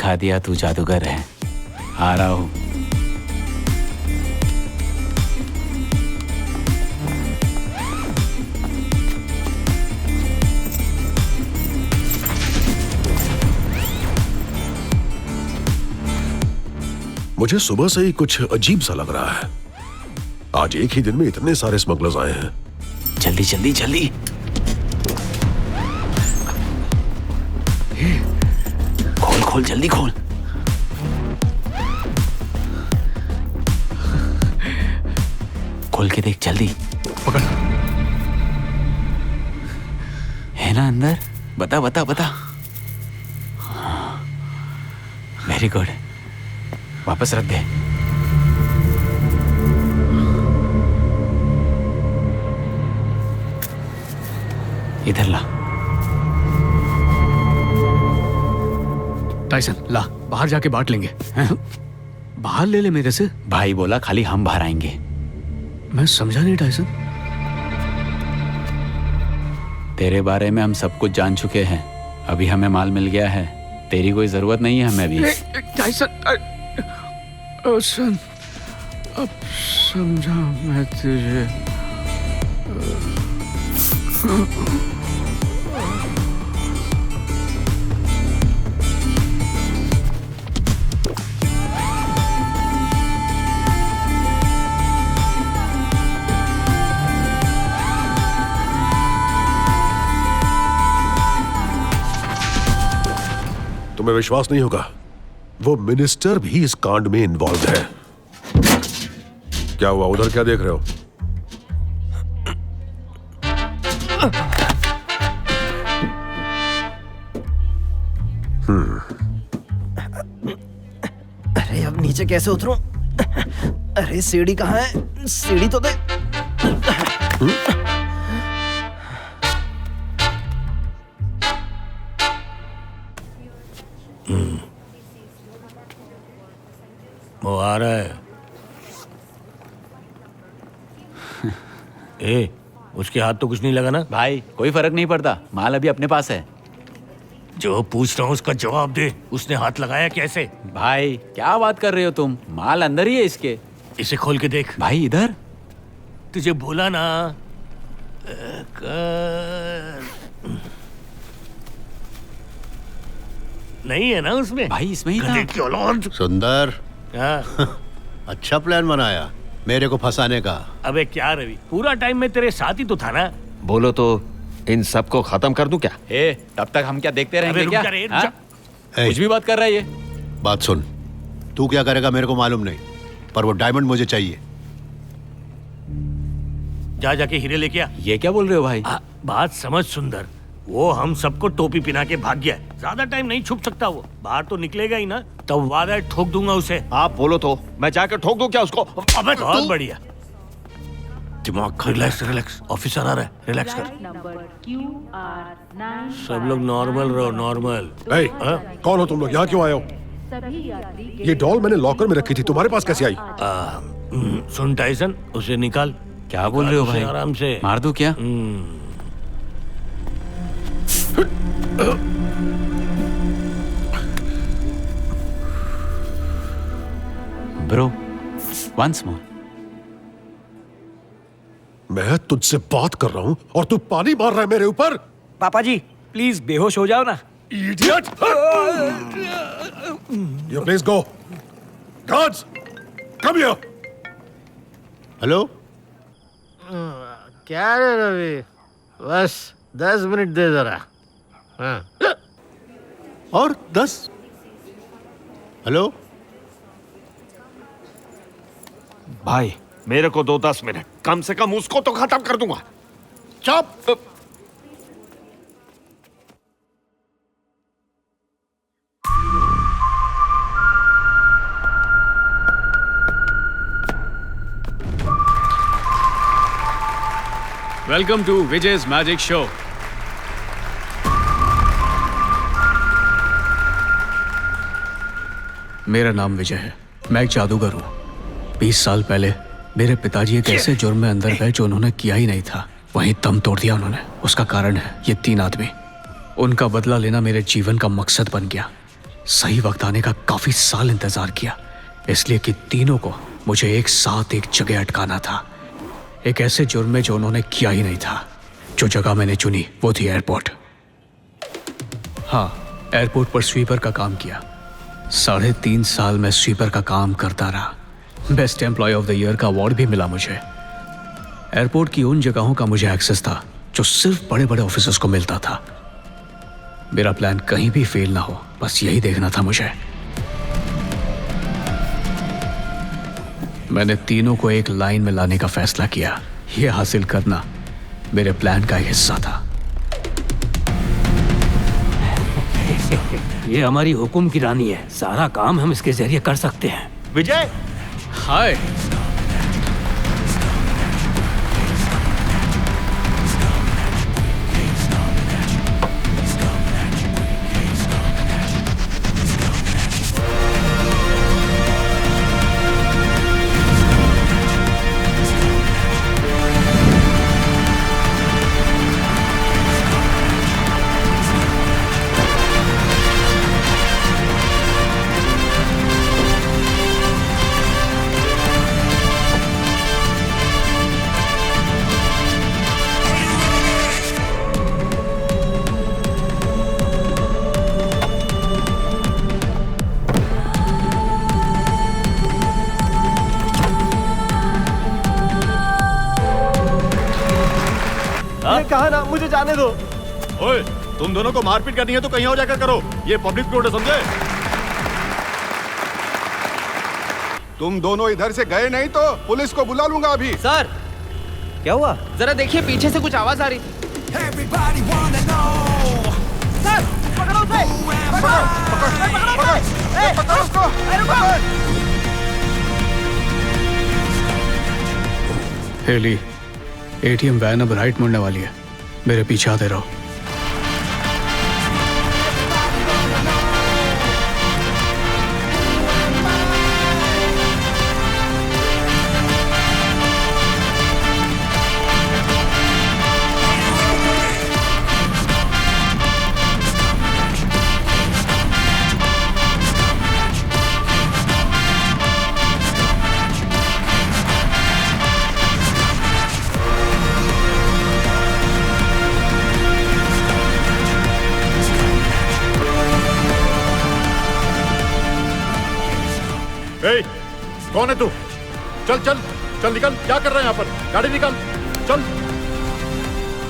दिखा दिया तू जादूगर है। आ रहा हूँ। मुझे सुबह से ही कुछ अजीब सा लग रहा है। आज एक ही दिन में इतने सारे स्मगलर्स आए हैं। जल्दी जल्दी जल्दी। खोल खोल जल्दी खोल। खोल के देख जल्दी। पकड़। है ना अंदर? बता बता बता। Very good. वापस रख दे। इधर ला। टाइसन ला, बाहर जाके बांट लेंगे। बाहर ले ले मेरे से। भाई बोला खाली हम बाहर आएंगे। मैं समझा नहीं टाइसन। तेरे बारे में हम सब कुछ जान चुके हैं। अभी हमें माल मिल गया है, तेरी कोई जरूरत नहीं है हमें भी। टाइसन अब समझा मैं तुझे। तुम्हें विश्वास नहीं होगा, वो मिनिस्टर भी इस कांड में इन्वॉल्व है। क्या हुआ? उधर क्या देख रहे हो? अरे अब नीचे कैसे उतरूं? अरे सीढ़ी कहाँ है? सीढ़ी तो दे। वो आ रहा है। ए, उसके हाथ तो कुछ नहीं लगा ना? भाई कोई फर्क नहीं पड़ता, माल अभी अपने पास है। जो पूछ रहा हूँ उसका जवाब दे। उसने हाथ लगाया कैसे? भाई क्या बात कर रहे हो तुम? माल अंदर ही है इसके। इसे खोल के देख। भाई इधर। तुझे बोला ना नहीं है ना उसमें? भाई इसमें ही था। सुंदर। हाँ। अच्छा प्लान बनाया मेरे को फंसाने का। अबे क्या रवि, पूरा टाइम में तेरे साथ ही तो था ना। बोलो तो इन सबको खत्म कर दूं क्या? तब तक हम क्या देखते रहेंगे? रुक क्या जा रे, रुक हाँ? जा। कुछ भी बात कर रहा है ये। बात सुन, तू क्या करेगा मेरे को मालूम नहीं, पर वो डायमंड मुझे चाहिए। जा जाके हीरे लेके आ। ये क्या बोल रहे हो भाई? बात समझ सुंदर, वो हम सबको टोपी पिना के भाग गया है। ज्यादा टाइम नहीं छुप सकता वो, बाहर तो निकलेगा ही ना। तब वादा ठोक दूंगा उसे। आप बोलो तो मैं जाकर ठोक दूं क्या उसको? अबे बहुत बढ़िया। दिमाग रिलैक्स रिलैक्स, ऑफिसर आ रहा है, रिलैक्स कर। सब लोग नॉर्मल रहो, नॉर्मल। कौन हो तुम लोग? यहाँ क्यों आए हो? ये डॉल मैंने लॉकर में रखी थी, तुम्हारे पास कैसे आई? सुन टाइसन, उसे निकाल। क्या बोल रहे हो भाई? आराम से मार दूं क्या? Bro, once more. मैं तुझसे बात कर रहा हूं और तू पानी मार रहा है मेरे ऊपर। पापा जी प्लीज बेहोश हो जाओ ना। Idiot! You please go. Guards, come here. Hello. क्या रे रवि, बस 10 मिनट दे जरा। हाँ। और 10? हेलो भाई मेरे को दो 10 मिनट, कम से कम उसको तो खत्म कर दूंगा। चुप। Welcome to Vijay's magic show. मेरा नाम विजय है, मैं एक जादूगर हूँ। 20 साल पहले मेरे पिताजी एक ऐसे जुर्म में अंदर गए जो उन्होंने किया ही नहीं था। वहीं दम तोड़ दिया उन्होंने। उसका कारण है ये 3 आदमी। उनका बदला लेना मेरे जीवन का मकसद बन गया। सही वक्त आने का काफी साल इंतजार किया, इसलिए कि तीनों को मुझे एक साथ एक जगह अटकाना था, एक ऐसे जुर्म में जो उन्होंने किया ही नहीं था। जो जगह मैंने चुनी वो थी एयरपोर्ट। हाँ, एयरपोर्ट पर स्वीपर का काम किया। 3.5 साल में स्वीपर का काम करता रहा। Best employee of the year का अवार्ड भी मिला मुझे। एयरपोर्ट की उन जगहों का मुझे एक्सेस था जो सिर्फ बड़े बड़े ऑफिसर्स को मिलता था। मेरा प्लान कहीं भी फेल ना हो, बस यही देखना था मुझे। मैंने तीनों को एक लाइन में लाने का फैसला किया। यह हासिल करना मेरे प्लान का एक हिस्सा था। ये हमारी हुकुम की रानी है, सारा काम हम इसके जरिए कर सकते हैं। विजय, हाय। कहा ना, मुझे जाने दो। ओए, तुम दोनों को मारपीट करनी है तो कहीं और जाकर करो, ये पब्लिक रोड है, समझे? तुम दोनों इधर से गए नहीं तो पुलिस को बुला लूंगा अभी। सर, क्या हुआ? जरा देखिए, पीछे से कुछ आवाज आ रही थी। सर, पकड़ो उसे! पकड़ो उसको! हेली, एटीएम वैन अब राइट मुड़ने वाली है, मेरे पीछे आते रहो। ए, कौन है तू? चल चल चल, निकल। क्या कर रहे हैं यहाँ पर? गाड़ी निकाल, चल।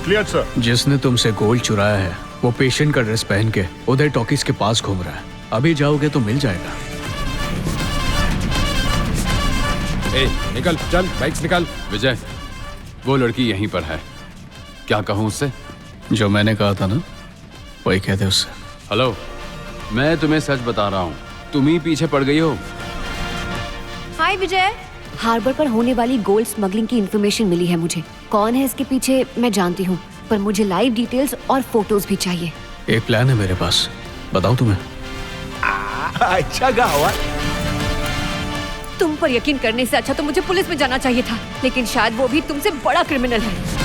Clear sir. जिसने तुमसे गोल्ड चुराया है वो पेशेंट का ड्रेस पहन के उदय टॉकीज के पास घूम रहा है। अभी जाओगे तो मिल जाएगा। ए, निकल, चल, बाइक्स निकाल। विजय, वो लड़की यहीं पर है, क्या कहूँ उससे? जो मैंने कहा था ना, वही कहते उससे। हेलो, मैं तुम्हें सच बता रहा हूँ, तुम ही पीछे पड़ गई हो। हाय विजय, हार्बर पर होने वाली गोल्ड स्मगलिंग की इन्फॉर्मेशन मिली है मुझे। कौन है इसके पीछे मैं जानती हूँ, पर मुझे लाइव डिटेल्स और फोटोज भी चाहिए। एक प्लान है मेरे पास, बताऊँ तुम्हें? अच्छा गावा। तुम पर यकीन करने से अच्छा तो मुझे पुलिस में जाना चाहिए था, लेकिन शायद वो भी तुमसे बड़ा क्रिमिनल है।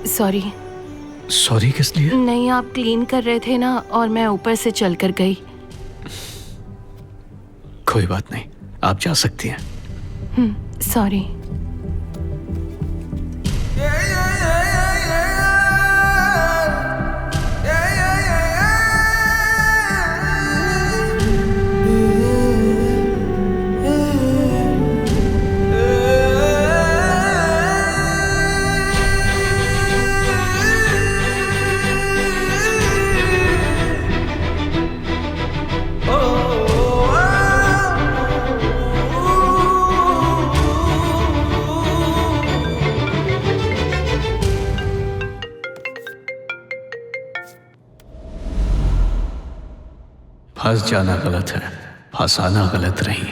सॉरी। सॉरी किस लिए? नहीं, आप क्लीन कर रहे थे ना और मैं ऊपर से चल कर गई। कोई बात नहीं, आप जा सकती हैं। सॉरी। फंस जाना गलत है, फंसाना गलत नहीं।